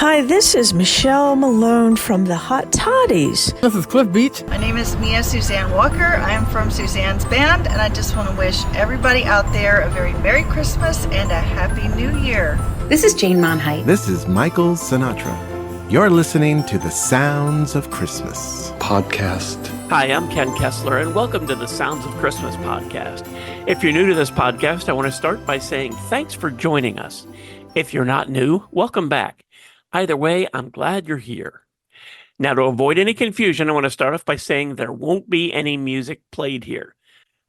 Hi, this is Michelle Malone from the Hot Toddies. This is Cliff Beach. My name is Mia Suzanne Walker. I am from Suzanne's Band, and I just want to wish everybody out there a very Merry Christmas and a Happy New Year. This is Jane Monheit. This is Michael Sinatra. You're listening to The Sounds of Christmas podcast. Hi, I'm Ken Kessler, and welcome to the Sounds of Christmas podcast. If you're new to this podcast, I want to start by saying thanks for joining us. If you're not new, welcome back. Either way, I'm glad you're here. Now, to avoid any confusion, I want to start off by saying there won't be any music played here.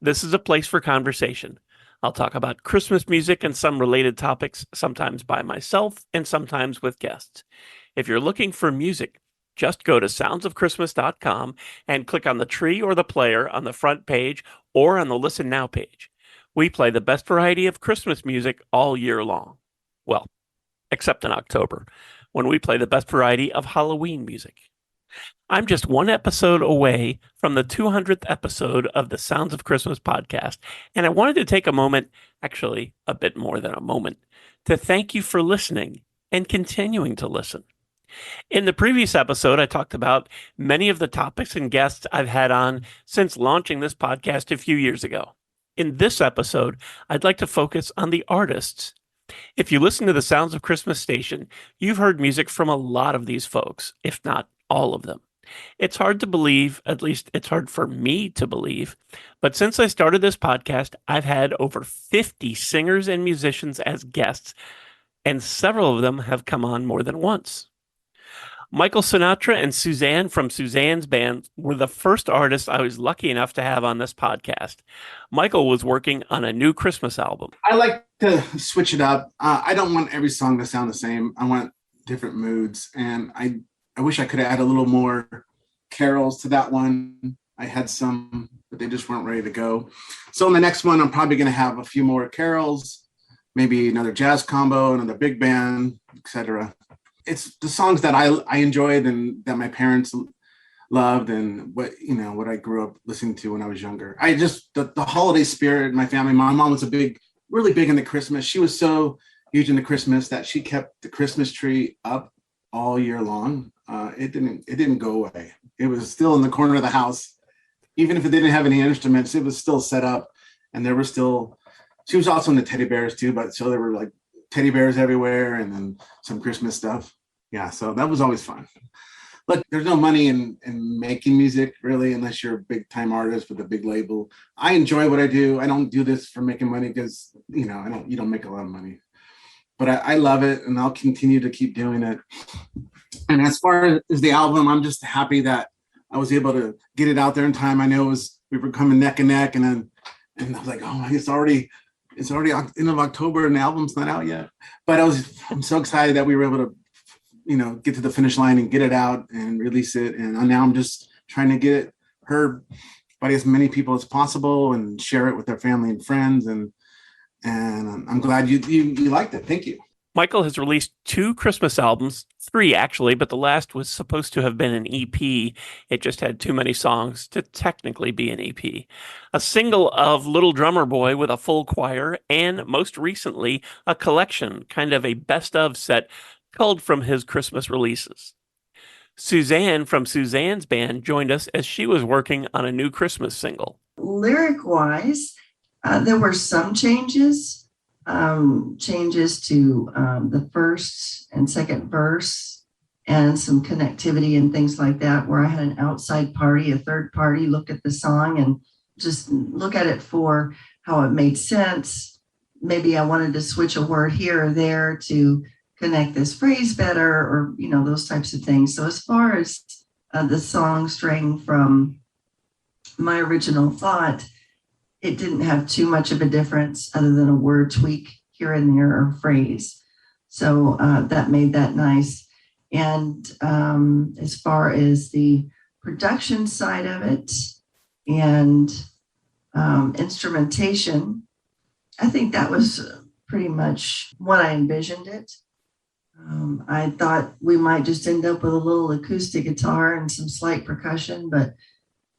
This is a place for conversation. I'll talk about Christmas music and some related topics, sometimes by myself and sometimes with guests. If you're looking for music, just go to soundsofchristmas.com and click on the tree or the player on the front page or on the Listen Now page. We play the best variety of Christmas music all year long. Well, except in October, when we play the best variety of Halloween music. I'm just one episode away from the 200th episode of the Sounds of Christmas podcast, and I wanted to take a moment, actually a bit more than a moment, to thank you for listening and continuing to listen. In the previous episode, I talked about many of the topics and guests I've had on since launching this podcast a few years ago. In this episode, I'd like to focus on the artists. If you listen to the Sounds of Christmas station, you've heard music from a lot of these folks, if not all of them. It's hard to believe, at least it's hard for me to believe, but since I started this podcast, I've had over 50 singers and musicians as guests, and several of them have come on more than once. Michael Sinatra and Suzanne from Suzanne's Band were the first artists I was lucky enough to have on this podcast. Michael was working on a new Christmas album. I like to switch it up. I don't want every song to sound the same. I want different moods. And I wish I could add a little more carols to that one. I had some, but they just weren't ready to go. So in the next one, I'm probably going to have a few more carols, maybe another jazz combo, another big band, etc. It's the songs that I enjoyed and that my parents loved and what I grew up listening to when I was younger. The holiday spirit in my family. My mom was really big into Christmas. She was so huge into Christmas that she kept the Christmas tree up all year long. It didn't go away. It was still in the corner of the house. Even if it didn't have any instruments, it was still set up. And she was also into teddy bears too, but so there were like teddy bears everywhere and then some Christmas stuff. Yeah, so that was always fun. Look, there's no money in making music really, unless you're a big time artist with a big label. I enjoy what I do. I don't do this for making money because, you don't make a lot of money. But I love it and I'll continue to keep doing it. And as far as the album, I'm just happy that I was able to get it out there in time. I know we were coming neck and neck and I was like, oh, it's already end of October and the album's not out yet. But I'm so excited that we were able to, get to the finish line and get it out and release it. And now I'm just trying to get it heard by as many people as possible and share it with their family and friends. And I'm glad you liked it. Thank you. Michael has released 2 Christmas albums, 3 actually, but the last was supposed to have been an EP. It just had too many songs to technically be an EP. A single of Little Drummer Boy with a full choir, and most recently, a collection, kind of a best of set, culled from his Christmas releases. Suzanne from Suzanne's Band joined us as she was working on a new Christmas single. Lyric-wise, there were some changes to the first and second verse and some connectivity and things like that, where I had an outside party, a third party, look at the song and just look at it for how it made sense. Maybe I wanted to switch a word here or there to connect this phrase better or, those types of things. So as far as the song straying from my original thought, it didn't have too much of a difference other than a word tweak here and there or phrase. So that made that nice. And as far as the production side of it and instrumentation, I think that was pretty much what I envisioned it. I thought we might just end up with a little acoustic guitar and some slight percussion, but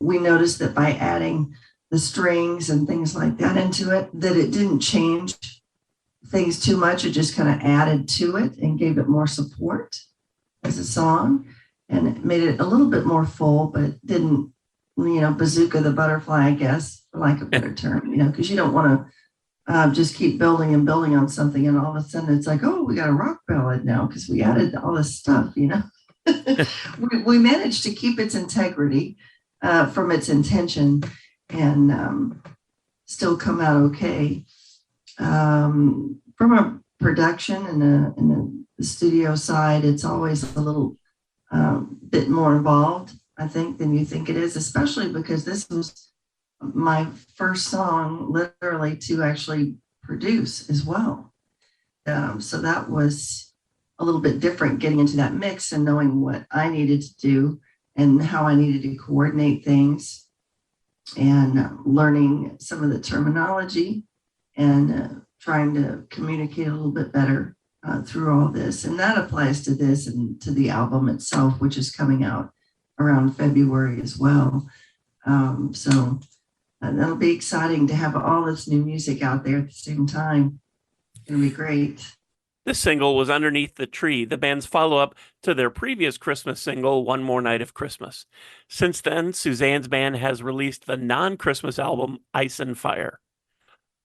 we noticed that by adding the strings and things like that into it, that it didn't change things too much. It just kind of added to it and gave it more support. as a song, and it made it a little bit more full, but didn't, bazooka the butterfly, I guess, for lack of a better term, because you don't want to just keep building and building on something, and all of a sudden it's like, oh, we got a rock ballad now because we added all this stuff. We managed to keep its integrity from its intention and still come out okay. From a production and the studio side, it's always a little bit more involved, I think, than you think it is, especially because this was my first song literally to actually produce as well. So that was a little bit different, getting into that mix and knowing what I needed to do and how I needed to coordinate things, and learning some of the terminology and trying to communicate a little bit better through all this. And that applies to this and to the album itself, which is coming out around February as well. So that'll be exciting to have all this new music out there at the same time. It'll be great. This single was Underneath the Tree, the band's follow-up to their previous Christmas single, One More Night of Christmas. Since then, Suzanne's band has released the non-Christmas album, Ice and Fire.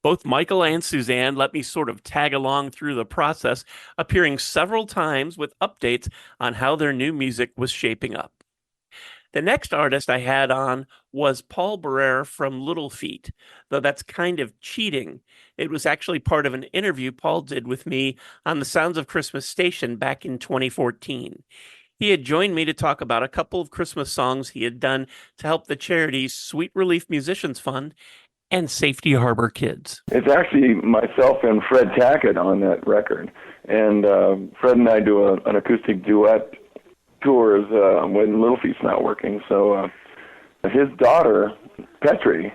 Both Michael and Suzanne let me sort of tag along through the process, appearing several times with updates on how their new music was shaping up. The next artist I had on was Paul Barrere from Little Feat, though that's kind of cheating. It was actually part of an interview Paul did with me on the Sounds of Christmas station back in 2014. He had joined me to talk about a couple of Christmas songs he had done to help the charities Sweet Relief Musicians Fund and Safety Harbor Kids. It's actually myself and Fred Tackett on that record. And Fred and I do an acoustic duet tours when Little Feat's not working. So his daughter, Petri,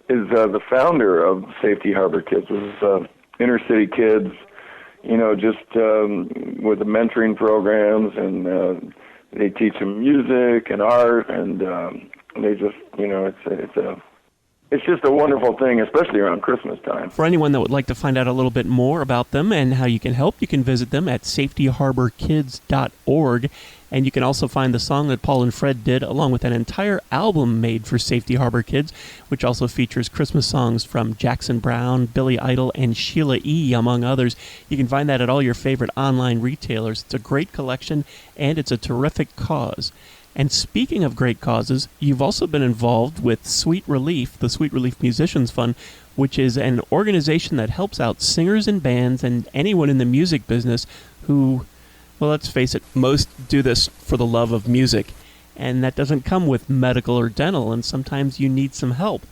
is the founder of Safety Harbor Kids, which is inner city kids, just with the mentoring programs, and they teach them music and art, and they just, it's just a wonderful thing, especially around Christmas time. For anyone that would like to find out a little bit more about them and how you can help, you can visit them at safetyharborkids.org. And you can also find the song that Paul and Fred did, along with an entire album made for Safety Harbor Kids, which also features Christmas songs from Jackson Browne, Billy Idol, and Sheila E., among others. You can find that at all your favorite online retailers. It's a great collection, and it's a terrific cause. And speaking of great causes, you've also been involved with Sweet Relief, the Sweet Relief Musicians Fund, which is an organization that helps out singers and bands and anyone in the music business who, well, let's face it, most do this for the love of music, and that doesn't come with medical or dental, and sometimes you need some help.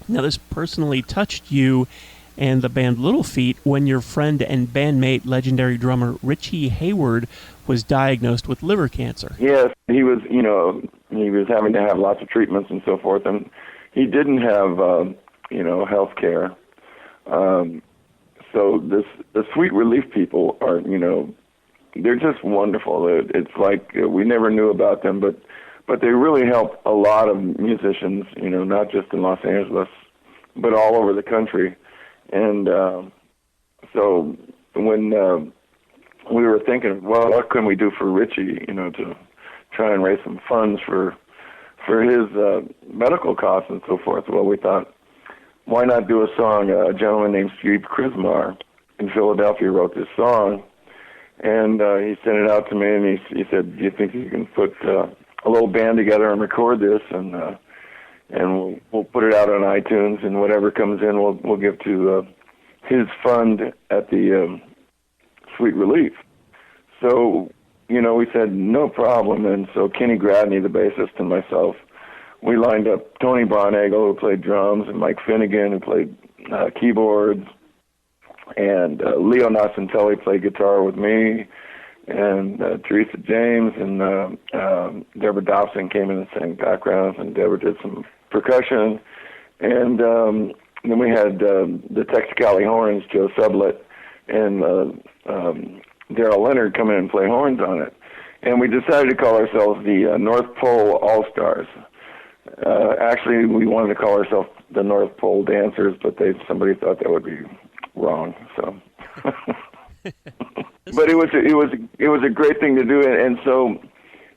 Now, this personally touched you and the band Little Feat when your friend and bandmate, legendary drummer Richie Hayward, was diagnosed with liver cancer. Yes, he was, he was having to have lots of treatments and so forth, and he didn't have, health care. So the Sweet Relief people are, they're just wonderful. It's like we never knew about them, but they really help a lot of musicians, not just in Los Angeles, but all over the country. And so when we were thinking, well, what can we do for Richie, to try and raise some funds for his medical costs and so forth? Well, we thought, why not do a song? A gentleman named Steve Krismar in Philadelphia wrote this song, and he sent it out to me, and he said, do you think you can put a little band together and record this, and we'll put it out on iTunes, and whatever comes in, we'll give to his fund at the Sweet Relief. So, we said, no problem. And so Kenny Gradney, the bassist, and myself, we lined up Tony Barnagle, who played drums, and Mike Finnegan, who played keyboards, and Leo Nocentelli played guitar with me, and Teresa James and Deborah Dobson came in and sang backgrounds, and Deborah did some percussion. And then we had the Texicali Horns, Joe Sublett, and Daryl Leonard come in and play horns on it. And we decided to call ourselves the North Pole All-Stars. Actually, we wanted to call ourselves the North Pole Dancers, but somebody thought that would be wrong. So But it was a great thing to do, and so,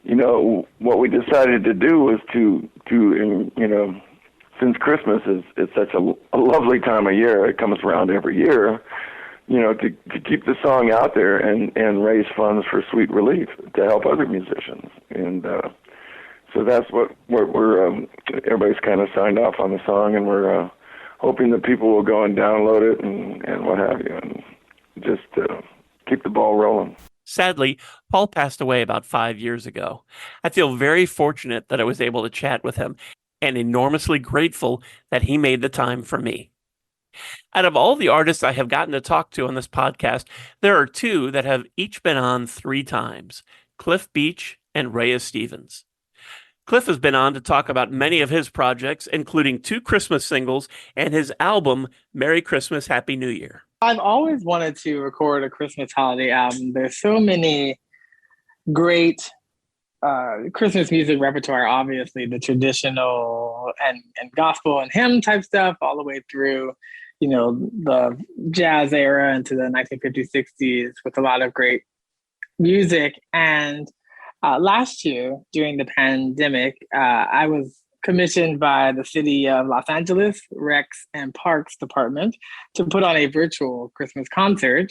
you know, what we decided to do was to you know, since Christmas is such a lovely time of year, it comes around every year, you know, to keep the song out there and raise funds for Sweet Relief to help other musicians, and so that's what we're everybody's kind of signed off on the song, and we're hoping that people will go and download it and what have you, and just keep the ball rolling. Sadly, Paul passed away about 5 years ago. I feel very fortunate that I was able to chat with him and enormously grateful that he made the time for me. Out of all the artists I have gotten to talk to on this podcast, there are two that have each been on 3 times, Cliff Beach and Rhea Stevens. Cliff has been on to talk about many of his projects, including 2 Christmas singles and his album, Merry Christmas, Happy New Year. I've always wanted to record a Christmas holiday album. There's so many great Christmas music repertoire, obviously, the traditional and gospel and hymn type stuff all the way through, you know, the jazz era into the 1950s, 60s with a lot of great music. And last year, during the pandemic, I was commissioned by the city of Los Angeles, Recs and Parks Department, to put on a virtual Christmas concert.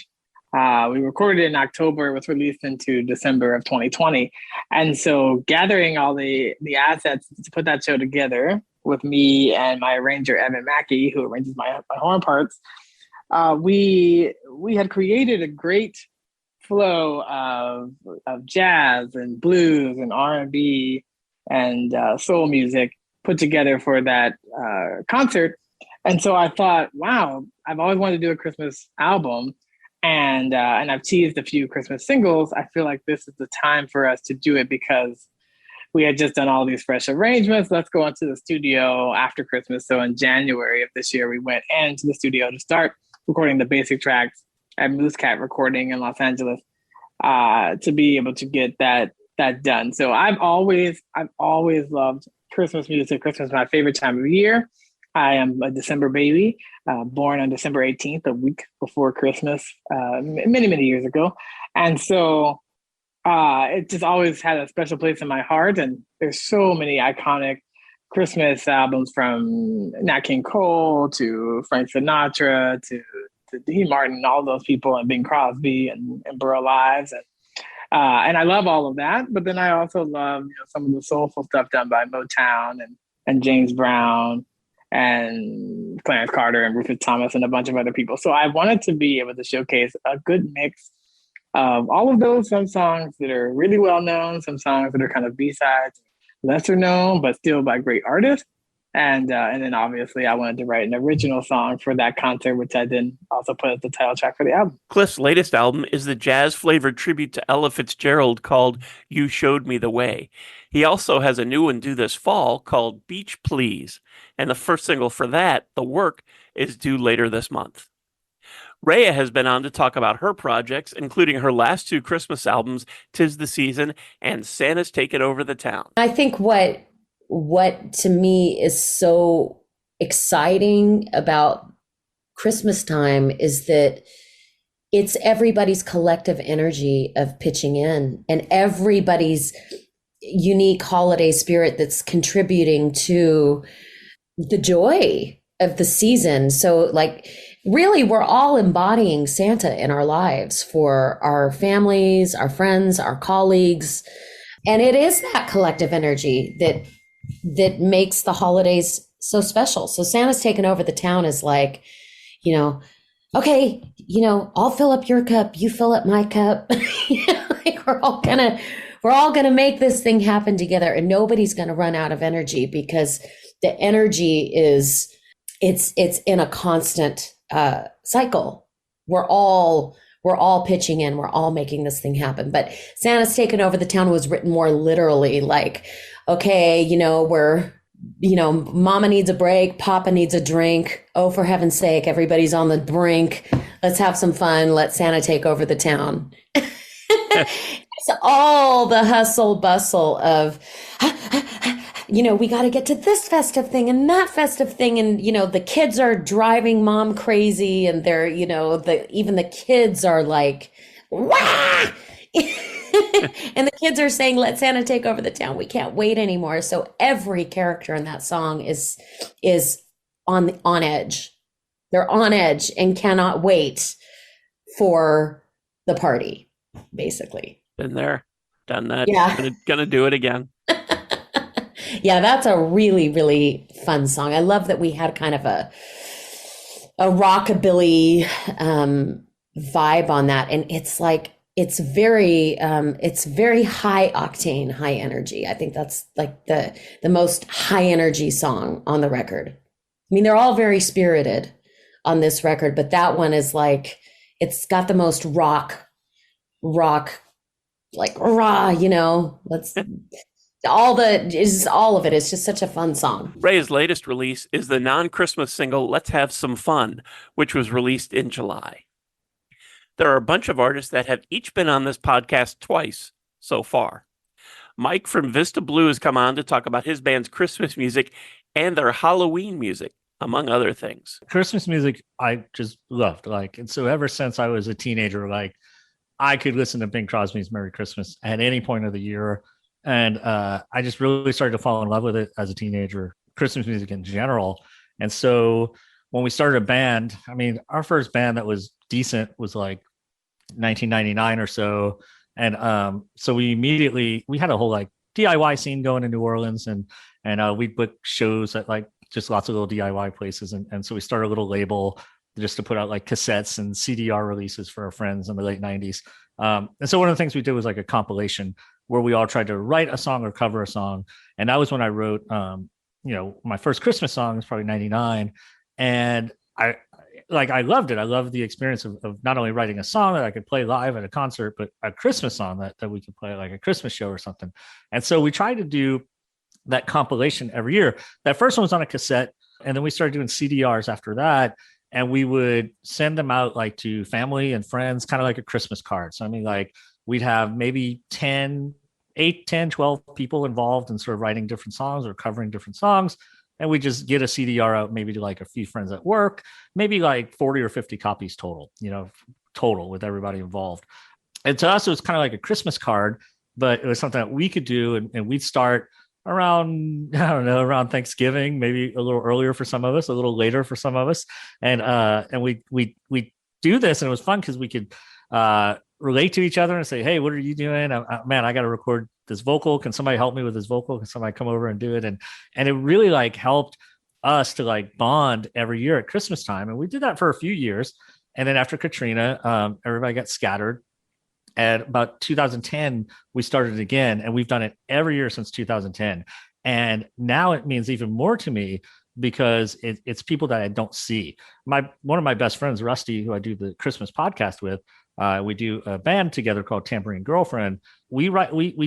We recorded it in October. It was released into December of 2020. And so gathering all the assets to put that show together with me and my arranger, Evan Mackey, who arranges my horn parts, we had created a great flow of jazz and blues and R&B and soul music put together for that concert. And so I thought, wow, I've always wanted to do a Christmas album, and I've teased a few Christmas singles. I feel like this is the time for us to do it because we had just done all these fresh arrangements. Let's go into the studio after Christmas. So in January of this year, we went into the studio to start recording the basic tracks at Moose Cat Recording in Los Angeles to be able to get that done. So I've always loved Christmas music. Christmas is my favorite time of year. I am a December baby, born on December 18th, a week before Christmas, many, many years ago. And so it just always had a special place in my heart. And there's so many iconic Christmas albums, from Nat King Cole to Frank Sinatra to Dean Martin, all those people, and Bing Crosby and Burl Ives. And I love all of that. But then I also love, you know, some of the soulful stuff done by Motown and James Brown and Clarence Carter and Rufus Thomas and a bunch of other people. So I wanted to be able to showcase a good mix of all of those, some songs that are really well known, some songs that are kind of B-sides, lesser known, but still by great artists. And then obviously I wanted to write an original song for that concert, which I then also put as the title track for the album. Cliff's latest album is the jazz-flavored tribute to Ella Fitzgerald called You Showed Me the Way. He also has a new one due this fall called Beach Please, and the first single for that, The Work, is due later this month. Rhea has been on to talk about her projects, including her last 2 Christmas albums, 'Tis the Season and Santa's Taken Over the Town. I think what to me is so exciting about Christmas time is that it's everybody's collective energy of pitching in and everybody's unique holiday spirit that's contributing to the joy of the season. So like, really, we're all embodying Santa in our lives for our families, our friends, our colleagues. And it is that collective energy that makes the holidays so special. So Santa's Taken Over the Town is like, you know, okay, you know, I'll fill up your cup, you fill up my cup. Like we're all gonna make this thing happen together, and nobody's gonna run out of energy because the energy is it's in a constant cycle. We're all pitching in, we're all making this thing happen. But Santa's Taken Over the Town was written more literally, like, okay, you know, Mama needs a break, Papa needs a drink. Oh, for heaven's sake, everybody's on the brink. Let's have some fun. Let Santa take over the town. It's all the hustle bustle of, you know, we got to get to this festive thing and that festive thing. And, you know, the kids are driving mom crazy, and they're, you know, even the kids are like wah! And the kids are saying, "Let Santa take over the town. We can't wait anymore." So every character in that song is on edge. They're on edge and cannot wait for the party, basically. Been there, done that. Yeah. Gonna do it again. Yeah, that's a really, really fun song. I love that we had kind of a rockabilly vibe on that. And it's like, it's very high octane, high energy. I think that's like the most high energy song on the record. I mean, they're all very spirited on this record, but that one is like, it's got the most rock, like rah, let's all of it is just such a fun song. Ray's latest release is the non-Christmas single Let's Have Some Fun, which was released in July. There are a bunch of artists that have each been on this podcast twice so far. Mike from Vista Blue has come on to talk about his band's Christmas music and their Halloween music, among other things. Christmas music I just loved. And so ever since I was a teenager, I could listen to Bing Crosby's Merry Christmas at any point of the year. And I just really started to fall in love with it as a teenager, Christmas music in general. And so when we started a band, I mean, our first band that was decent was like 1999 or so. And so we had a whole DIY scene going in New Orleans, and we'd book shows at just lots of little DIY places. And so we started a little label just to put out cassettes and CDR releases for our friends in the late 90s. And so one of the things we did was a compilation where we all tried to write a song or cover a song. And that was when I wrote, my first Christmas song was probably 99. And I loved it. I loved the experience of not only writing a song that I could play live at a concert, but a Christmas song that we could play at a Christmas show or something. And so we tried to do that compilation every year. That first one was on a cassette, and then we started doing CDRs after that. And we would send them out to family and friends, kind of like a Christmas card. So I mean, we'd have maybe 8, 10, 12 people involved in sort of writing different songs or covering different songs. And we just get a CDR out maybe to a few friends at work, maybe 40 or 50 copies total, total with everybody involved. And to us, it was kind of like a Christmas card, but it was something that we could do. And we'd start around, I don't know, around Thanksgiving, maybe a little earlier for some of us, a little later for some of us. And we do this, and it was fun because we could relate to each other and say, "Hey, what are you doing? Man, I got to record this vocal. Can somebody help me with this vocal? Can somebody come over and do it?" And it really helped us to bond every year at Christmas time. And we did that for a few years. And then after Katrina, everybody got scattered. At about 2010, we started it again, and we've done it every year since 2010. And now it means even more to me because it's people that I don't see. One of my best friends, Rusty, who I do the Christmas podcast with, we do a band together called Tambourine Girlfriend. We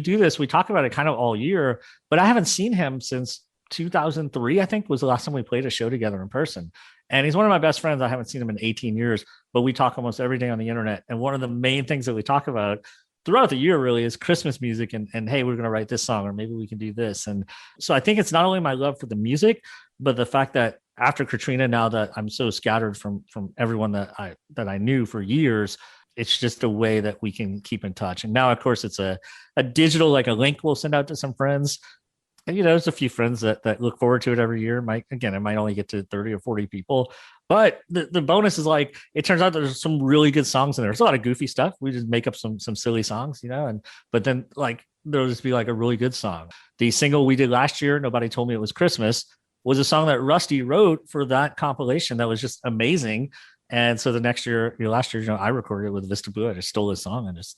do this. We talk about it kind of all year, but I haven't seen him since 2003, I think, was the last time we played a show together in person. And he's one of my best friends. I haven't seen him in 18 years, but we talk almost every day on the internet. And one of the main things that we talk about throughout the year really is Christmas music and hey, we're going to write this song, or maybe we can do this. And so I think it's not only my love for the music, but the fact that after Katrina, now that I'm so scattered from everyone that I knew for years, it's just a way that we can keep in touch. And now, of course, it's a digital, a link we'll send out to some friends. And, there's a few friends that look forward to it every year. It might only get to 30 or 40 people. But the bonus is it turns out there's some really good songs in there. There's a lot of goofy stuff. We just make up some silly songs, but then there'll just be a really good song. The single we did last year, Nobody Told Me It Was Christmas, was a song that Rusty wrote for that compilation that was just amazing. And so the next year, last year, I recorded it with Vista Blue. I just stole his song and just,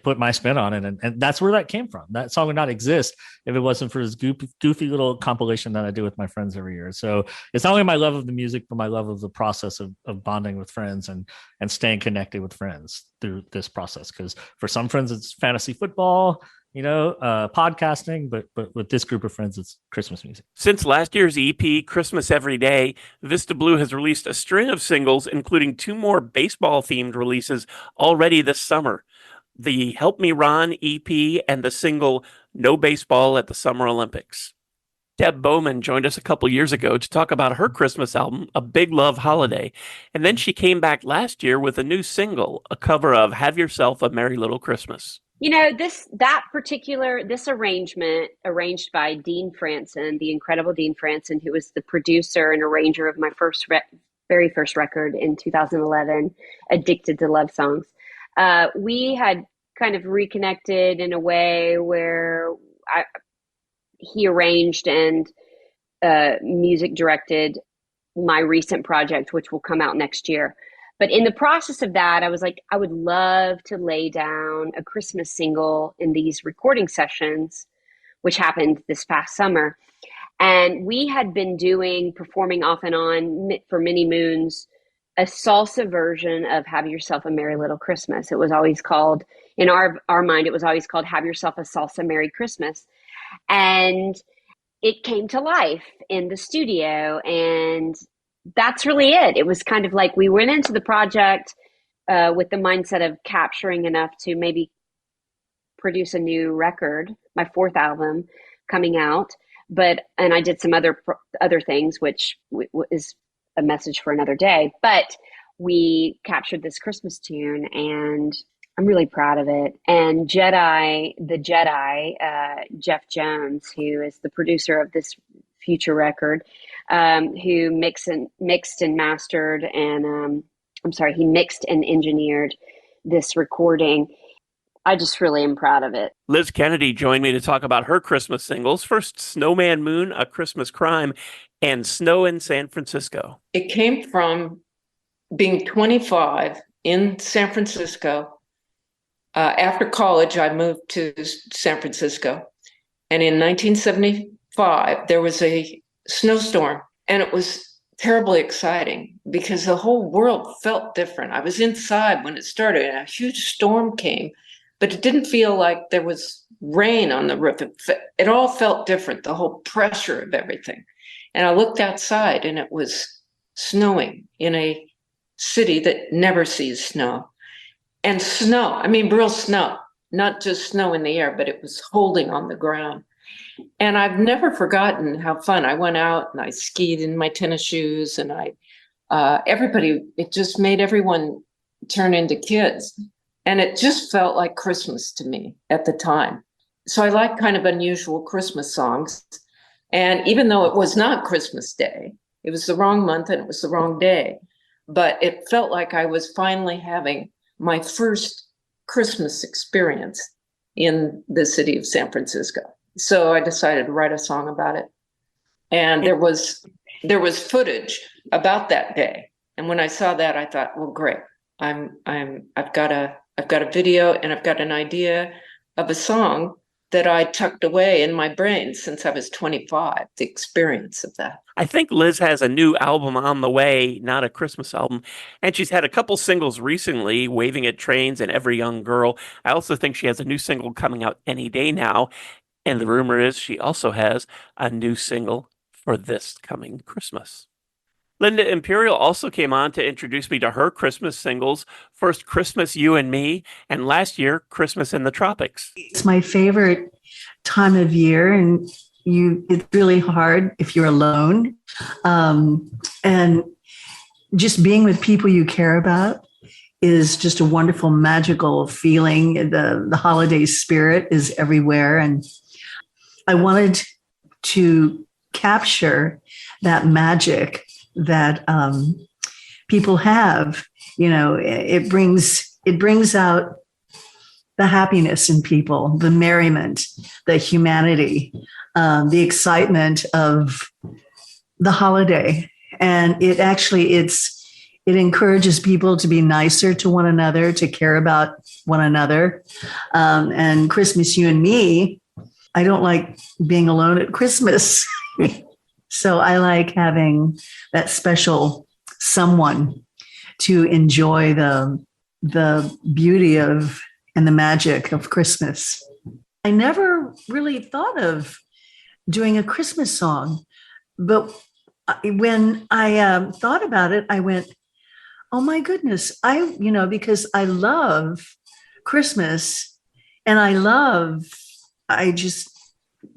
put my spin on it. And that's where that came from. That song would not exist if it wasn't for this goofy little compilation that I do with my friends every year. So it's not only my love of the music, but my love of the process of bonding with friends and staying connected with friends through this process. Because for some friends, it's fantasy football, podcasting, but with this group of friends, it's Christmas music. Since last year's EP, Christmas Every Day, Vista Blue has released a string of singles, including 2 more baseball-themed releases already this summer. The Help Me Ron EP and the single No Baseball at the Summer Olympics. Deb Bowman joined us a couple years ago to talk about her Christmas album, A Big Love Holiday. And then she came back last year with a new single, a cover of Have Yourself a Merry Little Christmas. You know, this arrangement, arranged by Dean Franson, the incredible Dean Franson, who was the producer and arranger of my very first record in 2011, Addicted to Love Songs. We had kind of reconnected in a way where he arranged and music directed my recent project, which will come out next year. But in the process of that, I was like, I would love to lay down a Christmas single in these recording sessions, which happened this past summer. And we had been performing off and on for many moons, a salsa version of Have Yourself a Merry Little Christmas. It was always called, in our mind, it was always called Have Yourself a Salsa Merry Christmas. And it came to life in the studio, and that's really it. It was kind of like we went into the project with the mindset of capturing enough to maybe produce a new record, my fourth album coming out. And I did some other things, which is a message for another day. But we captured this Christmas tune, and I'm really proud of it. And the Jedi, Jeff Jones, who is the producer of this future record, who mixed and mastered and he mixed and engineered this recording. I just really am proud of it. Liz Kennedy joined me to talk about her Christmas singles. First, Snowman Moon, A Christmas Crime, and Snow in San Francisco. It came from being 25 in San Francisco. After college, I moved to San Francisco. And in 1975, there was a snowstorm, and it was terribly exciting because the whole world felt different. I was inside when it started, and a huge storm came, but it didn't feel like there was rain on the roof. It all felt different, the whole pressure of everything. And I looked outside, and it was snowing in a city that never sees snow. And snow, I mean, real snow, not just snow in the air, but it was holding on the ground. And I've never forgotten how fun. I went out and I skied in my tennis shoes, and it just made everyone turn into kids. And it just felt like Christmas to me at the time. So I like kind of unusual Christmas songs. And even though it was not Christmas Day, it was the wrong month and it was the wrong day, but it felt like I was finally having my first Christmas experience in the city of San Francisco. So I decided to write a song about it. And there was footage about that day. And when I saw that, I thought, well, great. I've got a video, and I've got an idea of a song that I tucked away in my brain since I was 25, the experience of that. I think Liz has a new album on the way, not a Christmas album. And she's had a couple singles recently, Waving at Trains and Every Young Girl. I also think she has a new single coming out any day now. And the rumor is she also has a new single for this coming Christmas. Linda Imperial also came on to introduce me to her Christmas singles. First, Christmas, You and Me, and last year, Christmas in the Tropics. It's my favorite time of year, and it's really hard if you're alone. And just being with people you care about is just a wonderful, magical feeling. The holiday spirit is everywhere. And I wanted to capture that magic that people have. You know, it brings out the happiness in people, the merriment, the humanity, the excitement of the holiday. And it encourages people to be nicer to one another, to care about one another. And Christmas, You and Me, I don't like being alone at Christmas. So I like having that special someone to enjoy the beauty of and the magic of Christmas. I never really thought of doing a Christmas song, but when I thought about it, I went, oh my goodness, because I love Christmas, and I just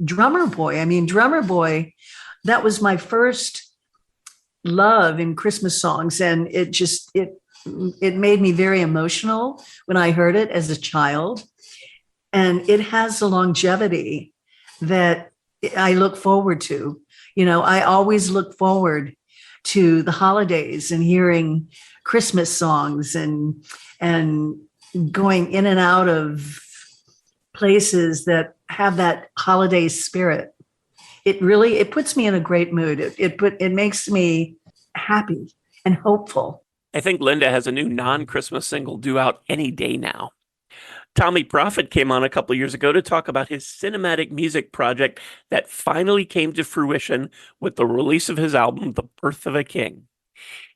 Drummer Boy. I mean, Drummer Boy, that was my first love in Christmas songs. And it made me very emotional when I heard it as a child. And it has a longevity that I look forward to. You know, I always look forward to the holidays and hearing Christmas songs and going in and out of places that have that holiday spirit. It puts me in a great mood. It makes me happy and hopeful. I think Linda has a new non-Christmas single due out any day now. Tommy Prophet came on a couple of years ago to talk about his cinematic music project that finally came to fruition with the release of his album, The Birth of a King.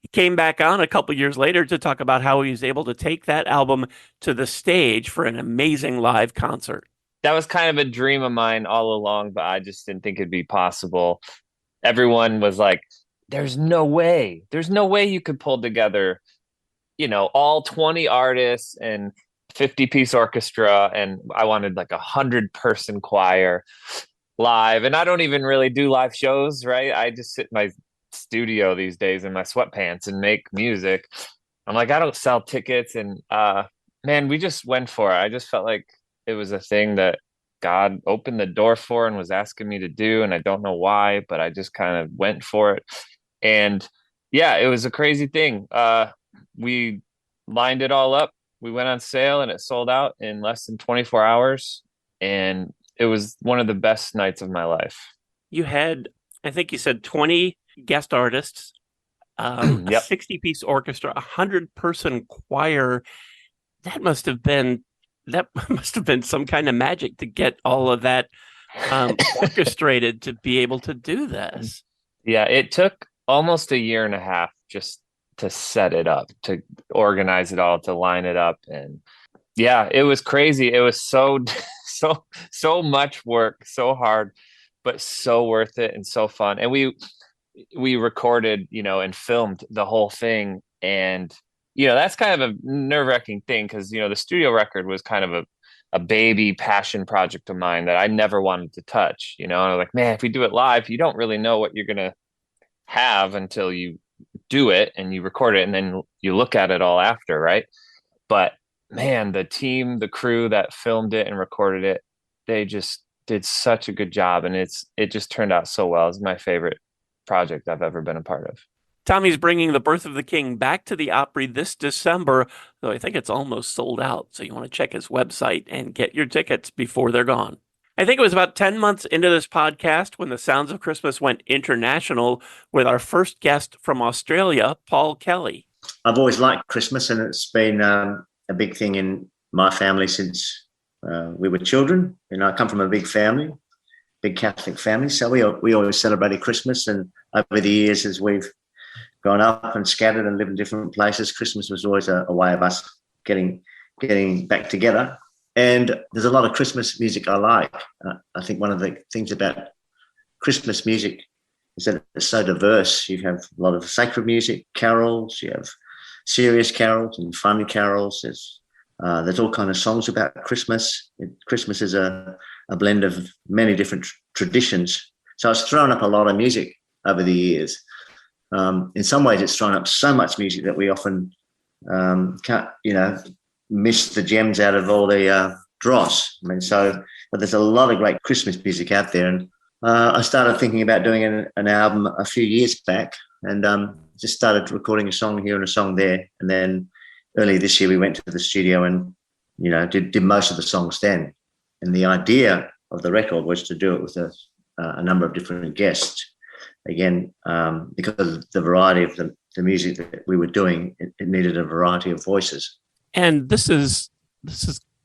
He came back on a couple of years later to talk about how he was able to take that album to the stage for an amazing live concert. That was kind of a dream of mine all along, but I just didn't think it'd be possible. Everyone was like, there's no way you could pull together, you know, all 20 artists and 50-piece orchestra, and I wanted like 100-person choir live. And I don't even really do live shows, right? I just sit in my studio these days in my sweatpants and make music. I'm like, I don't sell tickets. And man, we just went for it. I just felt like it was a thing that God opened the door for and was asking me to do. And I don't know why, but I just kind of went for it. And yeah, it was a crazy thing. We lined it all up. We went on sale and it sold out in less than 24 hours. And it was one of the best nights of my life. You had, I think you said 20 guest artists, a 60-piece orchestra, 100-person choir. That must have been some kind of magic to get all of that orchestrated to be able to do this. Yeah, it took almost a year and a half just to set it up, to organize it all, to line it up. And yeah, it was crazy. It was so much work, so hard, but so worth it and so fun. And we recorded, you know, and filmed the whole thing. And, you know, that's kind of a nerve-wracking thing because, you know, the studio record was kind of a baby passion project of mine that I never wanted to touch, you know. And I was like, man, if we do it live, you don't really know what you're going to have until you do it and you record it and then you look at it all after, right? But man, the team, the crew that filmed it and recorded it, they just did such a good job, and it just turned out so well. It's my favorite project I've ever been a part of. Tommy's bringing The Birth of the King back to the Opry this December, though I think it's almost sold out, so you want to check his website and get your tickets before they're gone. I think it was about 10 months into this podcast when the Sounds of Christmas went international with our first guest from Australia, Paul Kelly. I've always liked Christmas, and it's been a big thing in my family since we were children. You know, I come from a big family, big Catholic family, so we always celebrated Christmas. And over the years, as we've grown up and scattered and lived in different places, Christmas was always a way of us getting back together. And there's a lot of Christmas music I like. I think one of the things about Christmas music is that it's so diverse. You have a lot of sacred music, carols, you have serious carols and funny carols. There's all kind of songs about Christmas. Christmas is a blend of many different traditions. So it's thrown up a lot of music over the years. In some ways, it's thrown up so much music that we often can't, you know, miss the gems out of all the dross. I mean, but there's a lot of great Christmas music out there. And I started thinking about doing an album a few years back, and just started recording a song here and a song there. And then early this year, we went to the studio and, you know, did most of the songs then. And the idea of the record was to do it with a number of different guests. Again, because of the variety of the music that we were doing, it needed a variety of voices. And this is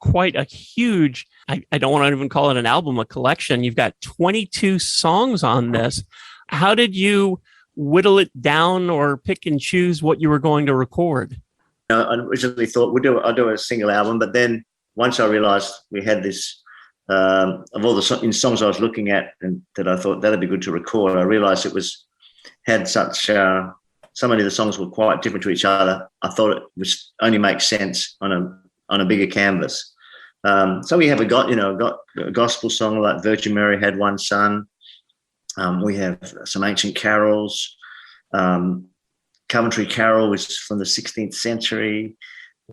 quite a huge, I don't want to even call it an album, a collection. You've got 22 songs on this. How did you whittle it down or pick and choose what you were going to record? I originally thought I'll do a single album, but then once I realized we had this, of all the songs I was looking at and that I thought that'd be good to record, I realized it had such so many of the songs were quite different to each other. I thought it would only make sense on a bigger canvas. So we have got a gospel song like Virgin Mary Had One Son. We have some ancient carols. Coventry Carol, which is from the 16th century.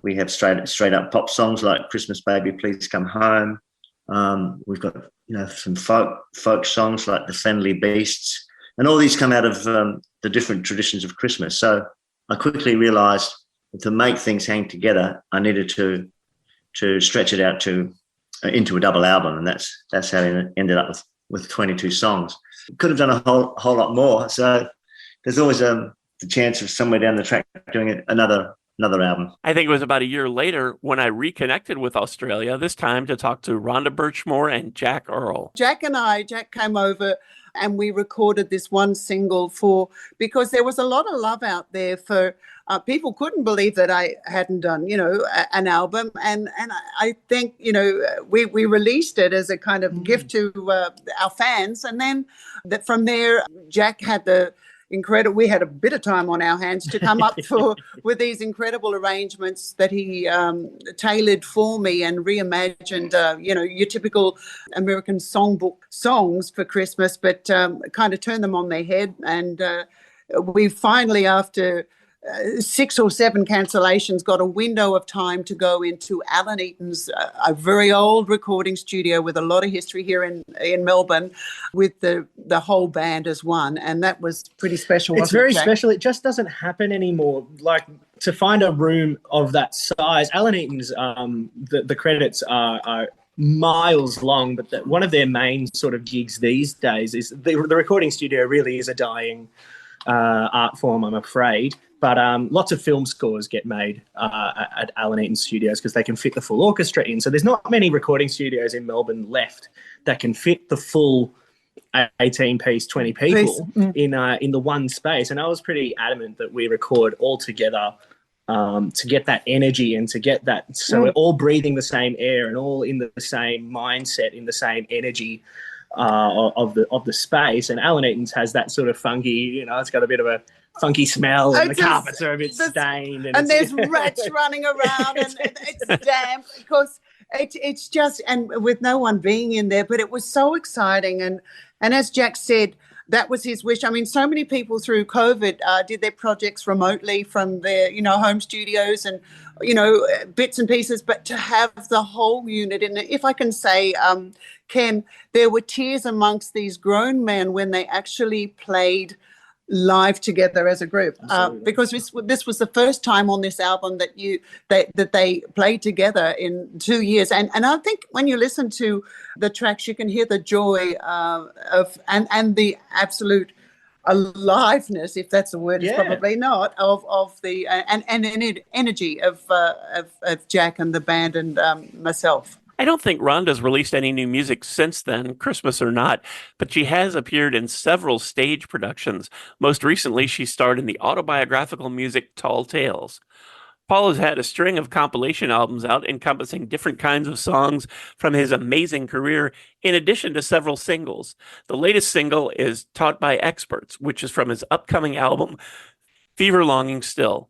We have straight up pop songs like Christmas Baby, Please Come Home. We've got some folk songs like The Friendly Beasts, and all these come out of the different traditions of Christmas. So I quickly realised that to make things hang together, I needed to stretch it out into a double album, and that's how it ended up with 22 songs. Could have done a whole lot more. So there's always the chance of somewhere down the track doing another album. I think it was about a year later when I reconnected with Australia, this time to talk to Rhonda Birchmore and Jack Earl. Jack came over and we recorded this one single because there was a lot of love out there for people couldn't believe that I hadn't done, an album. And I think, we released it as a kind of gift to our fans. And then from there, Jack had we had a bit of time on our hands to come up with these incredible arrangements that he tailored for me and reimagined, your typical American songbook songs for Christmas, but kind of turned them on their head. And we finally, after 6 or 7 cancellations, got a window of time to go into Alan Eaton's a very old recording studio with a lot of history here in Melbourne, with the whole band as one, and that was pretty special. It's very special. It just doesn't happen anymore. Like, to find a room of that size, Alan Eaton's the credits are miles long, but one of their main sort of gigs these days is the recording studio. Really is a dying art form, I'm afraid. But lots of film scores get made at Alan Eaton Studios because they can fit the full orchestra in. So there's not many recording studios in Melbourne left that can fit the full 18-piece, 20 people in the one space. And I was pretty adamant that we record all together to get that energy and to get that. So we're all breathing the same air and all in the same mindset, in the same energy of the space. And Alan Eaton's has that sort of funky, it's got a bit of a funky smell, and the carpets are a bit stained, and there's rats running around, and it's damp because it's just, and with no one being in there. But it was so exciting, and as Jack said, that was his wish. I mean, so many people through COVID did their projects remotely from their home studios and bits and pieces, but to have the whole unit, and if I can say, Ken, there were tears amongst these grown men when they actually played live together as a group, because this was the first time on this album that they played together in 2 years, and I think when you listen to the tracks, you can hear the joy of and the absolute aliveness, if that's a word, it's probably not, of the and energy of Jack and the band and myself. I don't think Rhonda's released any new music since then, Christmas or not, but she has appeared in several stage productions. Most recently, she starred in the autobiographical music Tall Tales. Paul has had a string of compilation albums out encompassing different kinds of songs from his amazing career, in addition to several singles. The latest single is Taught by Experts, which is from his upcoming album, Fever Longing Still.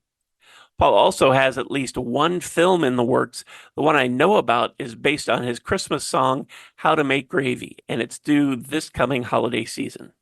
Paul also has at least one film in the works. The one I know about is based on his Christmas song, How to Make Gravy, and it's due this coming holiday season.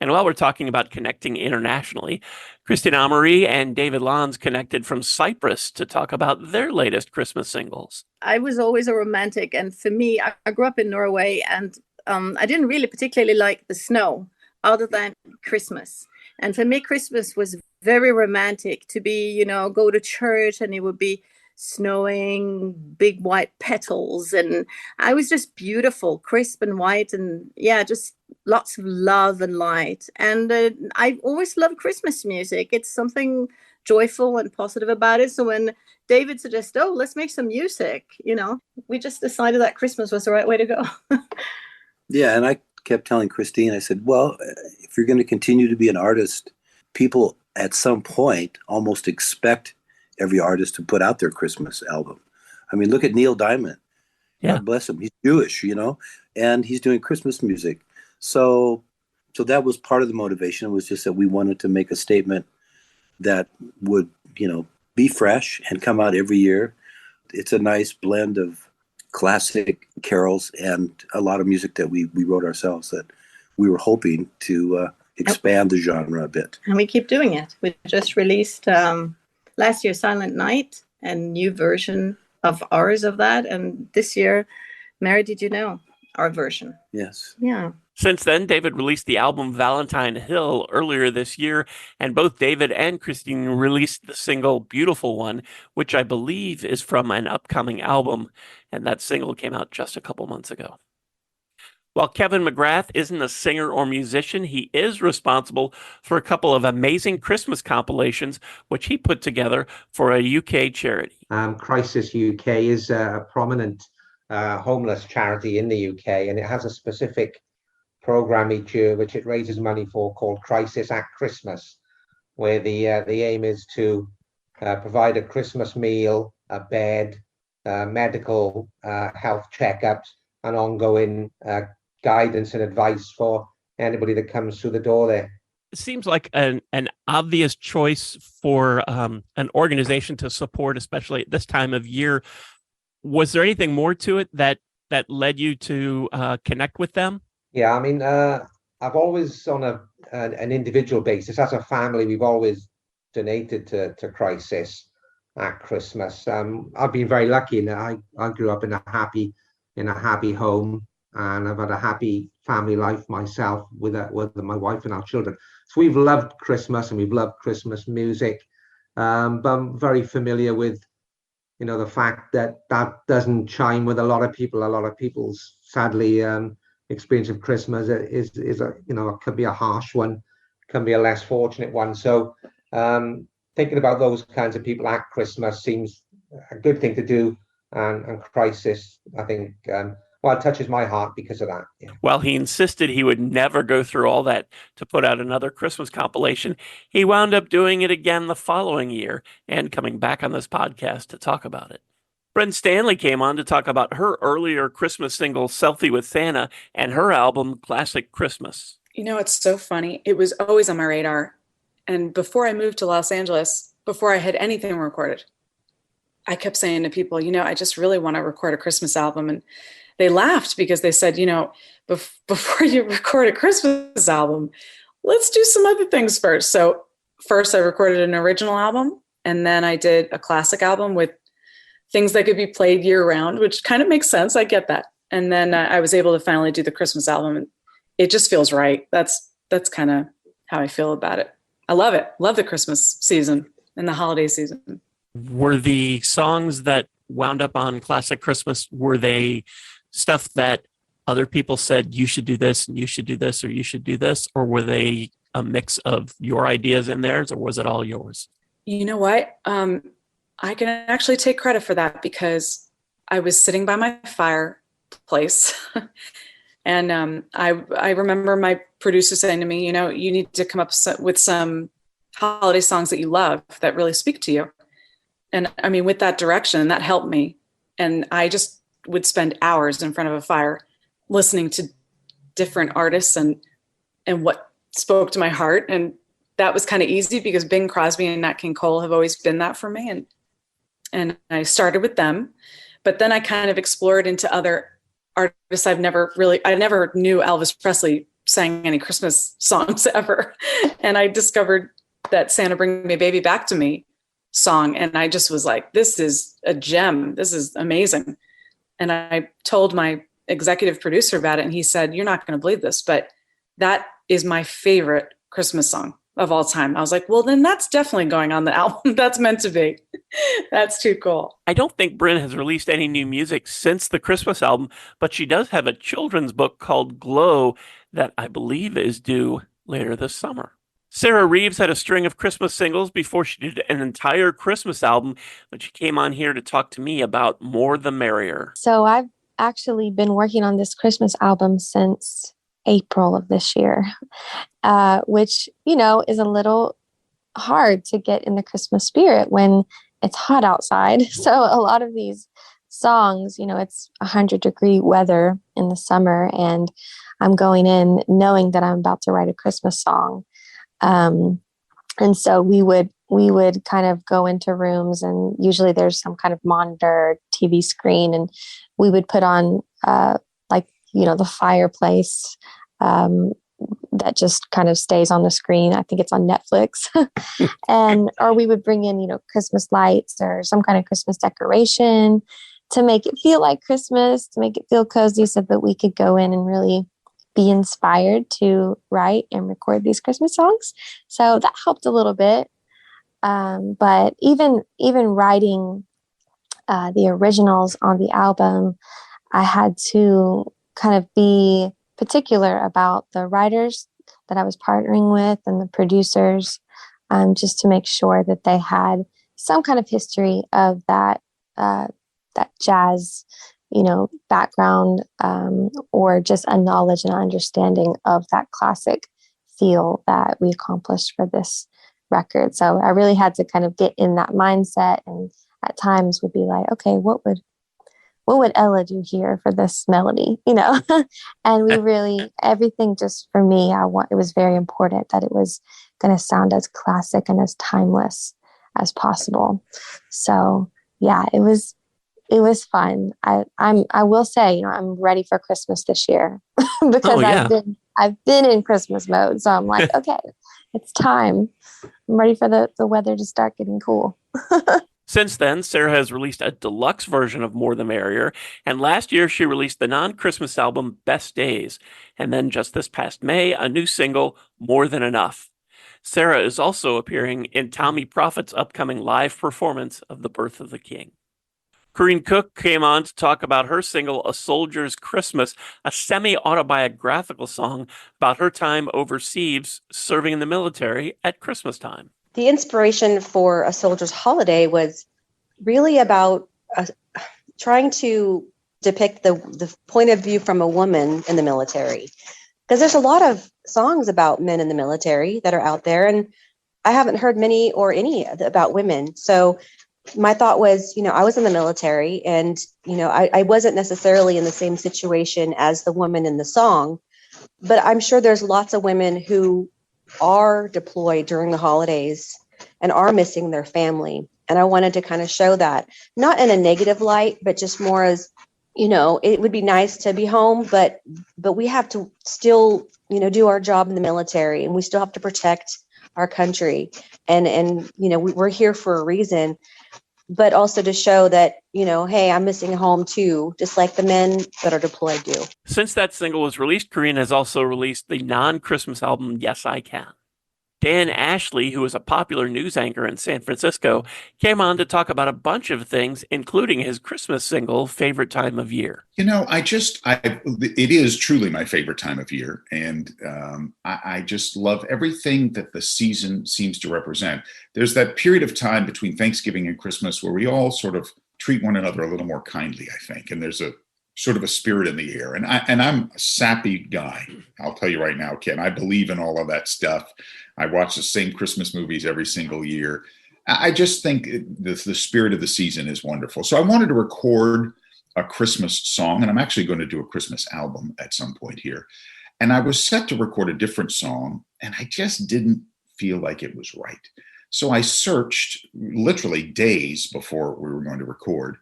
And while we're talking about connecting internationally, Christine Amory and David Lons connected from Cyprus to talk about their latest Christmas singles. I was always a romantic, and for me, I grew up in Norway, and I didn't really particularly like the snow other than Christmas. And for me, Christmas was very romantic to be, go to church and it would be snowing, big white petals. And I was just beautiful, crisp and white. And just lots of love and light. And I always loved Christmas music. It's something joyful and positive about it. So when David suggested, let's make some music, we just decided that Christmas was the right way to go. Yeah. And I kept telling Christine, I said, well, if you're going to continue to be an artist, people at some point almost expect every artist to put out their Christmas album. I mean, look at Neil Diamond. God bless him. He's Jewish, and he's doing Christmas music. So that was part of the motivation. It was just that we wanted to make a statement that would, be fresh and come out every year. It's a nice blend of classic carols and a lot of music that we wrote ourselves that we were hoping to expand the genre a bit. And we keep doing it. We just released last year Silent Night, a new version of ours of that. And this year, Mary, did you know our version? Yes. Yeah. Since then, David released the album Valentine Hill earlier this year, and both David and Christine released the single Beautiful One, which I believe is from an upcoming album, and that single came out just a couple months ago. While Kevin McGrath isn't a singer or musician, he is responsible for a couple of amazing Christmas compilations, which he put together for a UK charity. Crisis UK is a prominent homeless charity in the UK, and it has a specific program each year which it raises money for called Crisis at Christmas, where the aim is to provide a Christmas meal, a bed, medical health checkups, and ongoing guidance and advice for anybody that comes through the door there. It seems like an obvious choice for an organization to support, especially at this time of year. Was there anything more to it that led you to connect with them? Yeah, I mean, I've always, on an individual basis, as a family, we've always donated to Crisis at Christmas. I've been very lucky in that I grew up in a happy home, and I've had a happy family life myself with my wife and our children. So we've loved Christmas and we've loved Christmas music, but I'm very familiar with, the fact that doesn't chime with a lot of people. A lot of people's, sadly, experience of Christmas is it can be a harsh one, can be a less fortunate one. So thinking about those kinds of people at Christmas seems a good thing to do, and Crisis, I think, it touches my heart because of that. Yeah. While he insisted he would never go through all that to put out another Christmas compilation, he wound up doing it again the following year and coming back on this podcast to talk about it. Bryn Stanley came on to talk about her earlier Christmas single, Selfie with Santa, and her album, Classic Christmas. It's so funny. It was always on my radar. And before I moved to Los Angeles, before I had anything recorded, I kept saying to people, I just really want to record a Christmas album. And they laughed because they said, before you record a Christmas album, let's do some other things first. So first I recorded an original album, and then I did a classic album with things that could be played year round, which kind of makes sense. I get that. And then I was able to finally do the Christmas album, and it just feels right. That's kind of how I feel about it. I love it. Love the Christmas season and the holiday season. Were the songs that wound up on Classic Christmas, were they stuff that other people said you should do this and you should do this or you should do this, or were they a mix of your ideas and theirs, or was it all yours? You know what? I can actually take credit for that because I was sitting by my fireplace and I remember my producer saying to me, you need to come up with some holiday songs that you love that really speak to you. And I mean, with that direction, that helped me. And I just would spend hours in front of a fire listening to different artists and what spoke to my heart. And that was kind of easy because Bing Crosby and Nat King Cole have always been that for me. And I started with them, but then I kind of explored into other artists. I never knew Elvis Presley sang any Christmas songs ever. And I discovered that Santa Bring Me a Baby Back to Me song. And I just was like, this is a gem. This is amazing. And I told my executive producer about it, and he said, you're not going to believe this, but that is my favorite Christmas song of all time. I was like, well, then that's definitely going on the album. That's meant to be. That's too cool. I don't think Bryn has released any new music since the Christmas album, but she does have a children's book called Glow that I believe is due later this summer. Sarah Reeves had a string of Christmas singles before she did an entire Christmas album, but she came on here to talk to me about More the Merrier. So I've actually been working on this Christmas album since April of this year, which, is a little hard to get in the Christmas spirit when it's hot outside. So a lot of these songs, it's 100-degree weather in the summer, and I'm going in knowing that I'm about to write a Christmas song. And so we would kind of go into rooms, and usually there's some kind of monitor, TV screen, and we would put on the fireplace that just kind of stays on the screen. I think it's on Netflix. Or we would bring in, Christmas lights or some kind of Christmas decoration to make it feel like Christmas, to make it feel cozy so that we could go in and really be inspired to write and record these Christmas songs. So that helped a little bit. But even writing the originals on the album, I had to kind of be particular about the writers that I was partnering with and the producers, just to make sure that they had some kind of history of that jazz, background, or just a knowledge and understanding of that classic feel that we accomplished for this record. So I really had to kind of get in that mindset, and at times would be like, okay, what would Ella do here for this melody, and we really, everything just for me, it was very important that it was going to sound as classic and as timeless as possible. So yeah, it was fun. I will say, I'm ready for Christmas this year because I've been in Christmas mode. So I'm like, okay, it's time. I'm ready for the weather to start getting cool. Since then, Sarah has released a deluxe version of More the Merrier, and last year she released the non-Christmas album Best Days, and then just this past May, a new single, More Than Enough. Sarah is also appearing in Tommy Prophet's upcoming live performance of The Birth of the King. Corinne Cook came on to talk about her single, A Soldier's Christmas, a semi-autobiographical song about her time overseas serving in the military at Christmas time. The inspiration for A Soldier's Holiday was really about trying to depict the point of view from a woman in the military. Because there's a lot of songs about men in the military that are out there, and I haven't heard many or any about women. So my thought was, I was in the military, and, I wasn't necessarily in the same situation as the woman in the song, but I'm sure there's lots of women who are deployed during the holidays and are missing their family. And I wanted to kind of show that, not in a negative light, but just more as, it would be nice to be home, but we have to still, do our job in the military, and we still have to protect our country. And we're here for a reason, but also to show that, hey, I'm missing home too, just like the men that are deployed do. Since that single was released, Corinne has also released the non-Christmas album, Yes, I Can. Dan Ashley, who is a popular news anchor in San Francisco, came on to talk about a bunch of things, including his Christmas single, Favorite Time of Year. It is truly my favorite time of year. And I just love everything that the season seems to represent. There's that period of time between Thanksgiving and Christmas where we all sort of treat one another a little more kindly, I think. And there's a sort of a spirit in the air. And I'm a sappy guy. I'll tell you right now, Ken, I believe in all of that stuff. I watch the same Christmas movies every single year. I just think the spirit of the season is wonderful. So I wanted to record a Christmas song, and I'm actually going to do a Christmas album at some point here. And I was set to record a different song, and I just didn't feel like it was right. So I searched literally days before we were going to record.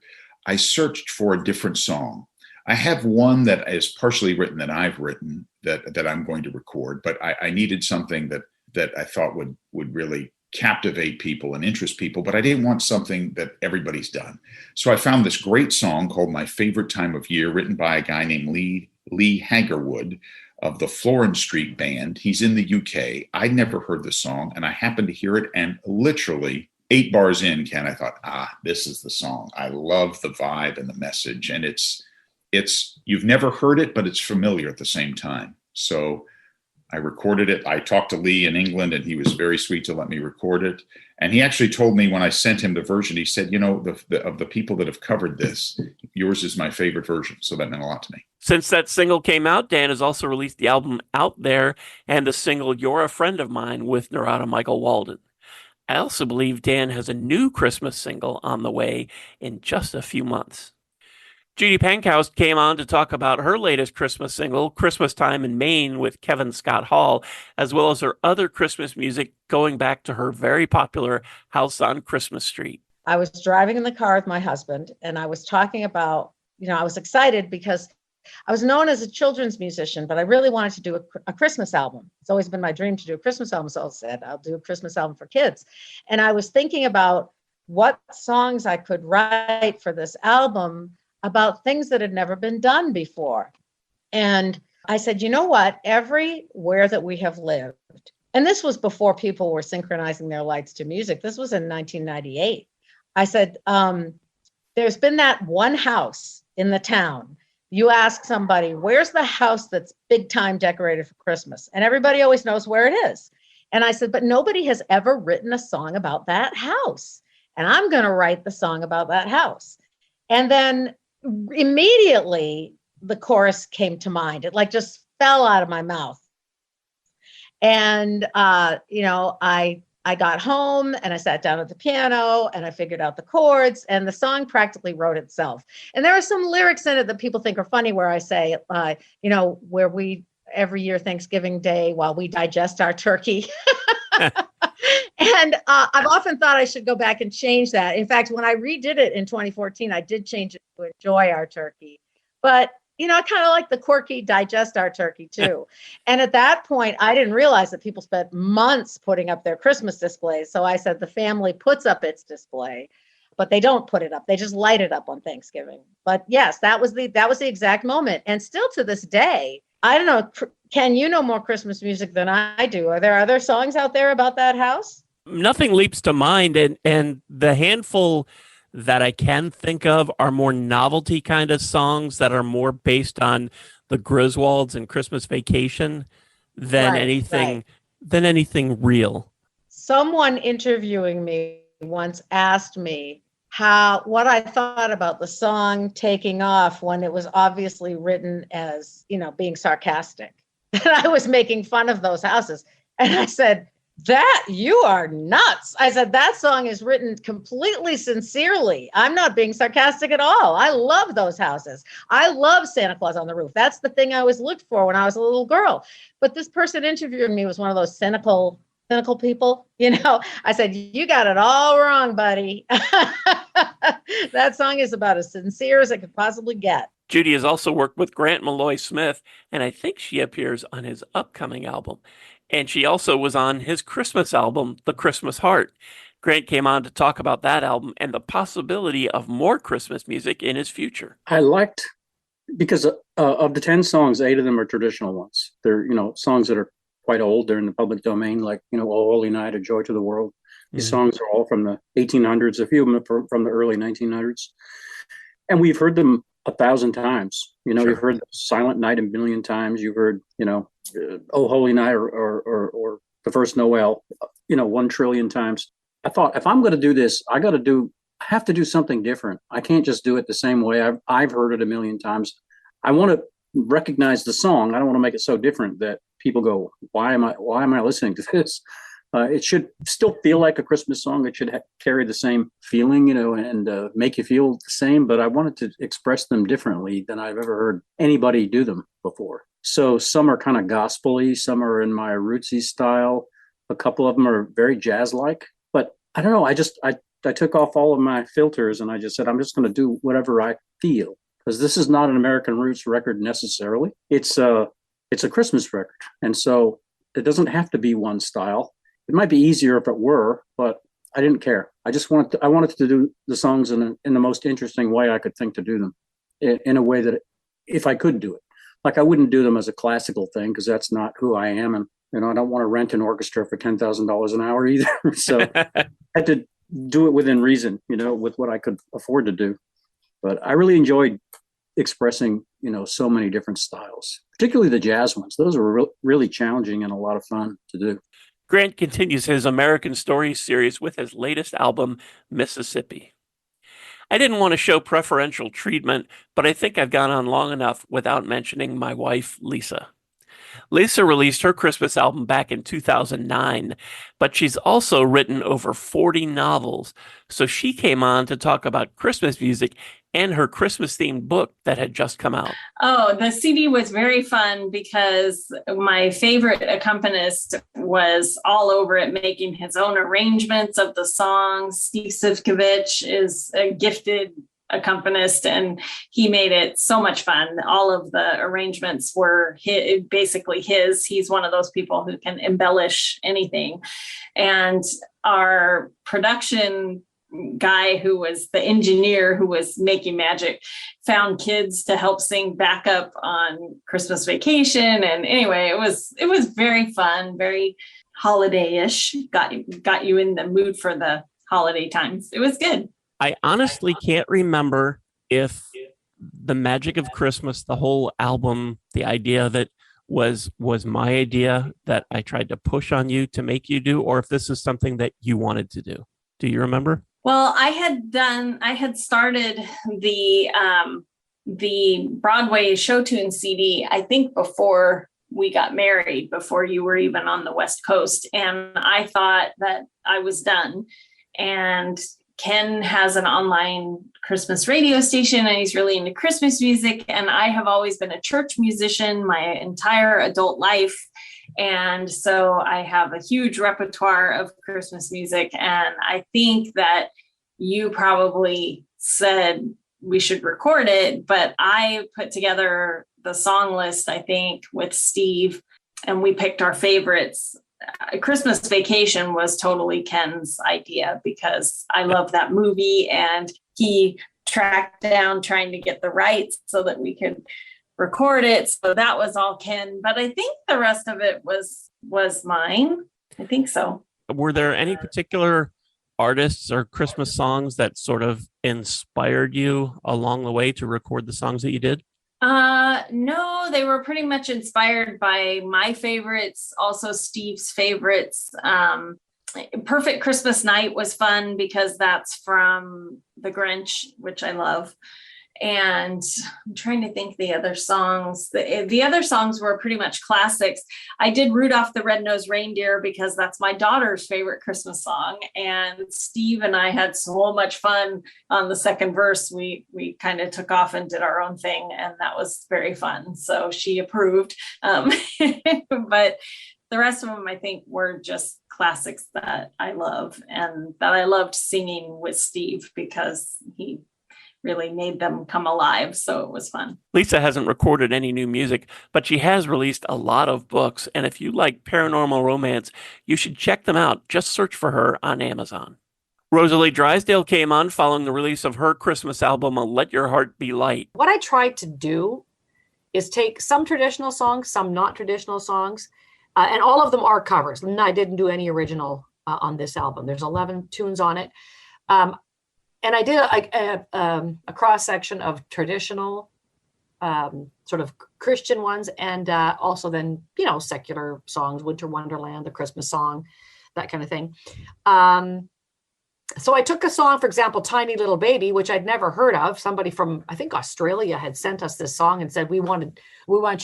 I searched for a different song. I have one that is partially written that I've written that I'm going to record, but I needed something that I thought would really captivate people and interest people, but I didn't want something that everybody's done. So I found this great song called My Favorite Time of Year, written by a guy named Lee Hagerwood of the Florence Street Band. He's in the UK. I'd never heard the song, and I happened to hear it, and literally 8 bars in, Ken, I thought, this is the song. I love the vibe and the message, and it's you've never heard it, but it's familiar at the same time. So I recorded it. I talked to Lee in England, and he was very sweet to let me record it. And he actually told me when I sent him the version, he said, of the people that have covered this, yours is my favorite version. So that meant a lot to me. Since that single came out, Dan has also released the album Out There and the single You're a Friend of Mine with Narada Michael Walden. I also believe Dan has a new Christmas single on the way in just a few months. Judy Pankow came on to talk about her latest Christmas single, Christmas Time in Maine with Kevin Scott Hall, as well as her other Christmas music going back to her very popular House on Christmas Street. I was driving in the car with my husband, and I was talking about, I was excited because I was known as a children's musician, but I really wanted to do a Christmas album. It's always been my dream to do a Christmas album. So I said, I'll do a Christmas album for kids. And I was thinking about what songs I could write for this album about things that had never been done before. And I said, you know what? Everywhere that we have lived, and this was before people were synchronizing their lights to music. This was in 1998. I said, there's been that one house in the town. You ask somebody, where's the house that's big time decorated for Christmas? And everybody always knows where it is. And I said, but nobody has ever written a song about that house. And I'm going to write the song about that house. And then immediately the chorus came to mind. It like just fell out of my mouth. And, I got home and I sat down at the piano and I figured out the chords, and the song practically wrote itself. And there are some lyrics in it that people think are funny where I say, where we every year Thanksgiving Day while we digest our turkey. And I've often thought I should go back and change that. In fact, when I redid it in 2014, I did change it to enjoy our turkey. But I kind of like the quirky digest our turkey too. And at that point, I didn't realize that people spent months putting up their Christmas displays. So I said the family puts up its display, but they don't put it up. They just light it up on Thanksgiving. But yes, that was the exact moment. And still to this day, I don't know, Ken, you know more Christmas music than I do. Are there other songs out there about that house? Nothing leaps to mind, and the handful that I can think of are more novelty kind of songs that are more based on the Griswolds and Christmas Vacation than anything real. Someone interviewing me once asked me what I thought about the song taking off when it was obviously written as, being sarcastic. And I was making fun of those houses. And I said, you are nuts. I said, that song is written completely sincerely. I'm not being sarcastic at all. I love those houses. I love Santa Claus on the Roof. That's the thing I always looked for when I was a little girl. But this person interviewing me was one of those cynical people. I said, you got it all wrong, buddy. That song is about as sincere as it could possibly get. Judy has also worked with Grant Malloy Smith, and I think she appears on his upcoming album. And she also was on his Christmas album, The Christmas Heart. Grant came on to talk about that album and the possibility of more Christmas music in his future. I liked, because of the 10 songs, 8 of them are traditional ones. They're, songs that are quite old. They're in the public domain, like, O Holy Night, A Joy to the World. These songs are all from the 1800s, a few of them are from the early 1900s. And we've heard them 1,000 times. You've heard Silent Night a million times. You've heard, Oh Holy Night or The First Noel, 1 trillion times. I thought, if I'm going to do this, I have to do something different. I can't just do it the same way. I've heard it a million times. I want to recognize the song. I don't want to make it so different that people go, why am I listening to this? It should still feel like a Christmas song. It should carry the same feeling, and make you feel the same. But I wanted to express them differently than I've ever heard anybody do them before. So some are kind of gospel-y, some are in my rootsy style. A couple of them are very jazz-like. But I don't know. I took off all of my filters and I just said, I'm just going to do whatever I feel, because this is not an American roots record necessarily. It's a Christmas record, and so it doesn't have to be one style. It might be easier if it were, but I didn't care. I wanted to do the songs in the most interesting way I could think to do them, in a way that if I could do it. Like, I wouldn't do them as a classical thing, because that's not who I am. And, I don't want to rent an orchestra for $10,000 an hour either. So I had to do it within reason, with what I could afford to do. But I really enjoyed expressing, so many different styles, particularly the jazz ones. Those were really challenging and a lot of fun to do. Grant continues his American Stories series with his latest album, Mississippi. I didn't want to show preferential treatment, but I think I've gone on long enough without mentioning my wife, Lisa. Lisa released her Christmas album back in 2009, but she's also written over 40 novels. So she came on to talk about Christmas music and her Christmas themed book that had just come out. Oh, the CD was very fun because my favorite accompanist was all over it, making his own arrangements of the songs. Steve Sivkovich is a gifted accompanist, and he made it so much fun. All of the arrangements were basically his. He's one of those people who can embellish anything. And our production guy, who was the engineer who was making magic, found kids to help sing backup on Christmas Vacation. And anyway, it was very fun, very holiday-ish. Got you in the mood for the holiday times. It was good. I honestly can't remember if the Magic of Christmas, the whole album, the idea that was my idea that I tried to push on you to make you do, or if this is something that you wanted to do. Do you remember? Well, I had started the Broadway show tune CD, I think before we got married, before you were even on the West Coast. And I thought that I was done. And Ken has an online Christmas radio station, and he's really into Christmas music. And I have always been a church musician my entire adult life. And so I have a huge repertoire of Christmas music. And I think that you probably said we should record it, but I put together the song list, I think, with Steve, and we picked our favorites. Christmas Vacation was totally Ken's idea because I love that movie, and he tracked down trying to get the rights so that we could record it. So that was all Ken, but I think the rest of it was mine. I think so. Were there any particular artists or Christmas songs that sort of inspired you along the way to record the songs that you did? No, they were pretty much inspired by my favorites, also Steve's favorites. Perfect Christmas Night was fun because that's from The Grinch, which I love. And I'm trying to think the other songs. The other songs were pretty much classics. I did Rudolph the Red-Nosed Reindeer because that's my daughter's favorite Christmas song. And Steve and I had so much fun on the second verse. We kind of took off and did our own thing, and that was very fun. So she approved. But the rest of them, I think, were just classics that I love and that I loved singing with Steve because he really made them come alive. So it was fun. Lisa hasn't recorded any new music, but she has released a lot of books. And if you like paranormal romance, you should check them out. Just search for her on Amazon. Rosalie Drysdale came on following the release of her Christmas album, Let Your Heart Be Light. What I tried to do is take some traditional songs, some not traditional songs, and all of them are covers. And I didn't do any original on this album. There's 11 tunes on it. And I did a cross-section of traditional, sort of Christian ones, and also then, secular songs, Winter Wonderland, the Christmas song, that kind of thing. So I took a song, for example, Tiny Little Baby, which I'd never heard of. Somebody from, I think, Australia had sent us this song and said, we want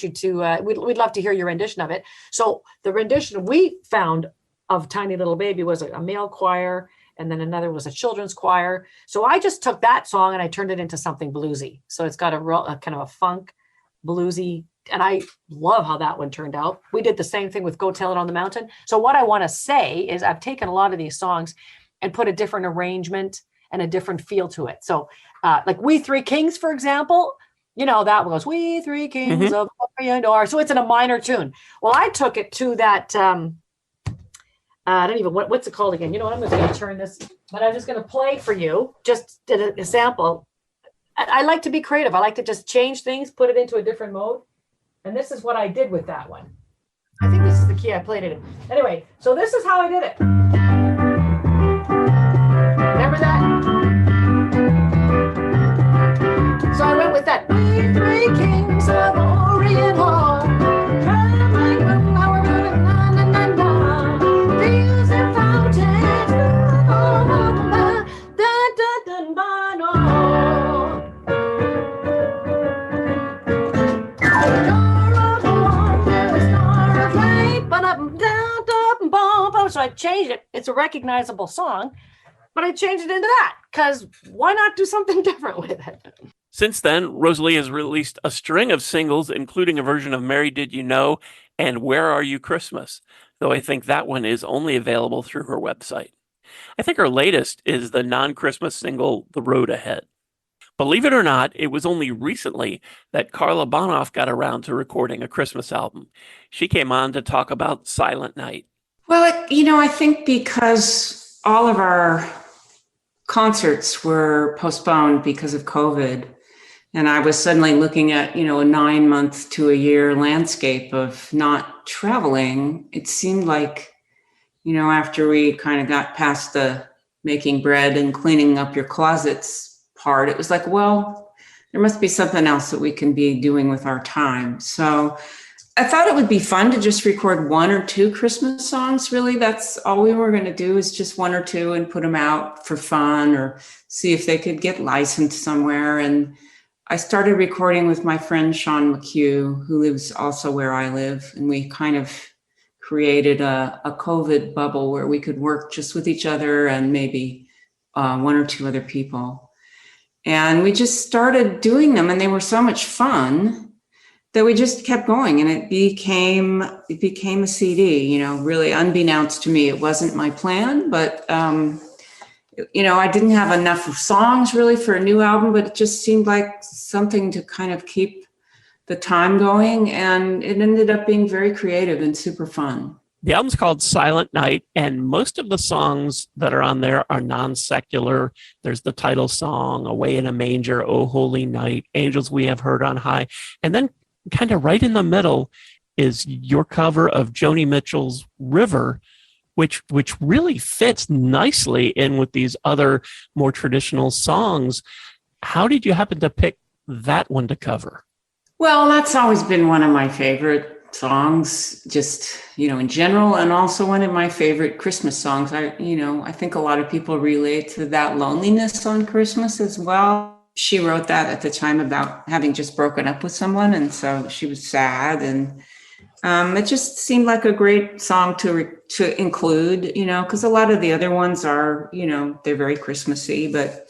you to, we'd love to hear your rendition of it. So the rendition we found of Tiny Little Baby was a male choir, and then another was a children's choir. So I just took that song and I turned it into something bluesy. So it's got a kind of a funk bluesy, and I love how that one turned out. We did the same thing with Go Tell It on the Mountain. So what I want to say is I've taken a lot of these songs and put a different arrangement and a different feel to it. So like We Three Kings, for example, that was We Three Kings of Orient. So it's in a minor tune. Well, I took it to that, I don't even, what's it called again? You know what, I'm just going to turn this, but I'm just going to play for you, just a sample. I like to be creative. I like to just change things, put it into a different mode. And this is what I did with that one. I think this is the key I played it in. Anyway, so this is how I did it. Remember that? So I went with that. We three kings of Orient Hall. So I changed it. It's a recognizable song. but I changed it into that because why not do something different with it? Since then, Rosalie has released a string of singles, including a version of Mary Did You Know and Where Are You Christmas, though I think that one is only available through her website. I think her latest is the non-Christmas single, The Road Ahead. Believe it or not, it was only recently that Carla Bonoff got around to recording a Christmas album. She came on to talk about Silent Night. Well, I think because all of our concerts were postponed because of COVID, and I was suddenly looking at, a 9-month to a year landscape of not traveling, it seemed like, after we kind of got past the making bread and cleaning up your closets part, it was like, well, there must be something else that we can be doing with our time. So I thought it would be fun to just record 1 or 2 Christmas songs. Really, that's all we were going to do, is just 1 or 2 and put them out for fun or see if they could get licensed somewhere. And I started recording with my friend Sean McHugh, who lives also where I live. And we kind of created a COVID bubble where we could work just with each other and maybe 1 or 2 other people. And we just started doing them, and they were so much fun that we just kept going, and it became a CD, really unbeknownst to me. It wasn't my plan, but, I didn't have enough songs really for a new album, but it just seemed like something to kind of keep the time going. And it ended up being very creative and super fun. The album's called Silent Night, and most of the songs that are on there are non-secular. There's the title song, Away in a Manger, Oh Holy Night, Angels We Have Heard on High. And then kind of right in the middle is your cover of Joni Mitchell's River, which really fits nicely in with these other more traditional songs. How did you happen to pick that one to cover? Well, that's always been one of my favorite songs, just, in general, and also one of my favorite Christmas songs. I think a lot of people relate to that loneliness on Christmas as well. She wrote that at the time about having just broken up with someone, and so she was sad, and it just seemed like a great song to include, because a lot of the other ones are, they're very Christmassy, but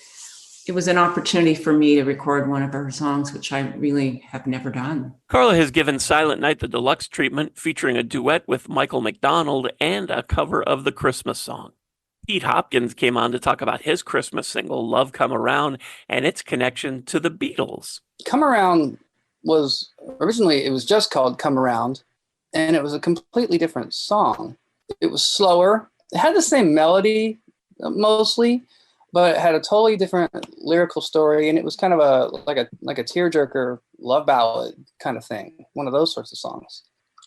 it was an opportunity for me to record one of her songs, which I really have never done. Carla has given Silent Night the deluxe treatment, featuring a duet with Michael McDonald and a cover of the Christmas song. Pete Hopkins came on to talk about his Christmas single, Love Come Around, and its connection to the Beatles. Come Around was originally, it was just called Come Around, and it was a completely different song. It was slower. It had the same melody mostly, but it had a totally different lyrical story, and it was kind of like a tearjerker love ballad kind of thing, one of those sorts of songs.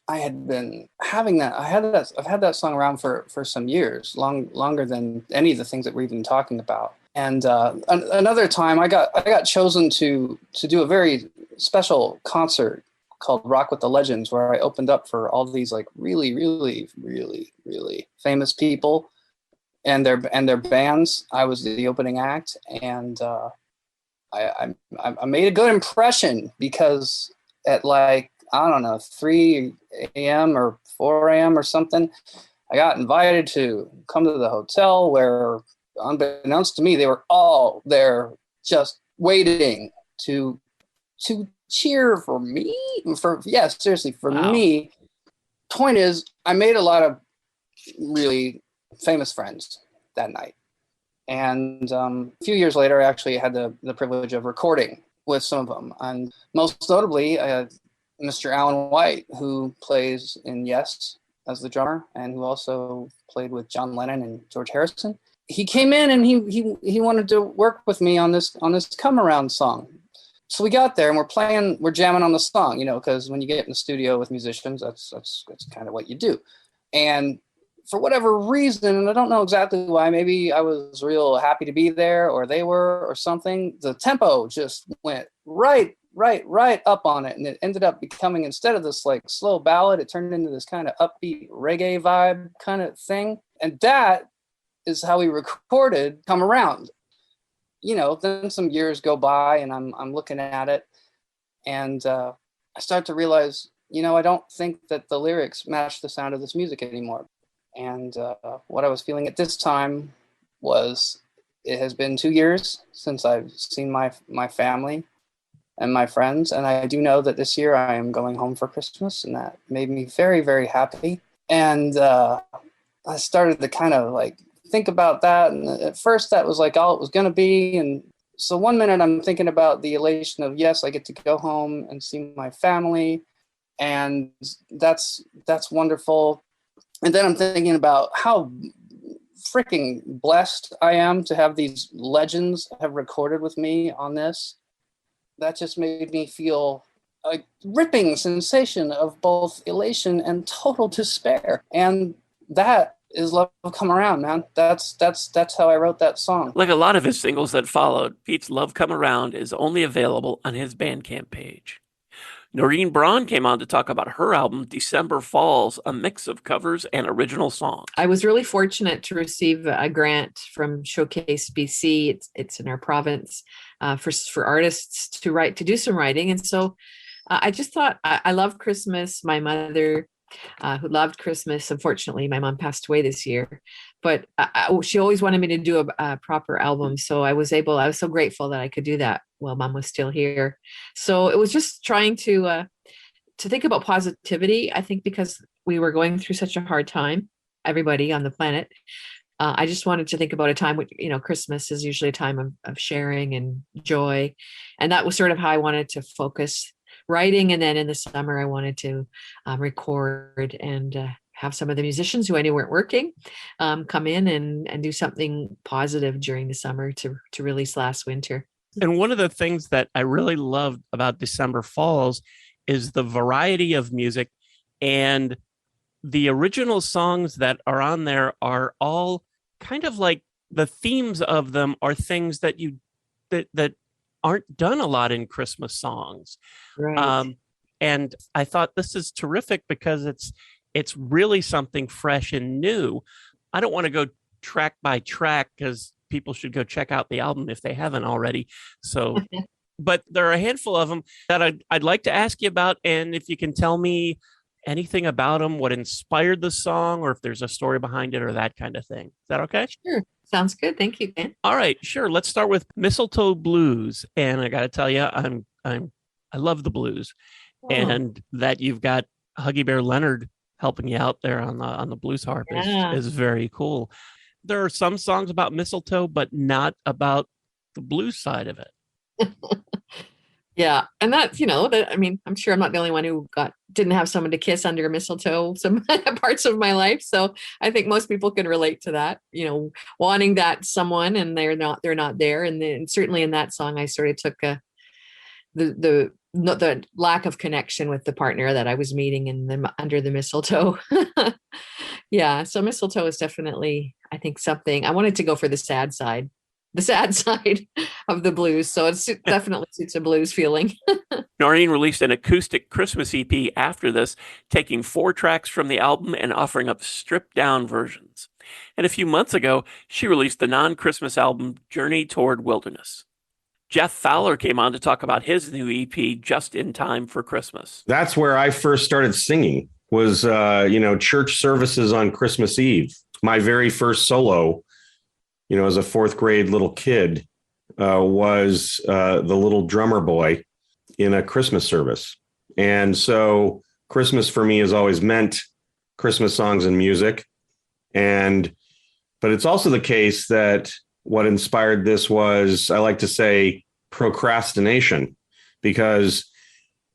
I had been having that. I've had that song around for some years, longer than any of the things that we've been talking about. And another time, I got chosen to do a very special concert called Rock with the Legends, where I opened up for all these like really, really, really, really famous people and their bands. I was the opening act, and I made a good impression, because at like, I don't know, 3 a.m. or 4 a.m. or something, I got invited to come to the hotel where, unbeknownst to me, they were all there just waiting to cheer for me. Seriously, for me. Point is, I made a lot of really famous friends that night. And a few years later, I actually had the privilege of recording with some of them. And most notably, Mr. Alan White, who plays in Yes as the drummer, and who also played with John Lennon and George Harrison. He came in and he wanted to work with me on this Come Around song. So we got there and we're jamming on the song, because when you get in the studio with musicians, that's kind of what you do. And for whatever reason, and I don't know exactly why, maybe I was real happy to be there, or they were, or something, the tempo just went right up on it. And it ended up becoming, instead of this like slow ballad, it turned into this kind of upbeat reggae vibe kind of thing. And that is how we recorded Come Around. Then some years go by and I'm looking at it, and I start to realize, I don't think that the lyrics match the sound of this music anymore. And what I was feeling at this time was it has been 2 years since I've seen my family and my friends. And I do know that this year I am going home for Christmas, and that made me very, very happy. And I started to kind of like think about that. And at first that was like all it was going to be. And so one minute I'm thinking about the elation of, yes, I get to go home and see my family. And that's wonderful. And then I'm thinking about how freaking blessed I am to have these legends have recorded with me on this. That just made me feel a ripping sensation of both elation and total despair. And that is Love Come Around, man. That's how I wrote that song. Like a lot of his singles that followed, Pete's Love Come Around is only available on his Bandcamp page. Noreen Braun came on to talk about her album, December Falls, a mix of covers and original songs. I was really fortunate to receive a grant from Showcase BC. It's in our province for artists to do some writing. And so I just thought, I love Christmas. My mother, who loved Christmas. Unfortunately, my mom passed away this year, but she always wanted me to do a proper album. So I was so grateful that I could do that while mom was still here. So it was just trying to think about positivity. I think because we were going through such a hard time, everybody on the planet, I just wanted to think about a time when, Christmas is usually a time of sharing and joy. And that was sort of how I wanted to focus writing. And then in the summer, I wanted to record and have some of the musicians who I knew weren't working come in and do something positive during the summer to release last winter. And one of the things that I really loved about December Falls is the variety of music, and the original songs that are on there are all kind of like the themes of them are things that that aren't done a lot in Christmas songs. Right. And I thought this is terrific because it's really something fresh and new. I don't want to go track by track because people should go check out the album if they haven't already. So, but there are a handful of them that I'd like to ask you about. And if you can tell me anything about them, what inspired the song, or if there's a story behind it or that kind of thing. Is that okay? Sure. Sounds good. Thank you, Ben. All right, sure. Let's start with Mistletoe Blues. And I got to tell you, I love the blues. Oh. And that you've got Huggy Bear Leonard helping you out there on the blues harp is very cool. There are some songs about mistletoe, but not about the blues side of it. Yeah. And that's, I'm sure I'm not the only one who didn't have someone to kiss under mistletoe some parts of my life. So I think most people can relate to that, wanting that someone and they're not there. And then certainly in that song, I sort of took the lack of connection with the partner that I was meeting under the mistletoe. Yeah. So mistletoe is definitely, I think, something I wanted to go for the sad side of the blues. So it definitely suits a blues feeling. Noreen released an acoustic Christmas EP after this, taking 4 tracks from the album and offering up stripped down versions. And a few months ago, she released the non-Christmas album Journey Toward Wilderness. Jeff Fowler came on to talk about his new EP, Just in Time for Christmas. That's where I first started singing, was, church services on Christmas Eve. My very first solo, as a 4th grade little kid, was the little drummer boy in a Christmas service. And so Christmas for me has always meant Christmas songs and music. But it's also the case that what inspired this was, I like to say, procrastination, because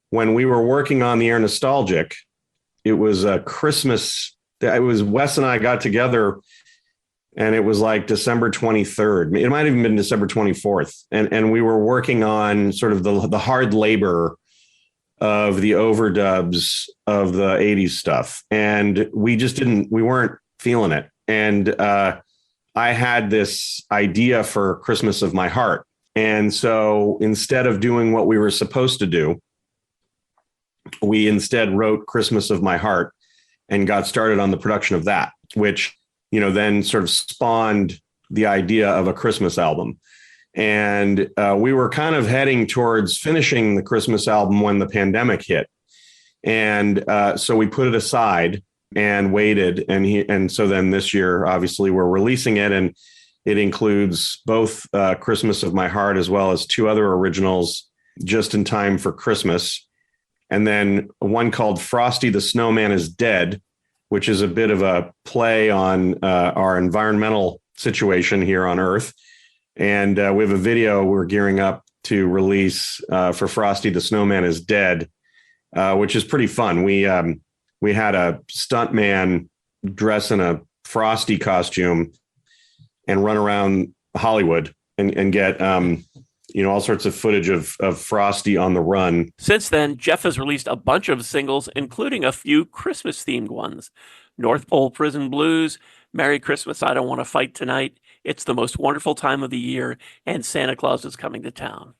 when we were working on The Air Nostalgic, it was a Christmas. It was Wes and I got together, and it was like December 23rd. It might have even been December 24th. And we were working on sort of the hard labor of the overdubs of the 80s stuff. And we weren't feeling it. And I had this idea for Christmas of My Heart. And so instead of doing what we were supposed to do, we instead wrote Christmas of My Heart and got started on the production of that, which, then sort of spawned the idea of a Christmas album. And we were kind of heading towards finishing the Christmas album when the pandemic hit. And so we put it aside and waited. And so then this year, obviously, we're releasing it. And It includes both Christmas of My Heart as well as two other originals, Just in Time for Christmas, and then one called Frosty the Snowman is Dead, which is a bit of a play on our environmental situation here on Earth. And we have a video we're gearing up to release for Frosty the Snowman is Dead, which is pretty fun. We had a stuntman dress in a Frosty costume and run around Hollywood and get all sorts of footage of Frosty on the run. Since then, Jeff has released a bunch of singles, including a few Christmas-themed ones. North Pole Prison Blues, Merry Christmas, I Don't Want to Fight Tonight, It's the Most Wonderful Time of the Year, and Santa Claus is Coming to Town.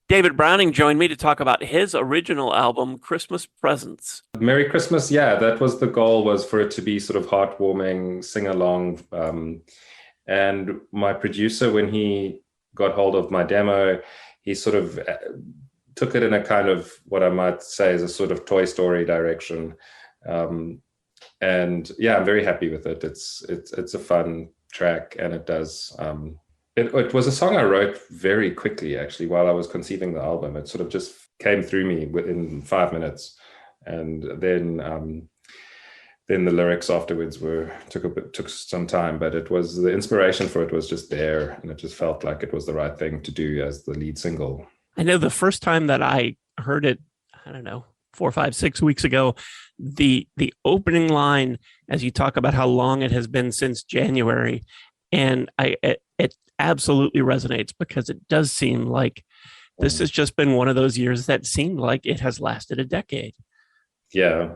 David Browning joined me to talk about his original album, Christmas Presents. Merry Christmas, yeah, that was the goal, was for it to be sort of heartwarming, sing-along. And my producer, when he got hold of my demo, he sort of took it in a kind of what I might say is a sort of Toy Story direction. And yeah, I'm very happy with it. It's a fun track, and it does. It was a song I wrote very quickly, actually, while I was conceiving the album. It sort of just came through me within 5 minutes, and then the lyrics afterwards took some time. But it was, the inspiration for it was just there, and it just felt like it was the right thing to do as the lead single. I know the first time that I heard it, I don't know, 4, 5, 6 weeks ago, the opening line, as you talk about how long it has been since January, and it absolutely resonates, because it does seem like this has just been one of those years that seemed like it has lasted a decade. Yeah,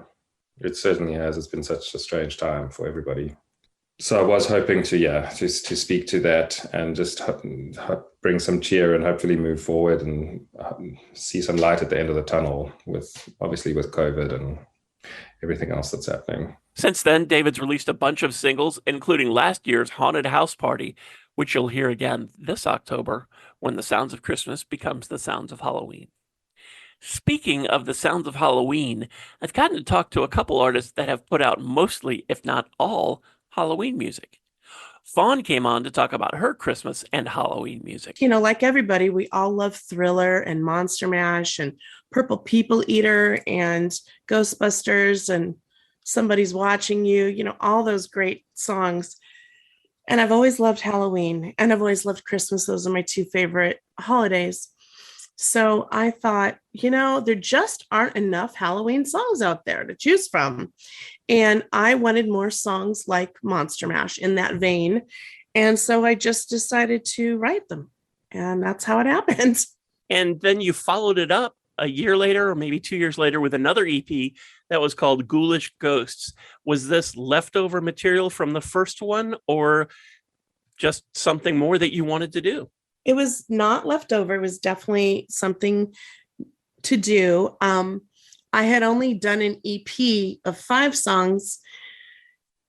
it certainly has. It's been such a strange time for everybody. So I was hoping to speak to that and just bring some cheer and hopefully move forward and see some light at the end of the tunnel, with COVID and everything else that's happening. Since then, David's released a bunch of singles, including last year's Haunted House Party, which you'll hear again this October when the sounds of Christmas becomes the sounds of Halloween. Speaking of the sounds of Halloween, I've gotten to talk to a couple artists that have put out mostly, if not all, Halloween music. Fawn came on to talk about her Christmas and Halloween music. You know, like everybody, we all love Thriller and Monster Mash and Purple People Eater and Ghostbusters and Somebody's Watching You, you know, all those great songs. And I've always loved Halloween, and I've always loved Christmas. Those are my two favorite holidays. So I thought, you know, there just aren't enough Halloween songs out there to choose from. And I wanted more songs like Monster Mash in that vein. And so I just decided to write them. And that's how it happened. And then you followed it up a year later, or maybe 2 years later, with another EP that was called Ghoulish Ghosts. Was this leftover material from the first one, or just something more that you wanted to do? It was not leftover. It was definitely something to do. I had only done an EP of 5 songs,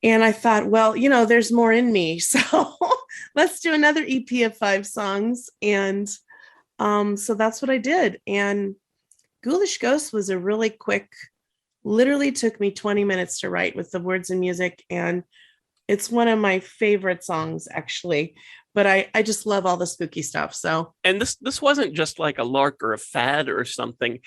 and I thought, well, you know, there's more in me. So let's do another EP of 5 songs. And so that's what I did. And Ghoulish Ghosts was a really quick, literally took me 20 minutes to write with the words and music. And it's one of my favorite songs, actually. But I just love all the spooky stuff. So, and this wasn't just like a lark or a fad or something.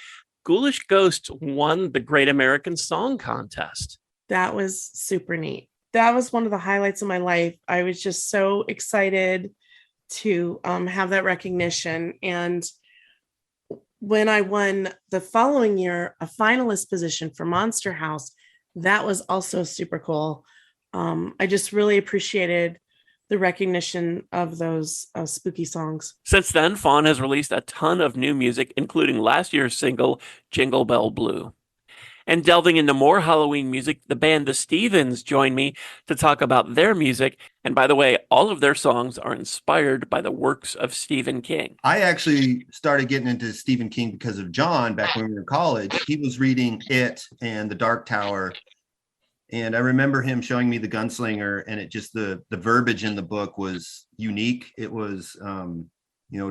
Ghoulish Ghosts won the Great American Song Contest. That was super neat. That was one of the highlights of my life. I was just so excited to have that recognition. And when I won the following year a finalist position for Monster House, that was also super cool. I just really appreciated the recognition of those spooky songs. Since then, Fawn has released a ton of new music, including last year's single, Jingle Bell Blue. And delving into more Halloween music, the band The Stevens joined me to talk about their music. And by the way, all of their songs are inspired by the works of Stephen King. I actually started getting into Stephen King because of John back when we were in college. He was reading It and The Dark Tower. And I remember him showing me The Gunslinger, and it just, the verbiage in the book was unique. It was,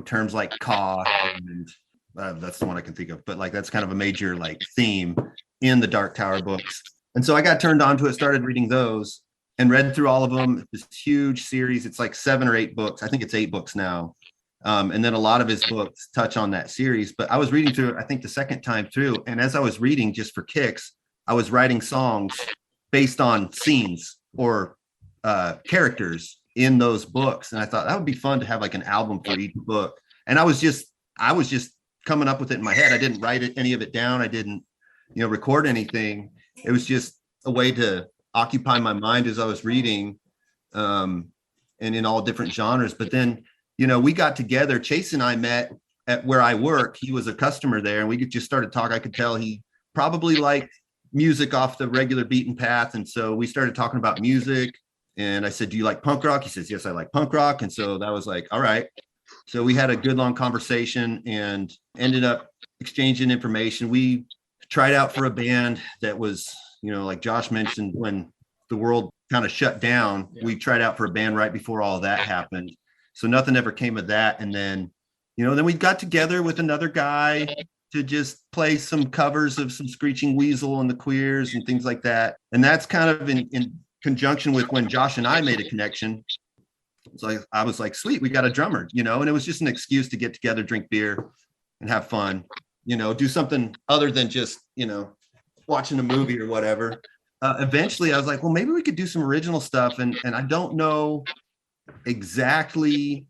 terms like caw, and that's the one I can think of, but like, that's kind of a major like theme in the Dark Tower books. And so I got turned on to it, started reading those. and read through all of them. This huge series. It's like 7 or 8 books. I think it's 8 books now. And then a lot of his books touch on that series. But I was reading through it, I think the second time through. And as I was reading, just for kicks, I was writing songs based on scenes or characters in those books. And I thought that would be fun to have like an album for each book. And I was just coming up with it in my head. I didn't write any of it down. I didn't, record anything. It was just a way to occupy my mind as I was reading, and in all different genres. But then, we got together. Chase and I met at where I work. He was a customer there, and we just started talking. I could tell he probably liked music off the regular beaten path. And so we started talking about music. And I said, do you like punk rock? He says, yes, I like punk rock. And so that was like, all right. So we had a good long conversation and ended up exchanging information. We tried out for a band that was, like Josh mentioned, when the world kind of shut down, we tried out for a band right before all of that happened. So nothing ever came of that. And then, then we got together with another guy to just play some covers of some Screeching Weasel and the Queers and things like that. And that's kind of in conjunction with when Josh and I made a connection. It's like, I was like, sweet, we got a drummer, and it was just an excuse to get together, drink beer and have fun, do something other than just, watching a movie or whatever. Eventually I was like, well, maybe we could do some original stuff. And I don't know exactly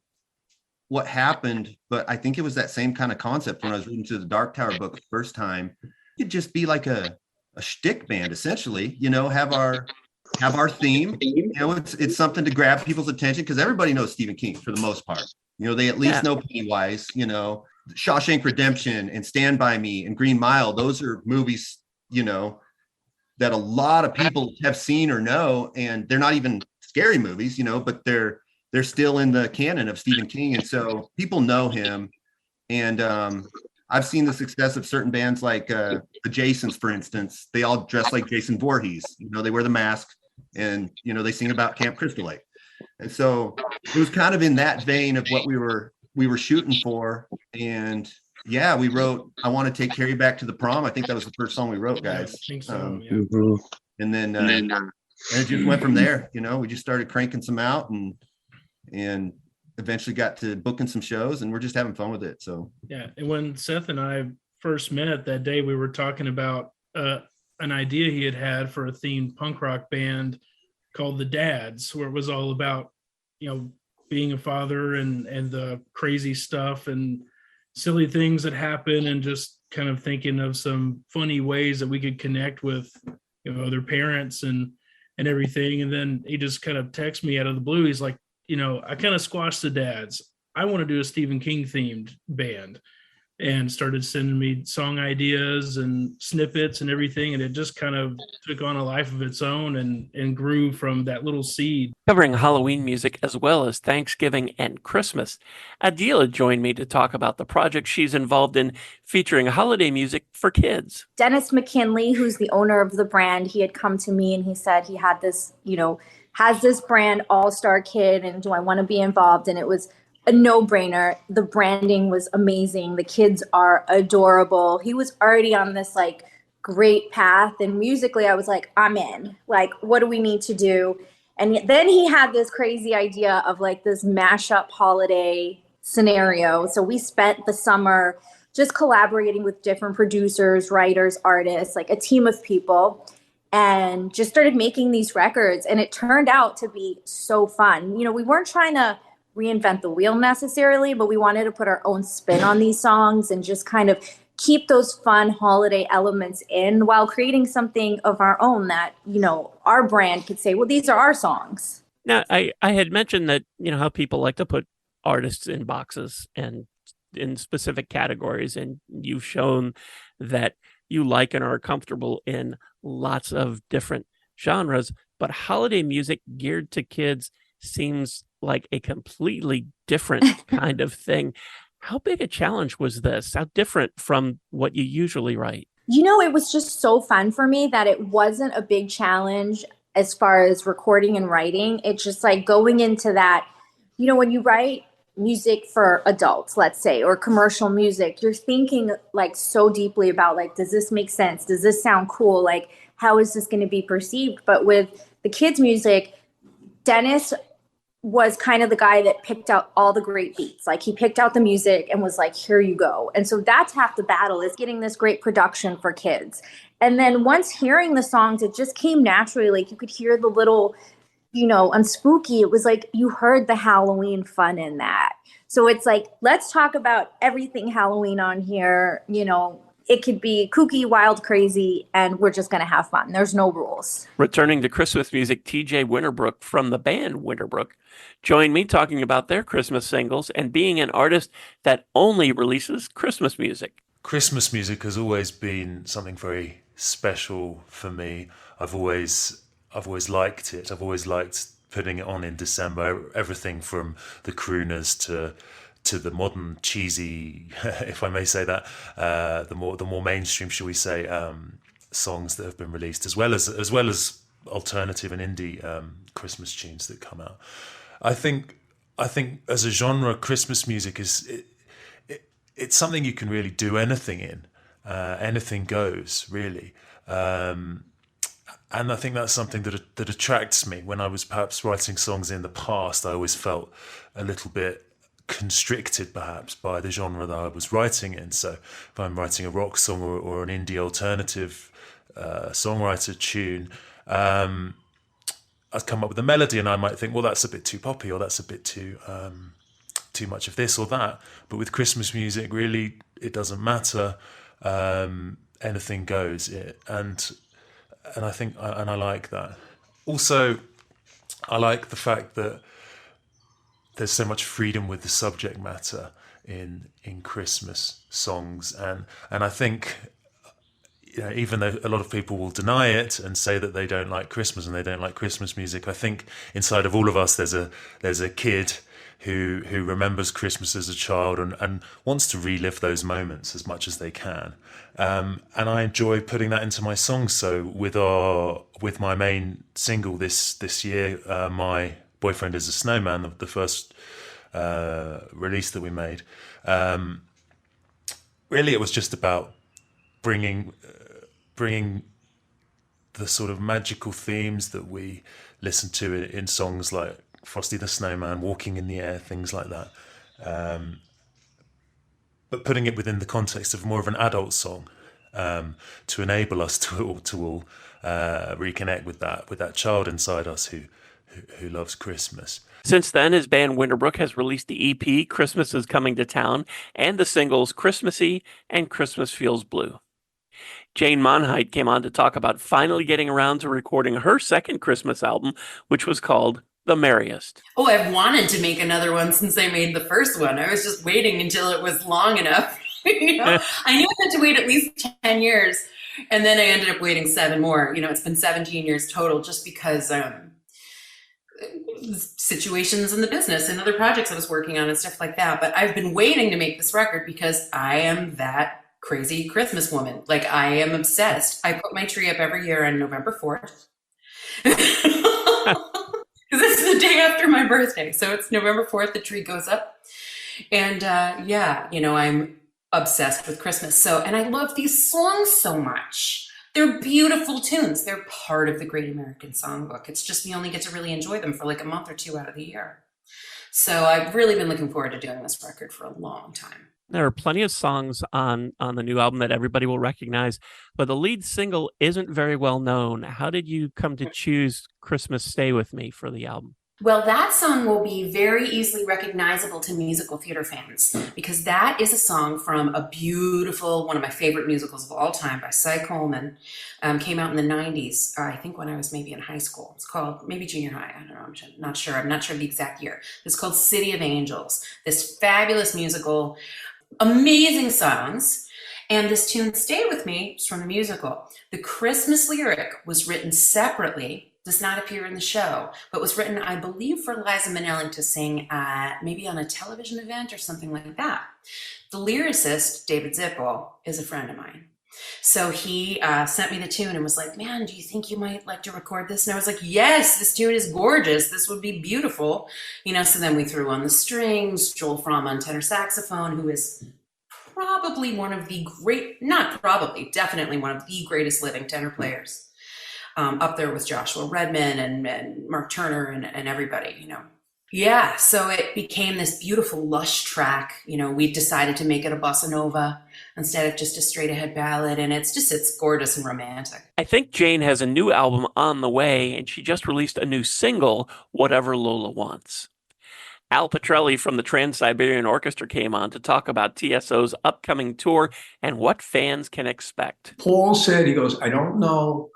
what happened, but I think it was that same kind of concept when I was reading through the Dark Tower book the first time. It'd just be like a shtick band, essentially, have our theme. It's something to grab people's attention because everybody knows Stephen King for the most part. They at least know Pennywise, Shawshank Redemption and Stand By Me and Green Mile. Those are movies, that a lot of people have seen or know, and they're not even scary movies, but they're still in the canon of Stephen King. And so people know him. And I've seen the success of certain bands like the Jasons, for instance. They all dress like Jason Voorhees. They wear the mask and, they sing about Camp Crystal Lake. And so it was kind of in that vein of what we were shooting for. And yeah, we wrote I Want to Take Carrie Back to the Prom. I think that was the first song we wrote, guys. I think so, And then it just went from there. We just started cranking some out and eventually got to booking some shows, and we're just having fun with it. So yeah. And when Seth and I first met that day, we were talking about an idea he had for a themed punk rock band called The Dads, where it was all about, being a father and the crazy stuff and silly things that happen, and just kind of thinking of some funny ways that we could connect with, other parents and everything. And then he just kind of texted me out of the blue. He's like, I kind of squashed The Dads. I want to do a Stephen King themed band, and started sending me song ideas and snippets and everything. And it just kind of took on a life of its own and grew from that little seed. Covering Halloween music as well as Thanksgiving and Christmas, Adila joined me to talk about the project she's involved in featuring holiday music for kids. Dennis McKinley, who's the owner of the brand, he had come to me and he said he had this, has this brand, All Star Kid, and do I want to be involved? And it was a no-brainer. The branding was amazing. The kids are adorable. He was already on this great path, and musically I was like, I'm in. What do we need to do? And then he had this crazy idea of this mashup holiday scenario. So we spent the summer just collaborating with different producers, writers, artists, a team of people, and just started making these records. And it turned out to be so fun. We weren't trying to reinvent the wheel necessarily, but we wanted to put our own spin on these songs and just kind of keep those fun holiday elements in while creating something of our own that, our brand could say, well, these are our songs. Now, I had mentioned that, how people like to put artists in boxes and in specific categories, and you've shown that you like and are comfortable in lots of different genres, but holiday music geared to kids seems like a completely different kind of thing. How big a challenge was this? How different from what you usually write? It was just so fun for me that it wasn't a big challenge as far as recording and writing. It's just going into that, when you write music for adults, let's say, or commercial music, you're thinking so deeply about does this make sense? Does this sound cool? How is this going to be perceived? But with the kids' music, Dennis was kind of the guy that picked out all the great beats. Like he picked out the music and was like, here you go. And so that's half the battle, is getting this great production for kids. And then once hearing the songs, it just came naturally. Like you could hear the little, on Spooky, it was like you heard the Halloween fun in that. So it's like, let's talk about everything Halloween on here. It could be kooky, wild, crazy, and we're just going to have fun. There's no rules. Returning to Christmas music, TJ Winterbrook from the band Winterbrook joined me talking about their Christmas singles and being an artist that only releases Christmas music. Christmas music has always been something very special for me. I've always liked it. I've always liked putting it on in December. Everything from the crooners to the modern cheesy, if I may say that, the more mainstream, shall we say, songs that have been released, as well as alternative and indie Christmas tunes that come out. I think as a genre, Christmas music it's something you can really do anything in. Anything goes, really. And I think that's something that attracts me. When I was perhaps writing songs in the past, I always felt a little bit constricted perhaps by the genre that I was writing in. So if I'm writing a rock song or an indie alternative songwriter tune, I'd come up with a melody and I might think, well, that's a bit too poppy, or that's a bit too much of this or that. But with Christmas music, really, it doesn't matter. Anything goes. And I think, and I like that. Also, I like the fact that there's so much freedom with the subject matter in Christmas songs, and I think, even though a lot of people will deny it and say that they don't like Christmas and they don't like Christmas music, I think inside of all of us there's a kid who remembers Christmas as a child and wants to relive those moments as much as they can, and I enjoy putting that into my songs. So with my main single this year, My Boyfriend is a Snowman, the first release that we made, really it was just about bringing the sort of magical themes that we listen to in songs like Frosty the Snowman, Walking in the Air, things like that, but putting it within the context of more of an adult song, to enable us to all reconnect with that child inside us who loves Christmas. Since then, his band Winterbrook has released the EP Christmas is Coming to Town and the singles Christmassy and Christmas Feels Blue. Jane Monheit came on to talk about finally getting around to recording her second Christmas album, which was called The Merriest. Oh, I've wanted to make another one since I made the first one. I was just waiting until it was long enough. I knew I had to wait at least 10 years. And then I ended up waiting 7 more. It's been 17 years total, just because situations in the business and other projects I was working on and stuff like that. But I've been waiting to make this record because I am that crazy Christmas woman. Like, I am obsessed. I put my tree up every year on November 4th. Because this is the day after my birthday. So it's November 4th, the tree goes up. And I'm obsessed with Christmas. And I love these songs so much. They're beautiful tunes. They're part of the Great American Songbook. It's just we only get to really enjoy them for like a month or 2 out of the year. So I've really been looking forward to doing this record for a long time. There are plenty of songs on the new album that everybody will recognize, but the lead single isn't very well known. How did you come to choose Christmas Stay With Me for the album? Well, that song will be very easily recognizable to musical theater fans, because that is a song from a beautiful, one of my favorite musicals of all time by Cy Coleman. Came out in the 90s, I think when I was maybe in high school. It's called, maybe junior high, I don't know, I'm not sure. I'm not sure the exact year. It's called City of Angels, this fabulous musical, amazing songs. And this tune, Stay With Me, is from the musical. The Christmas lyric was written separately, does not appear in the show, but was written, I believe, for Liza Minnelli to sing maybe on a television event or something like that. The lyricist, David Zippel, is a friend of mine. So he sent me the tune and was like, man, do you think you might like to record this? And I was like, yes, this tune is gorgeous. This would be beautiful. So then we threw on the strings, Joel Fromm on tenor saxophone, who is probably one of the definitely one of the greatest living tenor players. up there with Joshua Redman and Mark Turner and everybody, you know. Yeah, so it became this beautiful, lush track. You know, we decided to make it a bossa nova instead of just a straight ahead ballad. And it's gorgeous and romantic. I think Jane has a new album on the way, and she just released a new single, Whatever Lola Wants. Al Pitrelli from the Trans-Siberian Orchestra came on to talk about TSO's upcoming tour and what fans can expect. Paul said, he goes, I don't know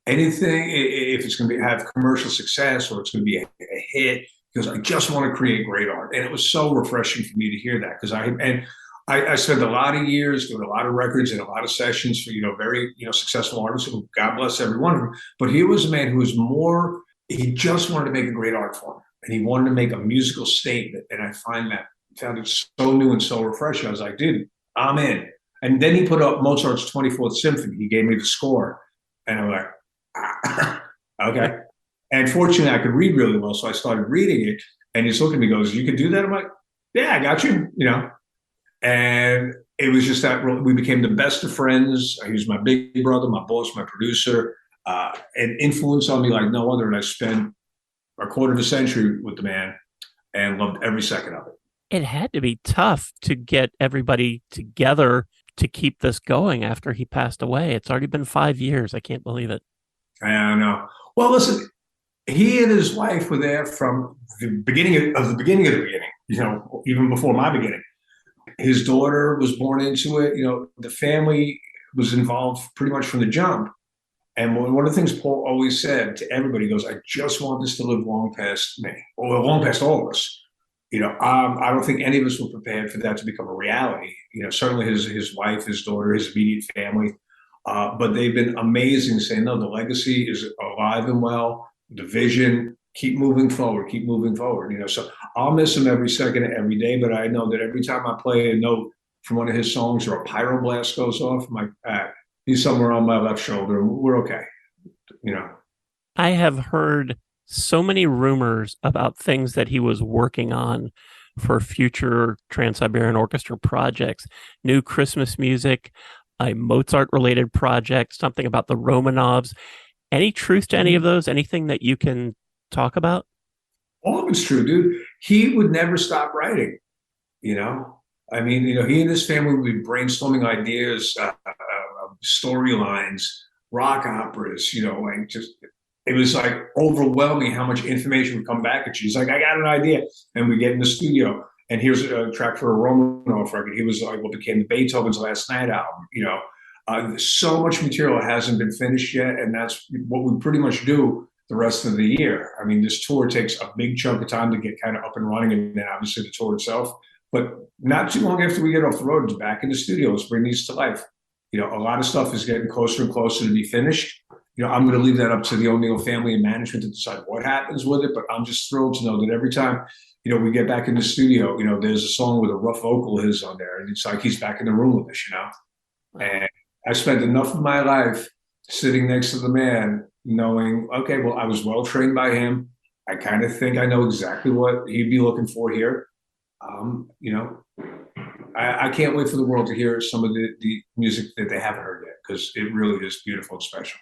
anything, if it's going to have commercial success or it's going to be a hit, because I just want to create great art. And it was so refreshing for me to hear that, because I spent a lot of years doing a lot of records and a lot of sessions for, very, successful artists, who God bless every one of them. But here was a man who was he just wanted to make a great art form, and he wanted to make a musical statement. And I found it so new and so refreshing. I was like, dude, I'm in. And then he put up Mozart's 24th Symphony. He gave me the score. And I'm like, okay. And fortunately, I could read really well. So I started reading it. And he just looked at me and goes, you can do that? I'm like, yeah, I got you, And it was just that we became the best of friends. He was my big brother, my boss, my producer, and influence on me like no other. And I spent a quarter of a century with the man and loved every second of it. It had to be tough to get everybody together to keep this going after he passed away. It's already been 5 years. I can't believe it. I know. Well, listen, he and his wife were there from the beginning of the beginning, even before my beginning. His daughter was born into it. The family was involved pretty much from the jump. And one of the things Paul always said to everybody, he goes, I just want this to live long past me, or long past all of us. I don't think any of us were prepared for that to become a reality. Certainly his wife, his daughter, his immediate family. But they've been amazing, saying, no, the legacy is alive and well. The vision, keep moving forward. So I'll miss him every second, every day. But I know that every time I play a note from one of his songs or a pyroblast goes off, he's somewhere on my left shoulder. We're okay. I have heard so many rumors about things that he was working on for future Trans-Siberian Orchestra projects, new Christmas music, a Mozart-related project, something about the Romanovs. Any truth to any of those? Anything that you can talk about? All of it's true, dude. He would never stop writing, he and his family would be brainstorming ideas, storylines, rock operas, and just, it was like overwhelming how much information would come back at you. He's like, I got an idea. And we get in the studio and here's a track for a Romanov record. He was like what became Beethoven's Last Night album, so much material hasn't been finished yet. And that's what we pretty much do the rest of the year. This tour takes a big chunk of time to get kind of up and running, and then obviously the tour itself. But not too long after we get off the road, it's back in the studio. Let's bring these to life. A lot of stuff is getting closer and closer to be finished. I'm going to leave that up to the O'Neill family and management to decide what happens with it. But I'm just thrilled to know that every time, we get back in the studio, there's a song with a rough vocal of his on there. And it's like he's back in the room with us, And I spent enough of my life sitting next to the man knowing, okay, well, I was well trained by him. I kind of think I know exactly what he'd be looking for here. I can't wait for the world to hear some of the music that they haven't heard yet, because it really is beautiful and special.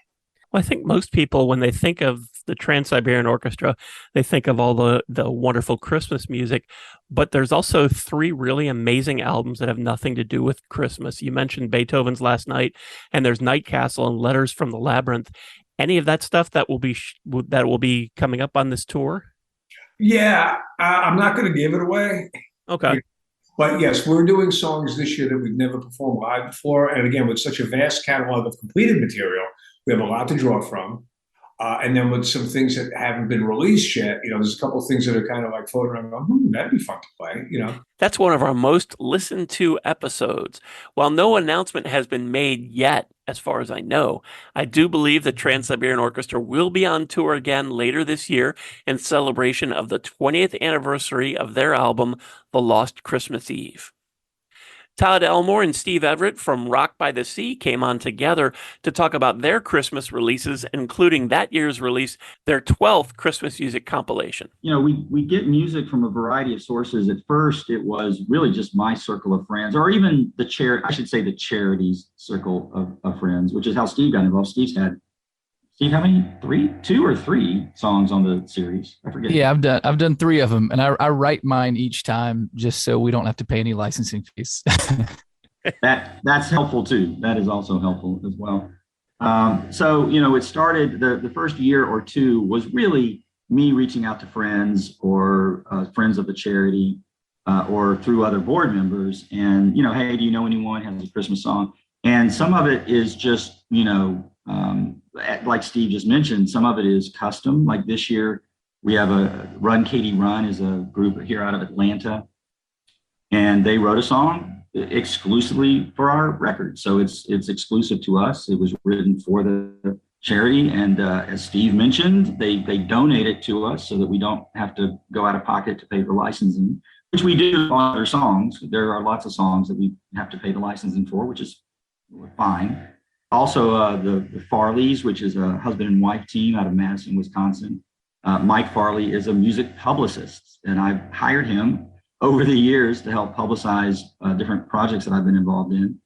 Well, I think most people, when they think of the Trans-Siberian Orchestra, they think of all the wonderful Christmas music, but there's also 3 really amazing albums that have nothing to do with Christmas. You mentioned Beethoven's Last Night, and there's Night Castle and Letters from the Labyrinth. Any of that stuff that will be coming up on this tour? Yeah, I'm not going to give it away. Okay. But yes, we're doing songs this year that we've never performed live before. And again, with such a vast catalog of completed material, we have a lot to draw from. And then with some things that haven't been released yet, there's a couple of things that are kind of like floating around going, that'd be fun to play, That's one of our most listened to episodes. While no announcement has been made yet, as far as I know, I do believe the Trans-Siberian Orchestra will be on tour again later this year in celebration of the 20th anniversary of their album, The Lost Christmas Eve. Todd Elmore and Steve Everett from Rock by the Sea came on together to talk about their Christmas releases, including that year's release, their 12th Christmas music compilation. We get music from a variety of sources. At first, it was really just my circle of friends, or even the charities circle of friends, which is how Steve got involved. Steve's had Steve, how many? Two or three songs on the series? I forget. Yeah, I've done three of them, and I write mine each time just so we don't have to pay any licensing fees. That's helpful too. That is also helpful as well. So, it started, the first year or two was really me reaching out to friends or friends of the charity or through other board members. And, hey, do you know anyone who has a Christmas song? And some of it is just, like Steve just mentioned, some of it is custom. Like this year, we have a Run Katie Run is a group here out of Atlanta. And they wrote a song exclusively for our record. So it's exclusive to us. It was written for the charity. And as Steve mentioned, they donate it to us so that we don't have to go out of pocket to pay for licensing, which we do on other songs. There are lots of songs that we have to pay the licensing for, which is fine. Also, the Farleys, which is a husband and wife team out of Madison, Wisconsin. Mike Farley is a music publicist, and I've hired him over the years to help publicize different projects that I've been involved in.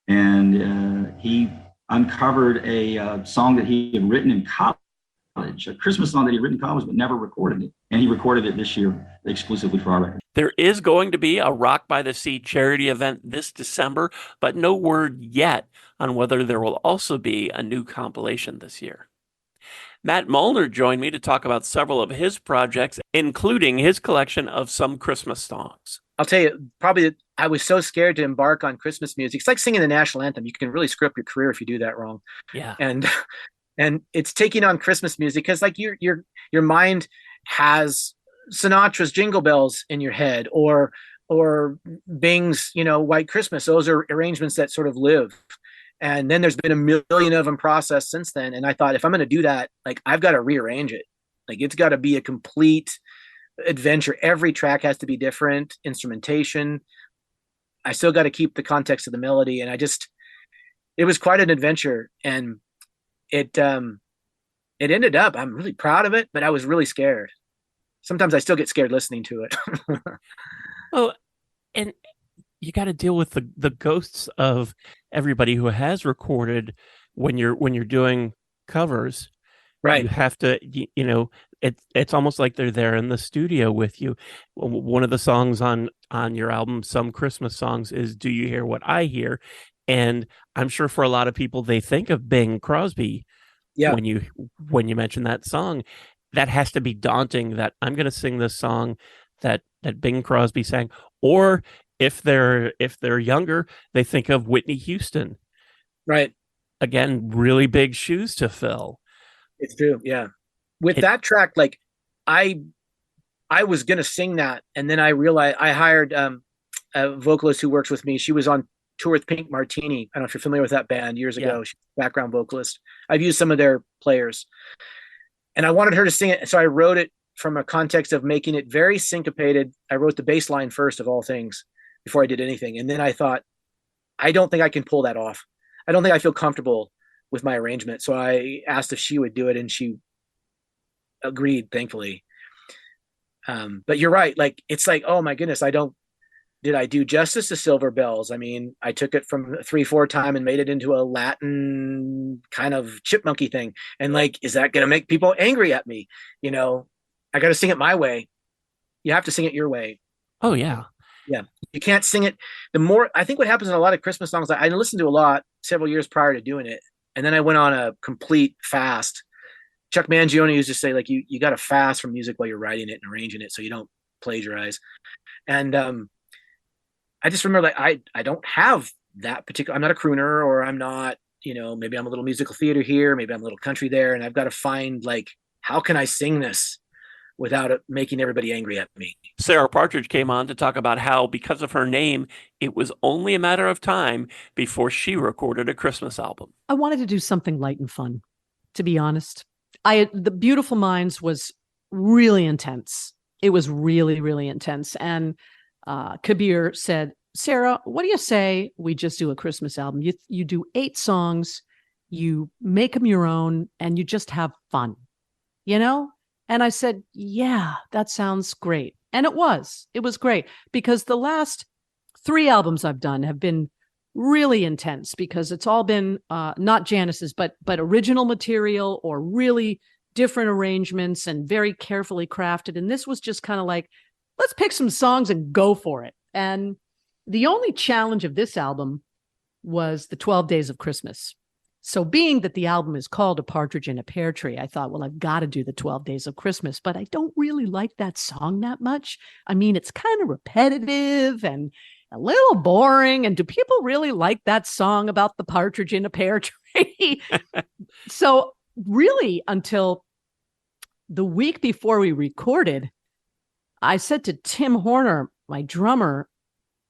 And he uncovered a song that he had written in college, a Christmas song that he had written in college, but never recorded it. And he recorded it this year exclusively for our record. There is going to be a Rock by the Sea charity event this December, but no word yet on whether there will also be a new compilation this year. Matt Molnar joined me to talk about several of his projects, including his collection of some Christmas songs. I'll tell you, probably I was so scared to embark on Christmas music. It's like singing the national anthem. You can really screw up your career if you do that wrong. Yeah. And it's taking on Christmas music because like your mind has Sinatra's Jingle Bells in your head or Bing's, White Christmas. Those are arrangements that sort of live. And then there's been a million of them processed since then. And I thought, if I'm going to do that, like I've got to rearrange it. Like it's got to be a complete adventure. Every track has to be different. Instrumentation. I still got to keep the context of the melody. And it was quite an adventure. And it ended up, I'm really proud of it, but I was really scared. Sometimes I still get scared listening to it. Oh, and you got to deal with the ghosts of everybody who has recorded when you're doing covers. Right. You have to, it's almost like they're there in the studio with you. One of the songs on your album, Some Christmas Songs, is Do You Hear What I Hear? And I'm sure for a lot of people, they think of Bing Crosby. Yeah. When you mention that song, that has to be daunting, that I'm going to sing this song that Bing Crosby sang. Or if they're younger, they think of Whitney Houston. Right. Again, really big shoes to fill. It's true. Yeah. With that track, like I was going to sing that. And then I realized I hired a vocalist who works with me. She was on tour with Pink Martini. I don't know if you're familiar with that band years ago. She's a background vocalist. I've used some of their players. And I wanted her to sing it. So I wrote it from a context of making it very syncopated. I wrote the bass line first of all things before I did anything. And then I thought, I don't think I can pull that off. I don't think I feel comfortable with my arrangement. So I asked if she would do it and she agreed, thankfully. But you're right. Like, it's like, oh my goodness, did I do justice to Silver Bells? I mean, I took it from 3/4 time and made it into a Latin kind of chipmunky thing. And like, is that going to make people angry at me? I got to sing it my way. You have to sing it your way. Oh yeah. Yeah. You can't sing it. I think what happens in a lot of Christmas songs, I listened to a lot several years prior to doing it. And then I went on a complete fast. Chuck Mangione used to say, like, you got to fast from music while you're writing it and arranging it so you don't plagiarize. And I just remember, like, I don't have that particular, I'm not a crooner, or I'm not, maybe I'm a little musical theater here, maybe I'm a little country there. And I've got to find, like, how can I sing this without it making everybody angry at me? Sarah Partridge came on to talk about how, because of her name, it was only a matter of time before she recorded a Christmas album. I wanted to do something light and fun, to be honest. The Beautiful Minds was really intense. It was really, really intense. And Kabir said, Sarah, what do you say we just do a Christmas album? You do 8 songs, you make them your own, and you just have fun, And I said, yeah, that sounds great. And it was great, because the last 3 albums I've done have been really intense because it's all been not Janis's, but original material or really different arrangements and very carefully crafted. And this was just kind of like, let's pick some songs and go for it. And the only challenge of this album was the 12 Days of Christmas. So being that the album is called A Partridge in a Pear Tree, I thought, well, I've got to do the 12 Days of Christmas, but I don't really like that song that much. I mean, it's kind of repetitive and a little boring. And do people really like that song about the partridge in a pear tree? So really, until the week before we recorded, I said to Tim Horner, my drummer,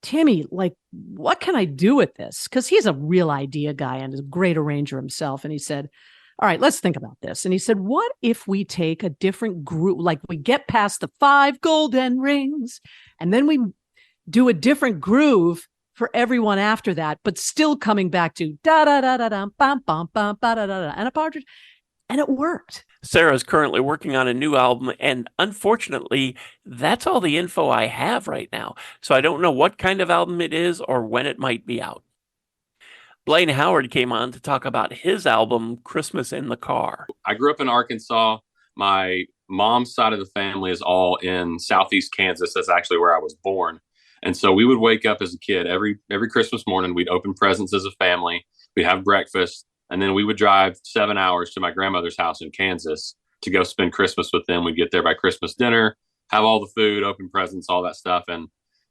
Timmy, like, what can I do with this? Because he's a real idea guy and is a great arranger himself. And he said, all right, let's think about this. And he said, what if we take a different group, like we get past the 5 golden rings, and then we do a different groove for everyone after that, but still coming back to da da da da da bam bam bam ba da da da and a partridge. And it worked. Sarah's currently working on a new album, and unfortunately, that's all the info I have right now. So I don't know what kind of album it is or when it might be out. Blaine Howard came on to talk about his album, Christmas in the Car. I grew up in Arkansas. My mom's side of the family is all in Southeast Kansas. That's actually where I was born. And so we would wake up as a kid every Christmas morning. We'd open presents as a family. We'd have breakfast. And then we would drive 7 hours to my grandmother's house in Kansas to go spend Christmas with them. We'd get there by Christmas dinner, have all the food, open presents, all that stuff. And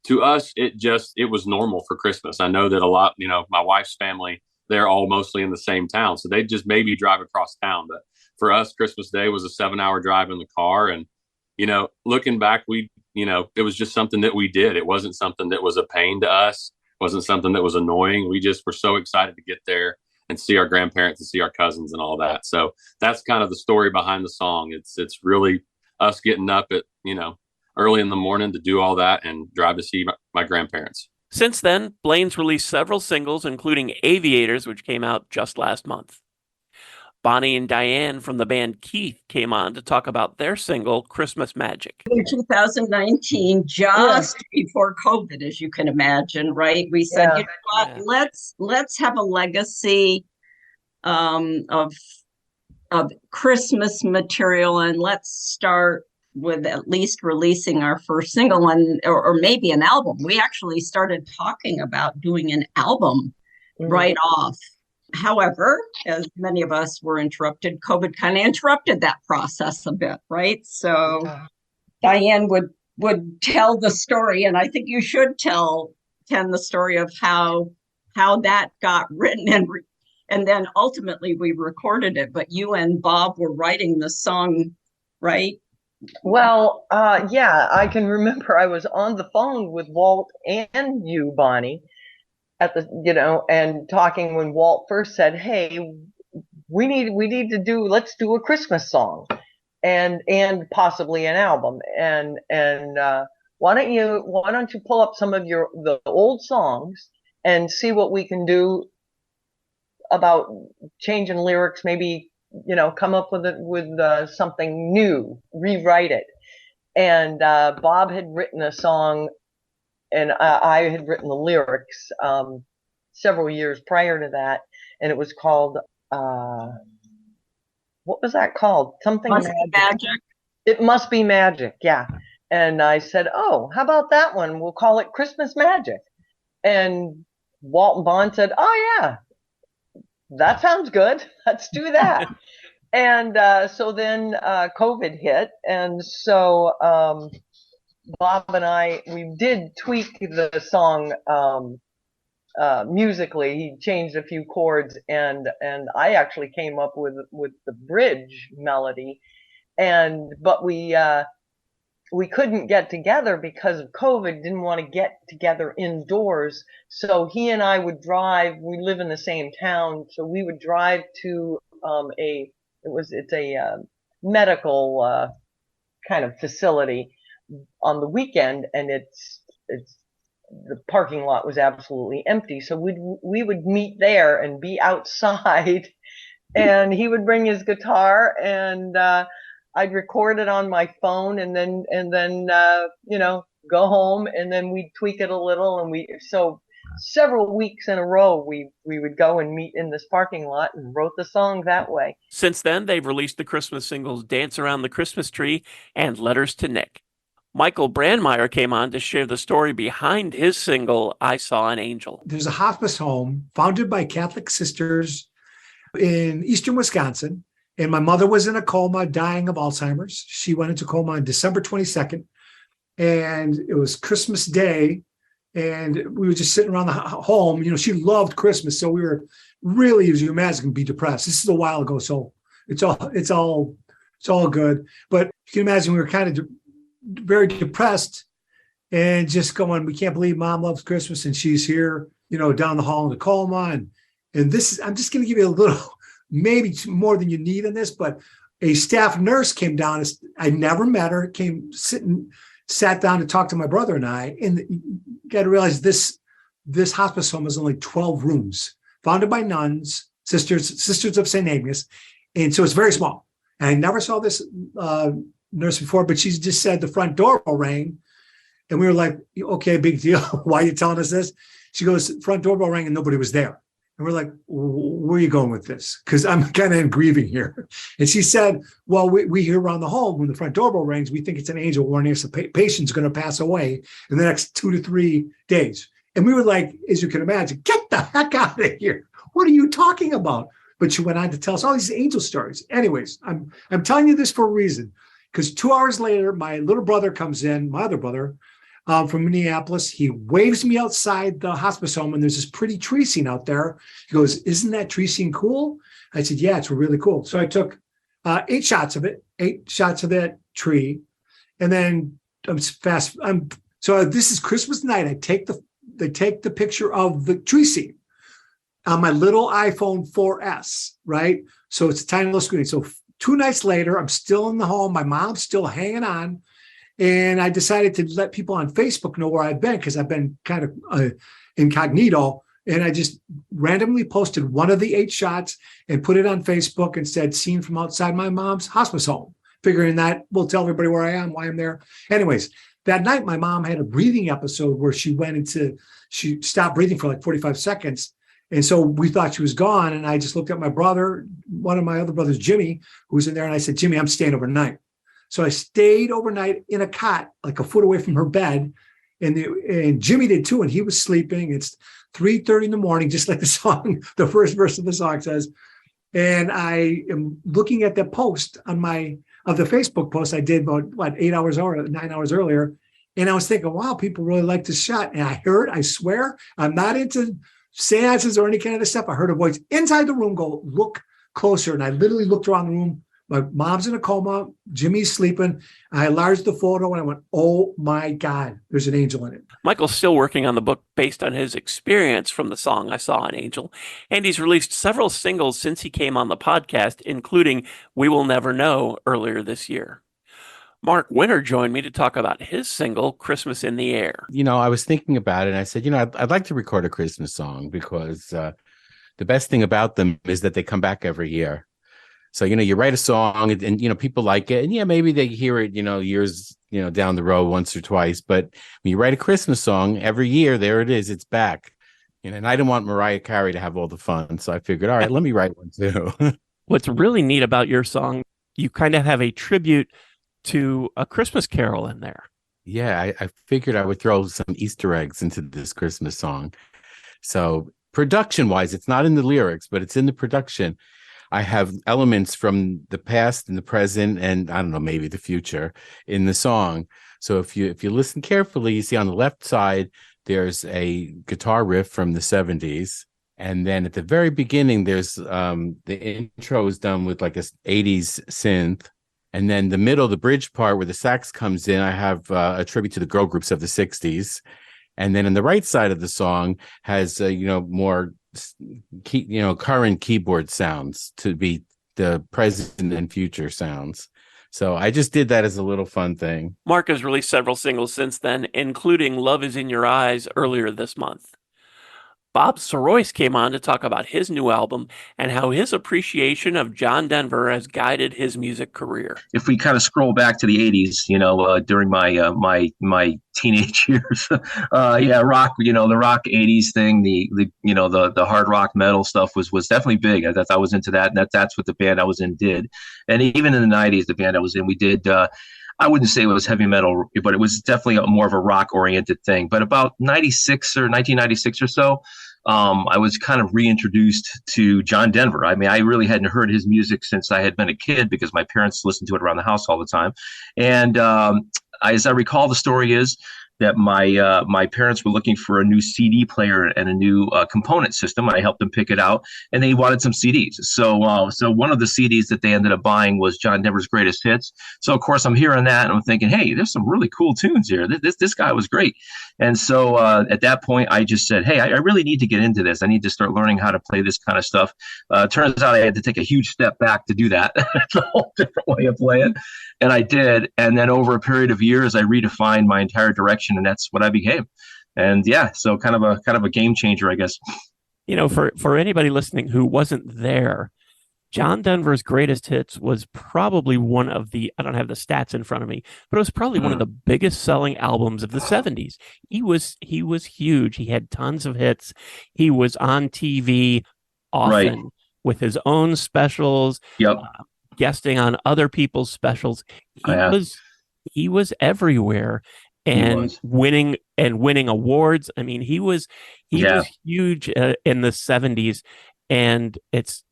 to us, it was normal for Christmas. I know that a lot, my wife's family, they're all mostly in the same town. So they just maybe drive across town. But for us, Christmas Day was a 7-hour drive in the car. And, looking back, it was just something that we did. It wasn't something that was a pain to us. It wasn't something that was annoying. We just were so excited to get there and see our grandparents and see our cousins and all that. So that's kind of the story behind the song. It's really us getting up at, early in the morning to do all that and drive to see my grandparents. Since then, Blaine's released several singles, including Aviators, which came out just last month. Bonnie and Diane from the band Keith came on to talk about their single, Christmas Magic. In 2019, just before COVID, as you can imagine, right? We said, you know what, let's have a legacy of Christmas material, and let's start with at least releasing our first single or maybe an album. We actually started talking about doing an album right off. However, as many of us were interrupted, COVID kind of interrupted that process a bit, right? So Diane would tell the story, and I think you should tell Ken the story of how that got written, and then ultimately we recorded it. But you and Bob were writing the song, right? Well, yeah, I can remember I was on the phone with Walt and you, Bonnie, at the, and talking when Walt first said, hey, we need to let's do a Christmas song and possibly an album. And why don't you pull up some of the old songs and see what we can do about changing lyrics, maybe, come up with something new, rewrite it. And Bob had written a song, and I had written the lyrics several years prior to that, and it was called what was that called? Something Magic. It Must Be Magic, yeah. And I said, oh, how about that one? We'll call it Christmas Magic. And Walt and Bond said, oh yeah, that sounds good. Let's do that. And so then COVID hit, and so Bob and I, we did tweak the song musically. He changed a few chords, and I actually came up with the bridge melody, but we couldn't get together because of COVID. Didn't want to get together indoors, so he and I would drive. We live in the same town, so we would drive to it's a medical kind of facility on the weekend, and it's the parking lot was absolutely empty, so we would meet there and be outside, and he would bring his guitar, and I'd record it on my phone, and then go home, and then we'd tweak it a little, and so several weeks in a row, we would go and meet in this parking lot and wrote the song that way. Since then, they've released the Christmas singles Dance Around the Christmas Tree and Letters to Nick. Michael Brandmeier came on to share the story behind his single, I Saw an Angel. There's a hospice home founded by Catholic sisters in eastern Wisconsin. And my mother was in a coma, dying of Alzheimer's. She went into coma on December 22nd. And it was Christmas Day. And we were just sitting around the home. You know, she loved Christmas. So we were really, as you imagine, be depressed. This is a while ago. So it's all good. But you can imagine we were kind of very depressed and just going, we can't believe Mom loves Christmas and she's here, you know, down the hall in the coma. And this is, I'm just going to give you a little, maybe more than you need in this, but a staff nurse came down. I never met her, sat down to talk to my brother and I, and you got to realize this hospice home is only 12 rooms, founded by nuns, sisters of St. Agnes. And so it's very small. And I never saw this nurse before, but she just said the front door rang. And we were like, okay, big deal. Why are you telling us this? She goes, front doorbell rang and nobody was there. And we're like, where are you going with this? Because I'm kind of grieving here. And she said, well, we hear around the home when the front doorbell rings, we think it's an angel warning us the patient's going to pass away in the next 2 to 3 days. And we were like, as you can imagine, get the heck out of here. What are you talking about? But she went on to tell us all these angel stories. Anyways, I'm telling you this for a reason. Because 2 hours later, my little brother comes in, my other brother, from Minneapolis. He waves me outside the hospice home, and there's this pretty tree scene out there. He goes, isn't that tree scene cool? I said, yeah, it's really cool. So I took 8 shots of that tree. And then so this is Christmas night. I take the picture of the tree scene on my little iPhone 4S, right? So it's a tiny little screen. So 2 nights later, I'm still in the home. My mom's still hanging on. And I decided to let people on Facebook know where I've been because I've been kind of incognito. And I just randomly posted one of the 8 shots and put it on Facebook and said, seen from outside my mom's hospice home, figuring that will tell everybody where I am, why I'm there. Anyways, that night, my mom had a breathing episode where she stopped breathing for like 45 seconds. And so we thought she was gone. And I just looked at my brother, one of my other brothers, Jimmy, who was in there. And I said, Jimmy, I'm staying overnight. So I stayed overnight in a cot, like a foot away from her bed. And Jimmy did too. And he was sleeping. It's 3:30 in the morning, just like the song, the first verse of the song says. And I am looking at the post of the Facebook post I did about 9 hours earlier. And I was thinking, wow, people really like this shot. And I swear, I'm not into seances or any kind of this stuff. I heard a voice inside the room go, look closer. And I literally looked around the room. My mom's in a coma. Jimmy's sleeping. I enlarged the photo and I went, oh my God, there's an angel in it. Michael's still working on the book based on his experience from the song I Saw an Angel. And he's released several singles since he came on the podcast, including We Will Never Know earlier this year. Mark Winter joined me to talk about his single, Christmas in the Air. You know, I was thinking about it and I said, I'd like to record a Christmas song because the best thing about them is that they come back every year. So, you write a song and people like it. And yeah, maybe they hear it, years, down the road once or twice. But when you write a Christmas song every year, there it is. It's back. And I didn't want Mariah Carey to have all the fun. So I figured, all right, let me write one too. What's really neat about your song, you kind of have a tribute to A Christmas Carol in there. Yeah, I figured I would throw some Easter eggs into this Christmas song. So production-wise, it's not in the lyrics, but it's in the production. I have elements from the past and the present and I don't know, maybe the future in the song. So if you listen carefully, you see on the left side, there's a guitar riff from the 70s. And then at the very beginning, there's the intro is done with like a 80s synth. And then the middle, the bridge part where the sax comes in, I have a tribute to the girl groups of the 60s. And then on the right side of the song has, more current keyboard sounds to be the present and future sounds. So I just did that as a little fun thing. Mark has released several singles since then, including Love Is in Your Eyes earlier this month. Bob Sorois came on to talk about his new album and how his appreciation of John Denver has guided his music career. If we kind of scroll back to the 80s, during my teenage years, rock, the rock 80s thing, the hard rock metal stuff was definitely big. I was into that, and that's what the band I was in did. And even in the 90s, the band I was in, we did, I wouldn't say it was heavy metal, but it was definitely more of a rock oriented thing. But about 1996 or so, I was kind of reintroduced to John Denver. I mean, I really hadn't heard his music since I had been a kid because my parents listened to it around the house all the time. And as I recall, the story is that my parents were looking for a new CD player and a new component system. I helped them pick it out, and they wanted some CDs. So one of the CDs that they ended up buying was John Denver's Greatest Hits. So of course I'm hearing that and I'm thinking, hey, there's some really cool tunes here. This guy was great. And so at that point, I just said, hey, I really need to get into this. I need to start learning how to play this kind of stuff. Turns out I had to take a huge step back to do that. It's a whole different way of playing. And I did. And then over a period of years, I redefined my entire direction, and that's what I became. And yeah, so kind of a game changer, I guess. For anybody listening who wasn't there, John Denver's Greatest Hits was probably one of I don't have the stats in front of me, but it was probably one of the biggest selling albums of the 70s. He was huge. He had tons of hits. He was on TV often with his own specials. Yep. Guesting on other people's specials. He was everywhere and winning awards. I mean, he was huge in the 70s, and it's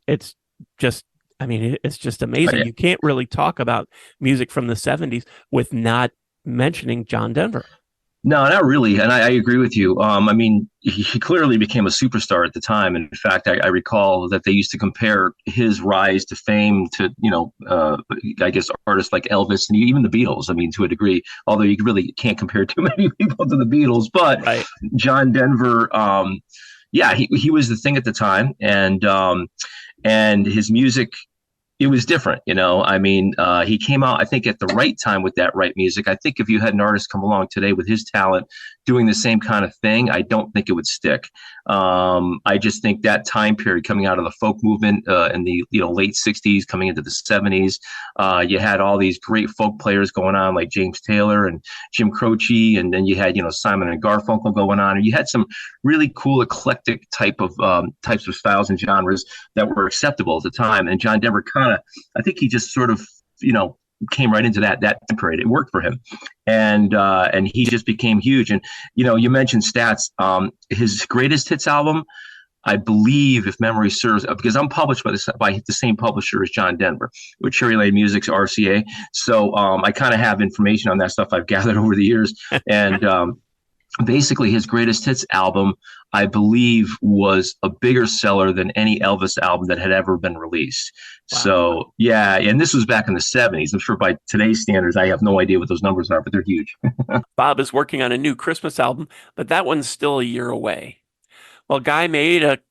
just amazing. You can't really talk about music from the 70s with not mentioning John Denver. No, not really. And I agree with you. I mean, he clearly became a superstar at the time. And in fact, I recall that they used to compare his rise to fame to, I guess, artists like Elvis and even the Beatles. I mean, to a degree, although you really can't compare too many people to the Beatles. But John Denver, he was the thing at the time. And his music, it was different, I mean, he came out, I think, at the right time with that right music. I think if you had an artist come along today with his talent doing the same kind of thing, I don't think it would stick. I just think that time period coming out of the folk movement in the late 60s, coming into the 70s, you had all these great folk players going on like James Taylor and Jim Croce, and then you had Simon and Garfunkel going on, and you had some really cool eclectic types of styles and genres that were acceptable at the time. And John Denver I think he just sort of came right into that time period. It worked for him, and he just became huge. And you mentioned stats. His Greatest Hits album, I believe, if memory serves, because I'm published by the same publisher as John Denver, with Cherry Lane Music's RCA. So I kind of have information on that stuff I've gathered over the years. And basically, his Greatest Hits album, I believe, was a bigger seller than any Elvis album that had ever been released. Wow. So, yeah, and this was back in the 70s. I'm sure by today's standards, I have no idea what those numbers are, but they're huge. Bob is working on a new Christmas album, but that one's still a year away. Well, Guy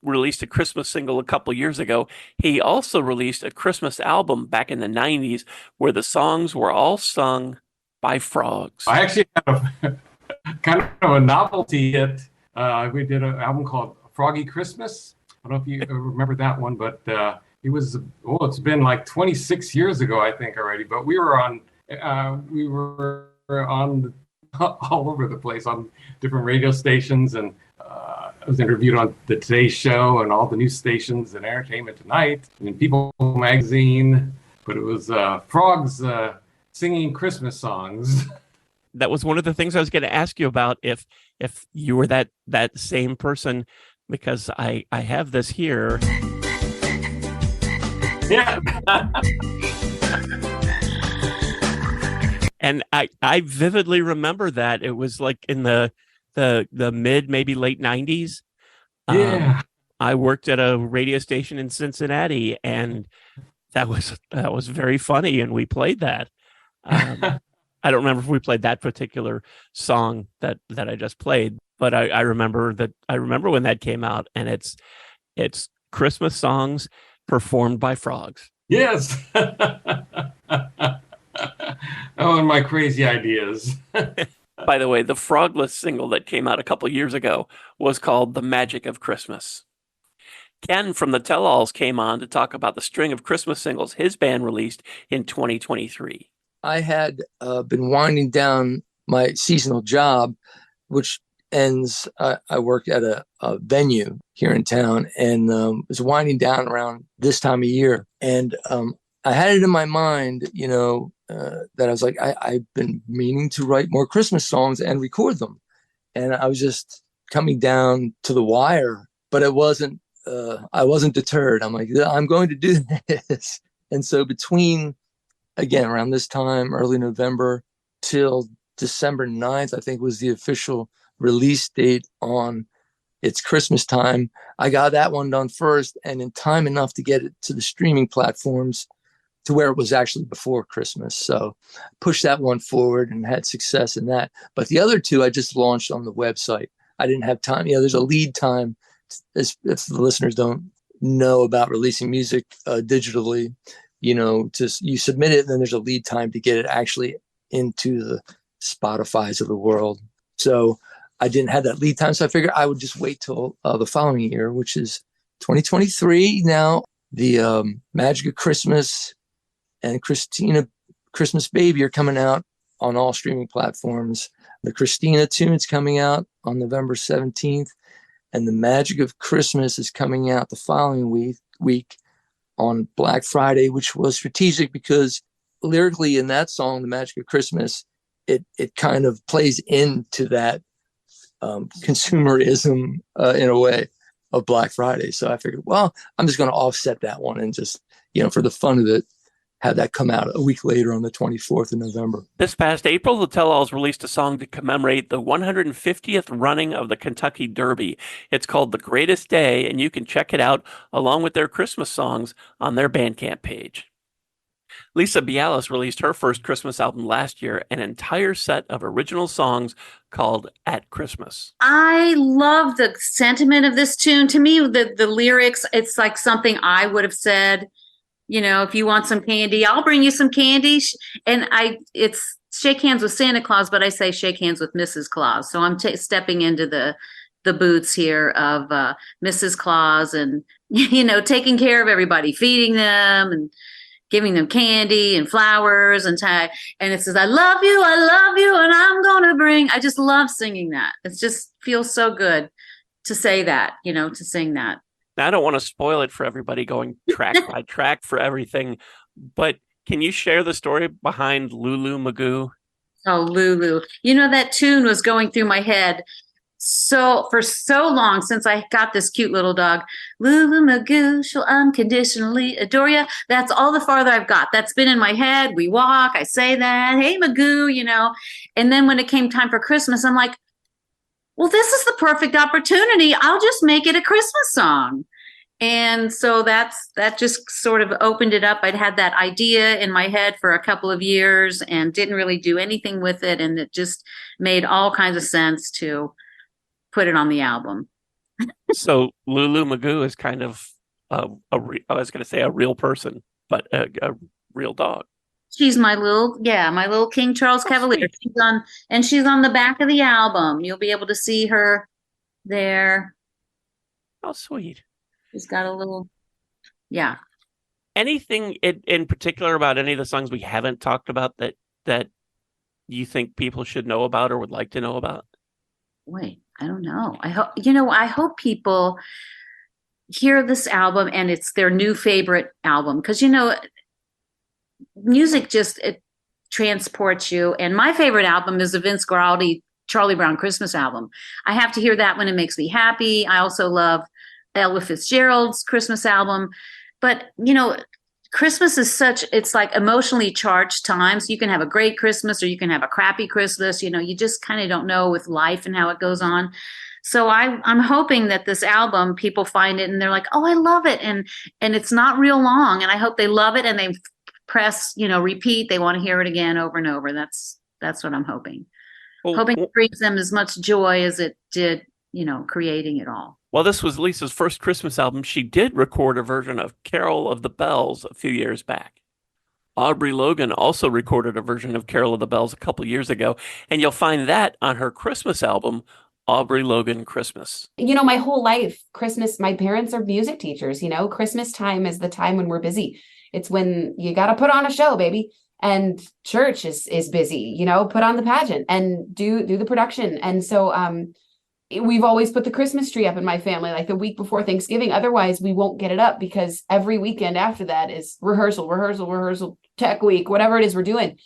released a Christmas single a couple years ago. He also released a Christmas album back in the 90s where the songs were all sung by frogs. I actually had kind of a novelty hit. We did an album called Froggy Christmas. I don't know if you remember that one, but it's been like 26 years ago, I think, already. But we were on all over the place on different radio stations, and I was interviewed on the Today Show and all the news stations and Entertainment Tonight and People Magazine. But it was frogs singing Christmas songs. That was one of the things I was going to ask you about, if you were that same person, because I have this here. Yeah. And I vividly remember that. It was like in the mid, maybe late 90s. Yeah. I worked at a radio station in Cincinnati, and that was very funny, and we played that. I don't remember if we played that particular song that I just played, but I remember when that came out, and it's Christmas songs performed by frogs. Yes. Oh, and my crazy ideas. By the way, the Frogless single that came out a couple years ago was called The Magic of Christmas. Ken from the Tell-Alls came on to talk about the string of Christmas singles his band released in 2023. I had been winding down my seasonal job, which ends, I worked at a venue here in town, and was winding down around this time of year. And I had it in my mind, that I was like, I've been meaning to write more Christmas songs and record them. And I was just coming down to the wire, but it wasn't, I wasn't deterred. I'm like, I'm going to do this. And so between, again, around this time, early November till December 9th, I think was the official release date on It's Christmas Time. I got that one done first, and in time enough to get it to the streaming platforms to where it was actually before Christmas. So pushed that one forward and had success in that. But the other two I just launched on the website. I didn't have time. There's a lead time. If the listeners don't know about releasing music digitally, you submit it, and then there's a lead time to get it actually into the Spotify's of the world. So I didn't have that lead time. So I figured I would just wait till the following year, which is 2023. Now, the Magic of Christmas and Christina Christmas Baby are coming out on all streaming platforms. The Christina tune's coming out on November 17th. And the Magic of Christmas is coming out the following week on Black Friday, which was strategic because lyrically in that song, The Magic of Christmas, it kind of plays into that consumerism in a way of Black Friday. So I figured, well, I'm just going to offset that one and just, for the fun of it, have that come out a week later on the 24th of November. This past April, the Tell-Alls released a song to commemorate the 150th running of the Kentucky Derby. It's called The Greatest Day, and you can check it out along with their Christmas songs on their Bandcamp page. Lisa Bialis released her first Christmas album last year, an entire set of original songs called At Christmas. I love the sentiment of this tune. To me, the lyrics, it's like something I would have said. If you want some candy, I'll bring you some candy. And it's shake hands with Santa Claus, but I say shake hands with Mrs. Claus. So I'm stepping into the boots here of Mrs. Claus and, taking care of everybody, feeding them and giving them candy and flowers and it says, I love you, and I'm going to bring. I just love singing that. It just feels so good to say that, to sing that. Now, I don't want to spoil it for everybody going track by track for everything, but can you share the story behind Lulu Magoo? Oh, Lulu. That tune was going through my head for so long since I got this cute little dog. Lulu Magoo, she'll unconditionally adore you. That's all the farther I've got. That's been in my head. We walk, I say that, hey, Magoo, And then when it came time for Christmas, I'm like, well, this is the perfect opportunity. I'll just make it a Christmas song. And so that just sort of opened it up. I'd had that idea in my head for a couple of years and didn't really do anything with it. And it just made all kinds of sense to put it on the album. So Lulu Magoo is kind of, I was going to say a real person, but a real dog. She's my little King Charles Cavalier. She's on the back of the album. You'll be able to see her there. Oh, sweet. She's got a little, yeah. Anything in particular about any of the songs we haven't talked about that you think people should know about or would like to know about? Wait, I don't know. I hope people hear this album and it's their new favorite album because, music it transports you. And my favorite album is the Vince Guaraldi Charlie Brown Christmas album. I have to hear that when it makes me happy. I also love Ella Fitzgerald's Christmas album. But, Christmas is it's like emotionally charged time. So you can have a great Christmas or you can have a crappy Christmas. You just kind of don't know with life and how it goes on. So I'm hoping that this album, people find it and they're like, oh, I love it. And it's not real long. And I hope they love it and they press, repeat. They want to hear it again over and over. That's what I'm hoping. Hoping it brings them as much joy as it did, creating it all. Well, this was Lisa's first Christmas album. She did record a version of Carol of the Bells a few years back. Aubrey Logan also recorded a version of Carol of the Bells a couple years ago, and you'll find that on her Christmas album, Aubrey Logan Christmas. You know, my whole life, Christmas, my parents are music teachers, you know, Christmas time is the time when we're busy. It's when you got to put on a show, baby. And church is busy, you know, put on the pageant and do the production. And so we've always put the Christmas tree up in my family like the week before Thanksgiving. Otherwise, we won't get it up because every weekend after that is rehearsal, tech week, whatever it is we're doing.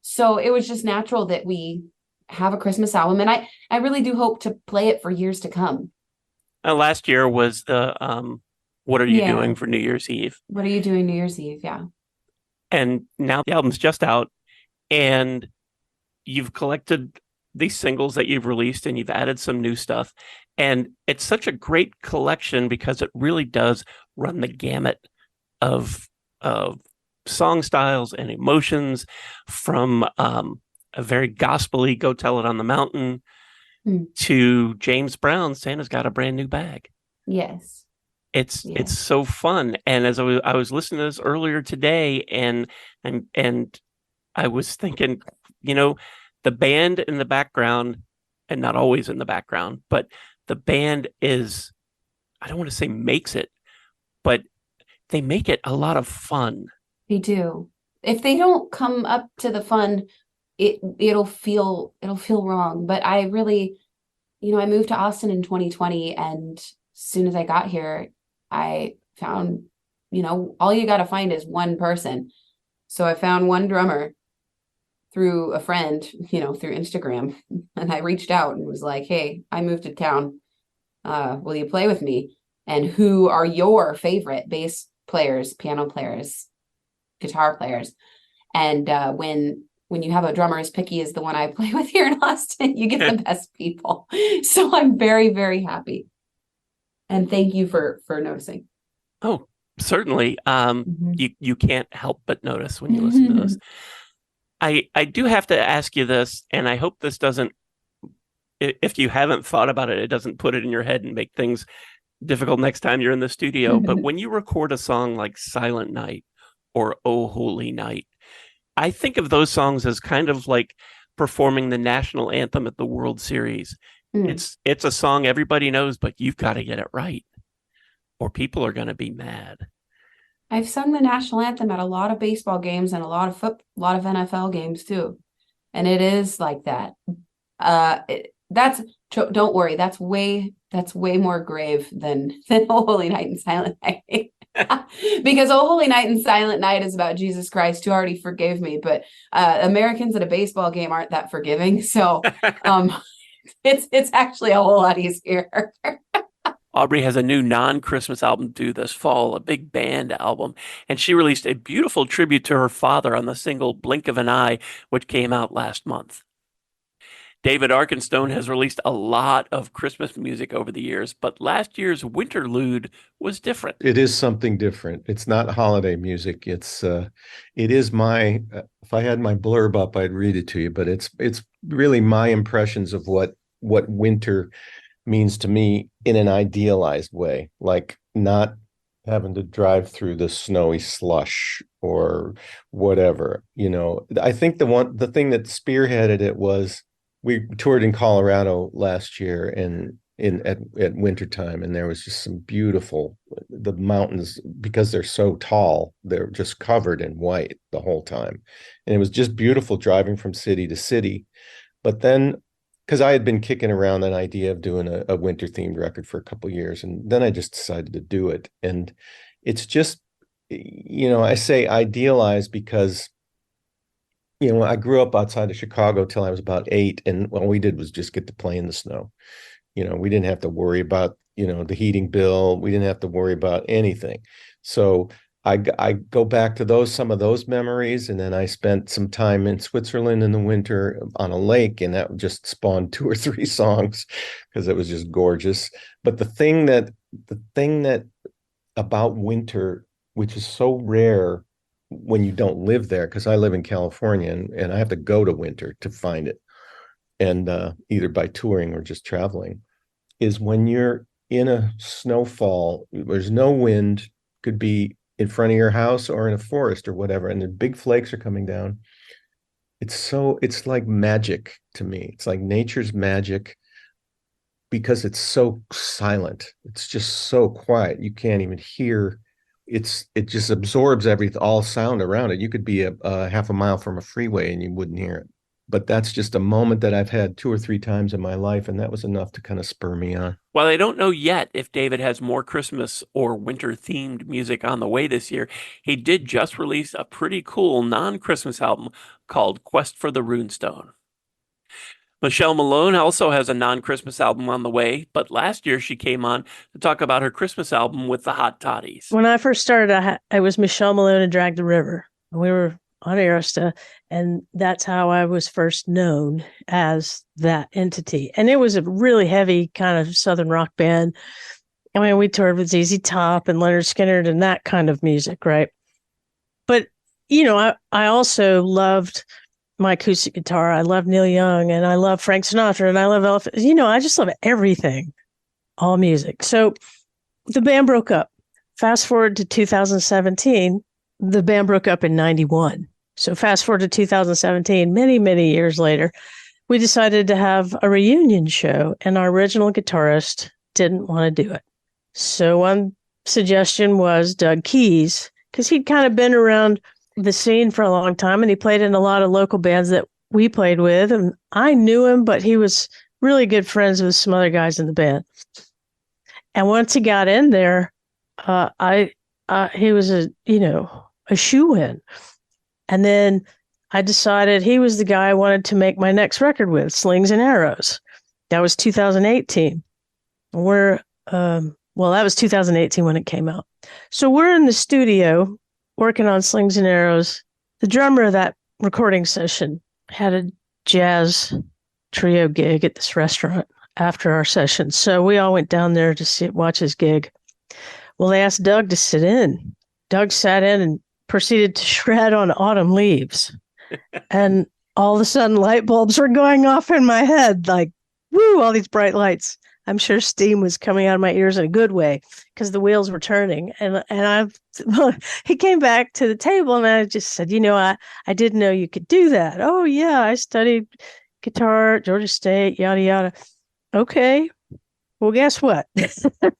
So it was just natural that we have a Christmas album. And I really do hope to play it for years to come. Last year was the What Are You Yeah. Doing for New Year's Eve? What are you doing New Year's Eve? Yeah. And now the album's just out, and you've collected these singles that you've released, and you've added some new stuff. And it's such a great collection because it really does run the gamut of song styles and emotions, from a very gospel-y Go Tell It on the Mountain to James Brown, Santa's Got a Brand New Bag. Yes. It's so fun. And as I was listening to this earlier today, and I was thinking, you know, the band in the background, and not always in the background, but the band is, I don't want to say makes it, but they make it a lot of fun. They do. If they don't come up to the fun, it'll feel wrong. But I really, you know, I moved to Austin in 2020, and as soon as I got here, I found, you know, all you got to find is one person. So I found one drummer through a friend, you know, through Instagram, and I reached out and was like, hey, I moved to town. Will you play with me? And who are your favorite bass players, piano players, guitar players? And when you have a drummer as picky as the one I play with here in Austin, you get the best people. So I'm very, very happy. And thank you for noticing. Oh, certainly. You can't help but notice when you listen to this. I do have to ask you this, and I hope this doesn't, if you haven't thought about it, it doesn't put it in your head and make things difficult next time you're in the studio. But when you record a song like Silent Night or Oh Holy Night, I think of those songs as kind of like performing the national anthem at the World Series. It's a song everybody knows, but you've got to get it right, or people are going to be mad. I've sung the national anthem at a lot of baseball games and a lot of NFL games too, and it is like that. Don't worry, that's way more grave than Oh Holy Night and Silent Night. Because Oh Holy Night and Silent Night is about Jesus Christ, who already forgave me, but Americans at a baseball game aren't that forgiving. So it's actually a whole lot easier. Aubrey has a new non-Christmas album due this fall, a big band album, and she released a beautiful tribute to her father on the single Blink of an Eye, which came out last month. David Arkenstone has released a lot of Christmas music over the years, but last year's Winterlude was different. It is something different. It's not holiday music. It is my, if I had my blurb up, I'd read it to you, but it's really my impressions of what winter means to me in an idealized way, like not having to drive through the snowy slush or whatever. You know, I think the thing that spearheaded it was, we toured in Colorado last year at wintertime, and there was just some beautiful, the mountains, because they're so tall, they're just covered in white the whole time. And it was just beautiful driving from city to city. But then, because I had been kicking around an idea of doing a winter themed record for a couple of years, and then I just decided to do it. And it's just, you know, I say idealized because, you know, I grew up outside of Chicago till I was about 8, and all we did was just get to play in the snow. You know, we didn't have to worry about, you know, the heating bill. We didn't have to worry about anything. So I go back to some of those memories, and then I spent some time in Switzerland in the winter on a lake, and that just spawned 2 or 3 songs because it was just gorgeous. But the thing that about winter, which is so rare when you don't live there, because I live in California and I have to go to winter to find it, and either by touring or just traveling, is when you're in a snowfall, there's no wind, could be in front of your house or in a forest or whatever, and the big flakes are coming down. It's like magic to me. It's like nature's magic because it's so silent. It's just so quiet. You can't even hear. It just absorbs all sound around it. You could be a half a mile from a freeway and you wouldn't hear it. But that's just a moment that I've had 2 or 3 times in my life, and that was enough to kind of spur me on. While I don't know yet if David has more Christmas or winter-themed music on the way this year, he did just release a pretty cool non-Christmas album called Quest for the Runestone. Michelle Malone also has a non-Christmas album on the way, but last year she came on to talk about her Christmas album with the Hot Toddies. When I first started, I was Michelle Malone and Drag the River. We were on Arista, and that's how I was first known as that entity. And it was a really heavy kind of Southern rock band. I mean, we toured with ZZ Top and Leonard Skinner and that kind of music, right? But, I also loved my acoustic guitar. I love Neil Young, and I love Frank Sinatra, and I love Elvis. I just love everything, all music. So the band broke up. Fast forward to 2017, the band broke up in 91. So fast forward to 2017, many, many years later, we decided to have a reunion show, and our original guitarist didn't want to do it. So one suggestion was Doug Keys, because he'd kind of been around the scene for a long time, and he played in a lot of local bands that we played with. And I knew him, but he was really good friends with some other guys in the band. And once he got in there, he was a shoo-in. And then I decided he was the guy I wanted to make my next record with, Slings and Arrows. That was 2018. That was 2018 when it came out. So we're in the studio working on Slings and Arrows. The drummer of that recording session had a jazz trio gig at this restaurant after our session. So we all went down there to watch his gig. Well, they asked Doug to sit in. Doug sat in and proceeded to shred on Autumn Leaves. And all of a sudden light bulbs were going off in my head, like, woo, all these bright lights. I'm sure steam was coming out of my ears in a good way because the wheels were turning. And he came back to the table and I just said, I didn't know you could do that. Oh yeah, I studied guitar at Georgia State, yada, yada. Okay. Well, guess what?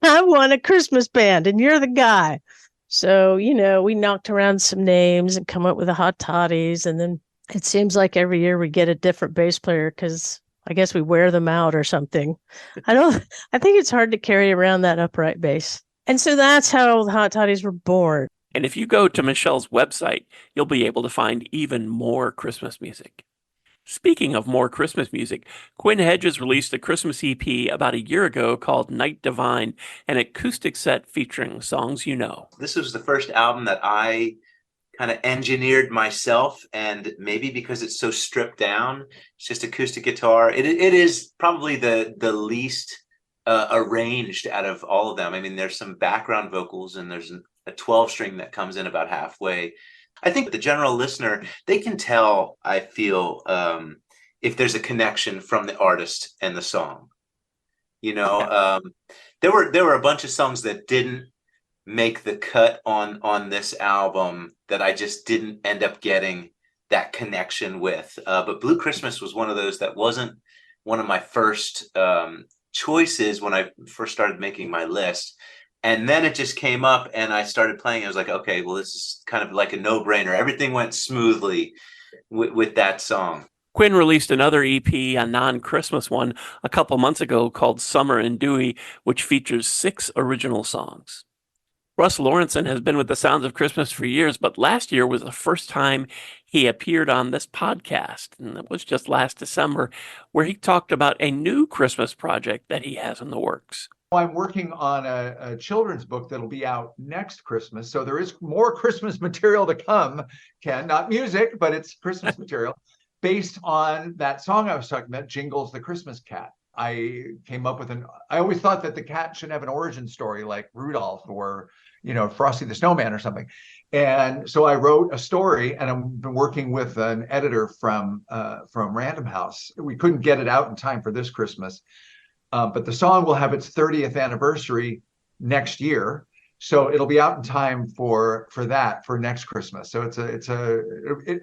I won a Christmas band and you're the guy. So, we knocked around some names and come up with the Hot Toddies. And then it seems like every year we get a different bass player because I guess we wear them out or something. I think it's hard to carry around that upright bass. And so that's how the Hot Toddies were born. And if you go to Michelle's website, you'll be able to find even more Christmas music. Speaking of more Christmas music, Quinn Hedges released a Christmas EP about a year ago called Night Divine, an acoustic set featuring songs you know. This was the first album that I kind of engineered myself, and maybe because it's so stripped down, it's just acoustic guitar. It is probably the least arranged out of all of them. I mean, there's some background vocals, and there's a 12-string that comes in about halfway. I think the general listener, they can tell, I feel, if there's a connection from the artist and the song. There were a bunch of songs that didn't make the cut on this album that I just didn't end up getting that connection with. But Blue Christmas was one of those that wasn't one of my first choices when I first started making my list. And then it just came up and I started playing. I was like, okay, well, this is kind of like a no-brainer. Everything went smoothly with that song. Quinn released another EP, a non-Christmas one, a couple months ago called Summer and Dewey, which features 6 original songs. Russ Lawrenson has been with the Sounds of Christmas for years, but last year was the first time he appeared on this podcast, and it was just last December, where he talked about a new Christmas project that he has in the works. I'm working on a children's book that'll be out next Christmas, so there is more Christmas material to come, Ken, not music, but it's Christmas material, based on that song I was talking about, Jingles the Christmas Cat. I came up with I always thought that the cat should have an origin story like Rudolph or, Frosty the Snowman or something. And so I wrote a story, and I've been working with an editor from Random House. We couldn't get it out in time for this Christmas, but the song will have its 30th anniversary next year. So it'll be out in time for next Christmas. So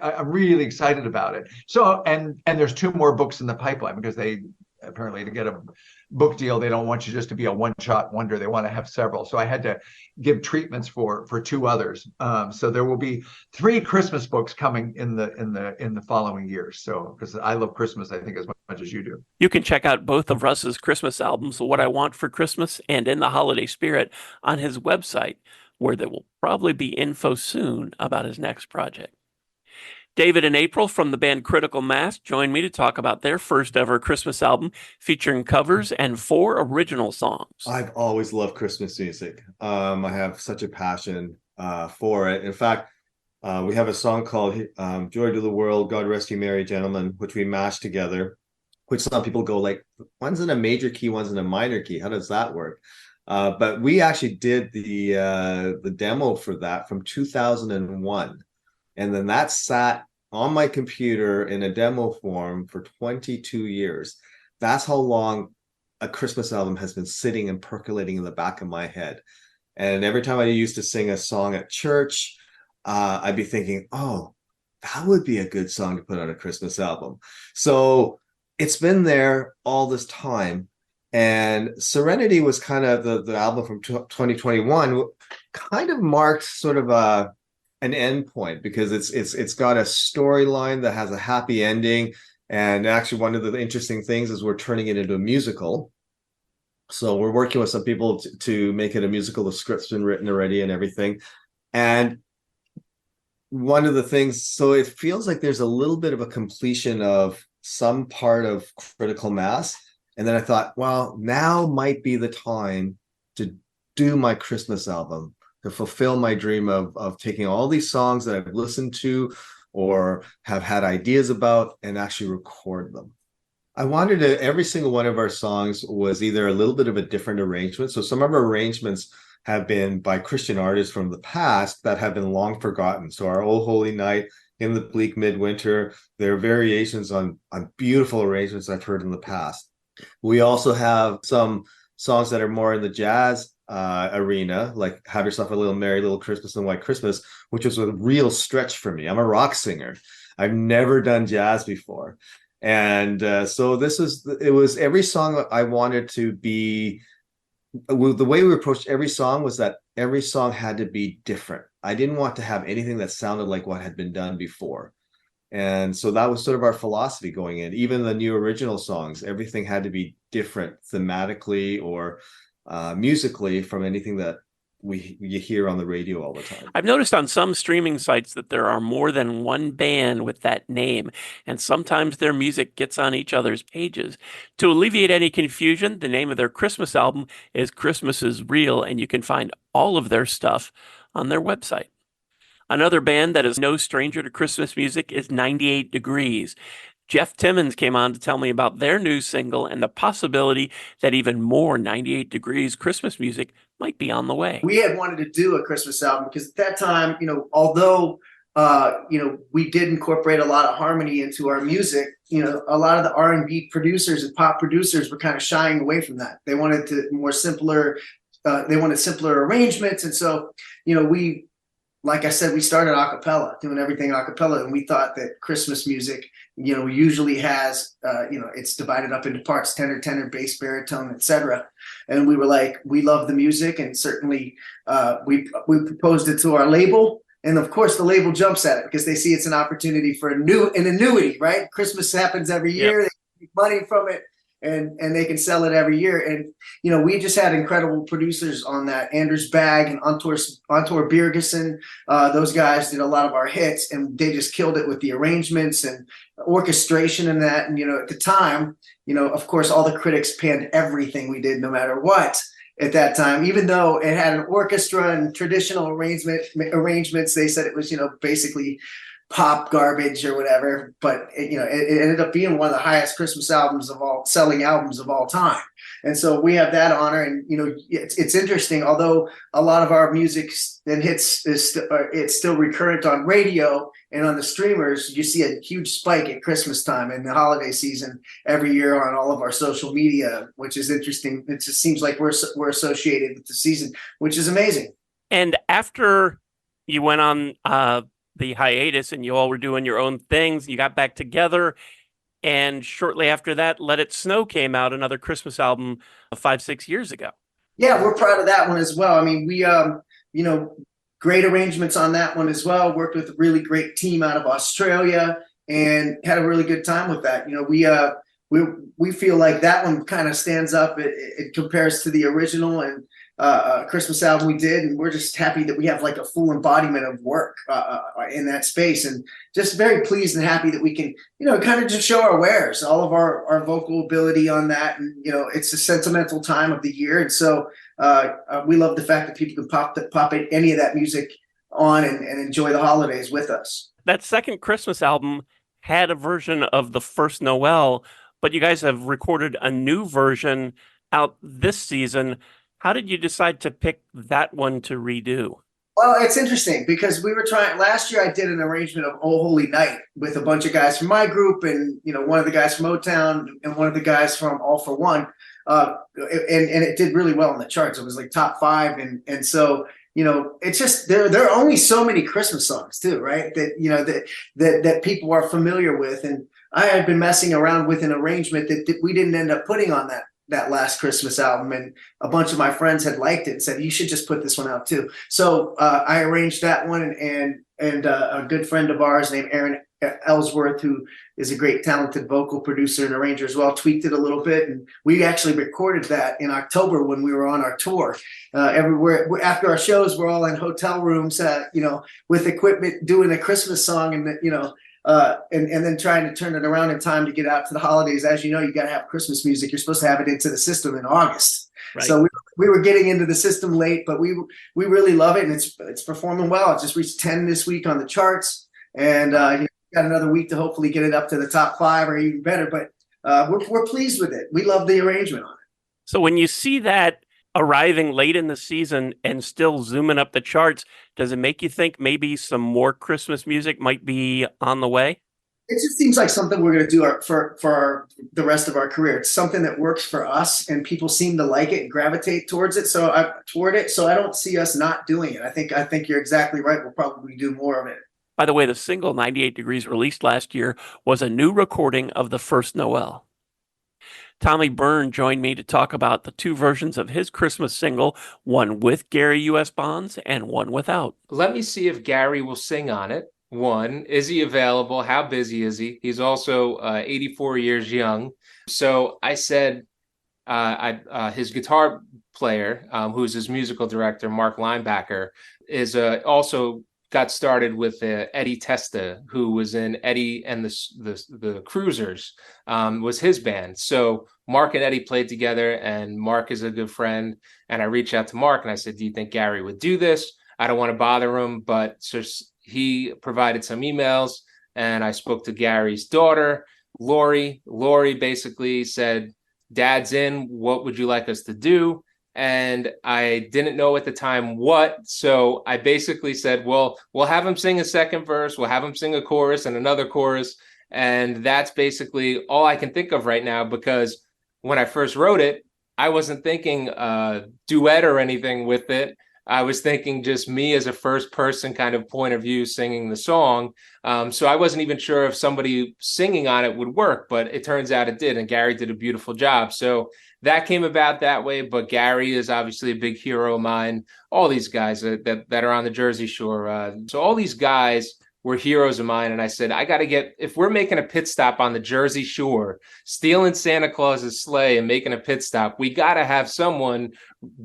I'm really excited about it. So and there's 2 more books in the pipeline, because they apparently, to get a book deal, they don't want you just to be a one-shot wonder. They want to have several. So I had to give treatments for 2 others. So there will be 3 Christmas books coming in the following years. So, because I love Christmas, I think, as much as you do. You can check out both of Russ's Christmas albums, What I Want for Christmas and In the Holiday Spirit, on his website, where there will probably be info soon about his next project. David and April from the band Critical Mass joined me to talk about their first ever Christmas album featuring covers and 4 original songs. I've always loved Christmas music. I have such a passion for it. In fact, we have a song called Joy to the World, God Rest You Merry Gentlemen, which we mashed together, which some people go like, one's in a major key, one's in a minor key. How does that work? But we actually did the demo for that from 2001. And then that sat on my computer in a demo form for 22 years. That's how long a Christmas album has been sitting and percolating in the back of my head. And every time I used to sing a song at church, I'd be thinking, oh, that would be a good song to put on a Christmas album. So it's been there all this time. And Serenity was kind of the album from 2021, kind of marked sort of an end point, because it's got a storyline that has a happy ending. And actually, one of the interesting things is we're turning it into a musical. So we're working with some people to make it a musical. The script's been written already and everything. And one of the things, so it feels like there's a little bit of a completion of some part of Critical Mass. And then I thought, well, now might be the time to do my Christmas album, to fulfill my dream of taking all these songs that I've listened to or have had ideas about and actually record them. I wanted to, every single one of our songs was either a little bit of a different arrangement. So some of our arrangements have been by Christian artists from the past that have been long forgotten. So our Oh Holy Night, In the Bleak Midwinter, there are variations on beautiful arrangements I've heard in the past. We also have some songs that are more in the jazz arena, like Have Yourself a Little Merry Little Christmas and White Christmas, which was a real stretch for me. I'm a rock singer. I've never done jazz before. And so it was every song I wanted to be, the way we approached every song was that every song had to be different. I didn't want to have anything that sounded like what had been done before. And so that was sort of our philosophy going in. Even the new original songs, everything had to be different thematically or musically from anything that you hear on the radio all the time. I've noticed on some streaming sites that there are more than one band with that name, and sometimes their music gets on each other's pages. To alleviate any confusion, the name of their Christmas album is Christmas is Real, and you can find all of their stuff on their website. Another band that is no stranger to Christmas music is 98 Degrees. Jeff Timmons came on to tell me about their new single and the possibility that even more 98 Degrees Christmas music might be on the way. We had wanted to do a Christmas album because at that time, although, we did incorporate a lot of harmony into our music, a lot of the R&B producers and pop producers were kind of shying away from that. They wanted simpler arrangements. And so, like I said, we started a cappella, doing everything a cappella, and we thought that Christmas music, usually has, it's divided up into parts, tenor, bass, baritone, etc. And we were like, we love the music, and certainly we proposed it to our label, and of course the label jumps at it because they see it's an opportunity for an annuity, right? Christmas happens every year, They make money from it. And they can sell it every year. And, we just had incredible producers on that. Anders Bagg and Antor Birgerson. Those guys did a lot of our hits, and they just killed it with the arrangements and orchestration and that. And, at the time, of course, all the critics panned everything we did, no matter what, at that time. Even though it had an orchestra and traditional arrangements, they said it was, basically pop garbage or whatever, but it ended up being one of the highest Christmas selling albums of all time. And so we have that honor. And it's interesting, although a lot of our music and hits it's still recurrent on radio and on the streamers, you see a huge spike at Christmas time and the holiday season every year on all of our social media, which is interesting. It just seems like we're associated with the season, which is amazing. And after you went on the hiatus and you all were doing your own things, you got back together. And shortly after that, Let It Snow came out, another Christmas album 5-6 years ago. Yeah, we're proud of that one as well. I mean, we, great arrangements on that one as well. Worked with a really great team out of Australia and had a really good time with that. We feel like that one kind of stands up. It compares to the original and Christmas album we did, and we're just happy that we have like a full embodiment of work in that space, and just very pleased and happy that we can, kind of just show our wares, all of our vocal ability on that, and it's a sentimental time of the year, and so we love the fact that people can pop any of that music on and enjoy the holidays with us. That second Christmas album had a version of The First Noel, but you guys have recorded a new version out this season. How did you decide to pick that one to redo? Well, it's interesting because we were trying last year. I did an arrangement of Oh Holy Night with a bunch of guys from my group, and one of the guys from Motown and one of the guys from All for One, and it did really well in the charts. It was like top 5, and so it's just there are only so many Christmas songs too, right? That people are familiar with, and I had been messing around with an arrangement that we didn't end up putting on that last Christmas album, and a bunch of my friends had liked it and said, you should just put this one out too. So I arranged that one, and a good friend of ours named Aaron Ellsworth, who is a great talented vocal producer and arranger as well, tweaked it a little bit, and we actually recorded that in October when we were on our tour. Everywhere after our shows, we're all in hotel rooms, with equipment doing a Christmas song, and and then trying to turn it around in time to get out to the holidays. As you know, you got to have Christmas music. You're supposed to have it into the system in August. Right. So we were getting into the system late, but we really love it, and it's performing well. It just reached 10 this week on the charts, and got another week to hopefully get it up to the top 5 or even better. But we're pleased with it. We love the arrangement on it. So when you see that arriving late in the season and still zooming up the charts, does it make you think maybe some more Christmas music might be on the way? It just seems like something we're going to do for the rest of our career. It's something that works for us, and people seem to like it and gravitate towards it. So I don't see us not doing it. I think you're exactly right. We'll probably do more of it. By the way, the single 98 Degrees released last year was a new recording of The First Noel. Tommy Byrne joined me to talk about the 2 versions of his Christmas single, one with Gary U.S. Bonds and one without. Let me see if Gary will sing on it. 1, is he available? How busy is he? He's also 84 years young. So I said his guitar player, who's his musical director, Mark Linebacker, is also got started with Eddie Testa, who was in Eddie and the Cruisers, was his band. So Mark and Eddie played together, and Mark is a good friend. And I reached out to Mark and I said, do you think Gary would do this? I don't want to bother him, but so he provided some emails, and I spoke to Gary's daughter, Lori. Lori basically said, Dad's in, what would you like us to do? And I didn't know at the time what, so I basically said, well, we'll have him sing a second verse, we'll have him sing a chorus and another chorus, and that's basically all I can think of right now, because when I first wrote it, I wasn't thinking duet or anything with it. I was thinking just me as a first person kind of point of view singing the song. So I wasn't even sure if somebody singing on it would work, but it turns out it did. And Gary did a beautiful job. So that came about that way. But Gary is obviously a big hero of mine. All these guys that are on the Jersey Shore. So all these guys were heroes of mine. And I said, I got to if we're making a pit stop on the Jersey Shore, stealing Santa Claus's sleigh and making a pit stop, we got to have someone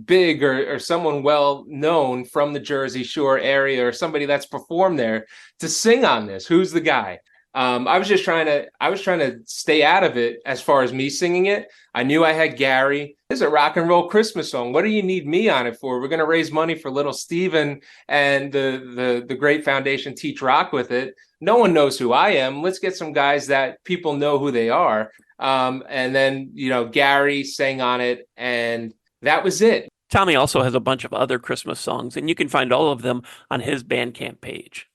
big or someone well known from the Jersey Shore area, or somebody that's performed there, to sing on this. Who's the guy? I was trying to stay out of it as far as me singing it. I knew I had Gary. It's a rock and roll Christmas song. What do you need me on it for? We're going to raise money for little Steven and the great foundation Teach Rock with it. No one knows who I am. Let's get some guys that people know who they are. And then, Gary sang on it, and that was it. Tommy also has a bunch of other Christmas songs, and you can find all of them on his Bandcamp page.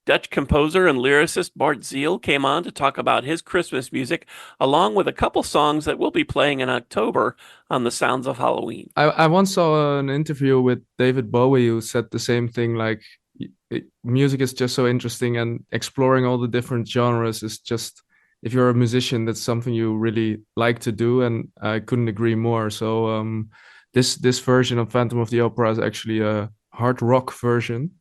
Dutch composer and lyricist Bart Ziel came on to talk about his Christmas music, along with a couple songs that we'll be playing in October on the Sounds of Halloween. I once saw an interview with David Bowie who said the same thing, like music is just so interesting, and exploring all the different genres is just, if you're a musician, that's something you really like to do, and I couldn't agree more. So this version of Phantom of the Opera is actually a hard rock version.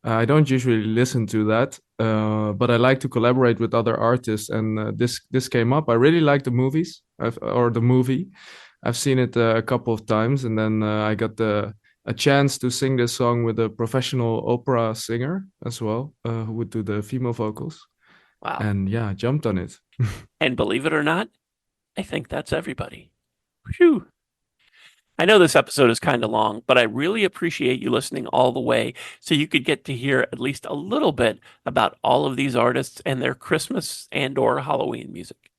I don't usually listen to that, but I like to collaborate with other artists, and this came up. I really like the movie. I've seen it a couple of times, and then I got a chance to sing this song with a professional opera singer as well, who would do the female vocals. Wow. And yeah, I jumped on it. And believe it or not, I think that's everybody. Phew. I know this episode is kind of long, but I really appreciate you listening all the way so you could get to hear at least a little bit about all of these artists and their Christmas and or Halloween music.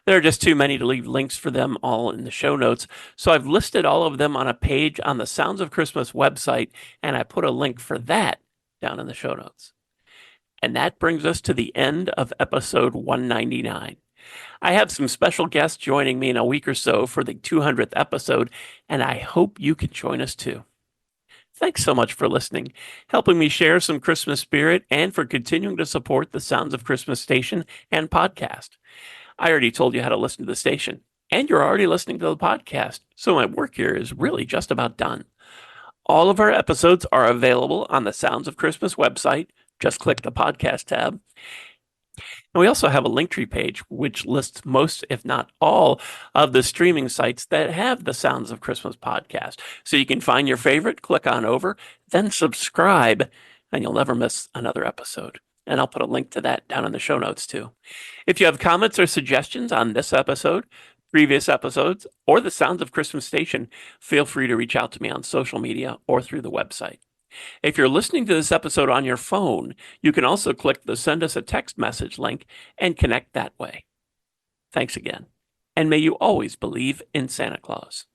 There are just too many to leave links for them all in the show notes, so I've listed all of them on a page on the Sounds of Christmas website, and I put a link for that down in the show notes. And that brings us to the end of episode 199. I have some special guests joining me in a week or so for the 200th episode, and I hope you can join us too. Thanks so much for listening, helping me share some Christmas spirit, and for continuing to support the Sounds of Christmas station and podcast. I already told you how to listen to the station, and you're already listening to the podcast, so my work here is really just about done. All of our episodes are available on the Sounds of Christmas website. Just click the podcast tab. And we also have a Linktree page, which lists most, if not all, of the streaming sites that have the Sounds of Christmas podcast. So you can find your favorite, click on over, then subscribe, and you'll never miss another episode. And I'll put a link to that down in the show notes too. If you have comments or suggestions on this episode, previous episodes, or the Sounds of Christmas station, feel free to reach out to me on social media or through the website. If you're listening to this episode on your phone, you can also click the Send Us a Text Message link and connect that way. Thanks again, and may you always believe in Santa Claus.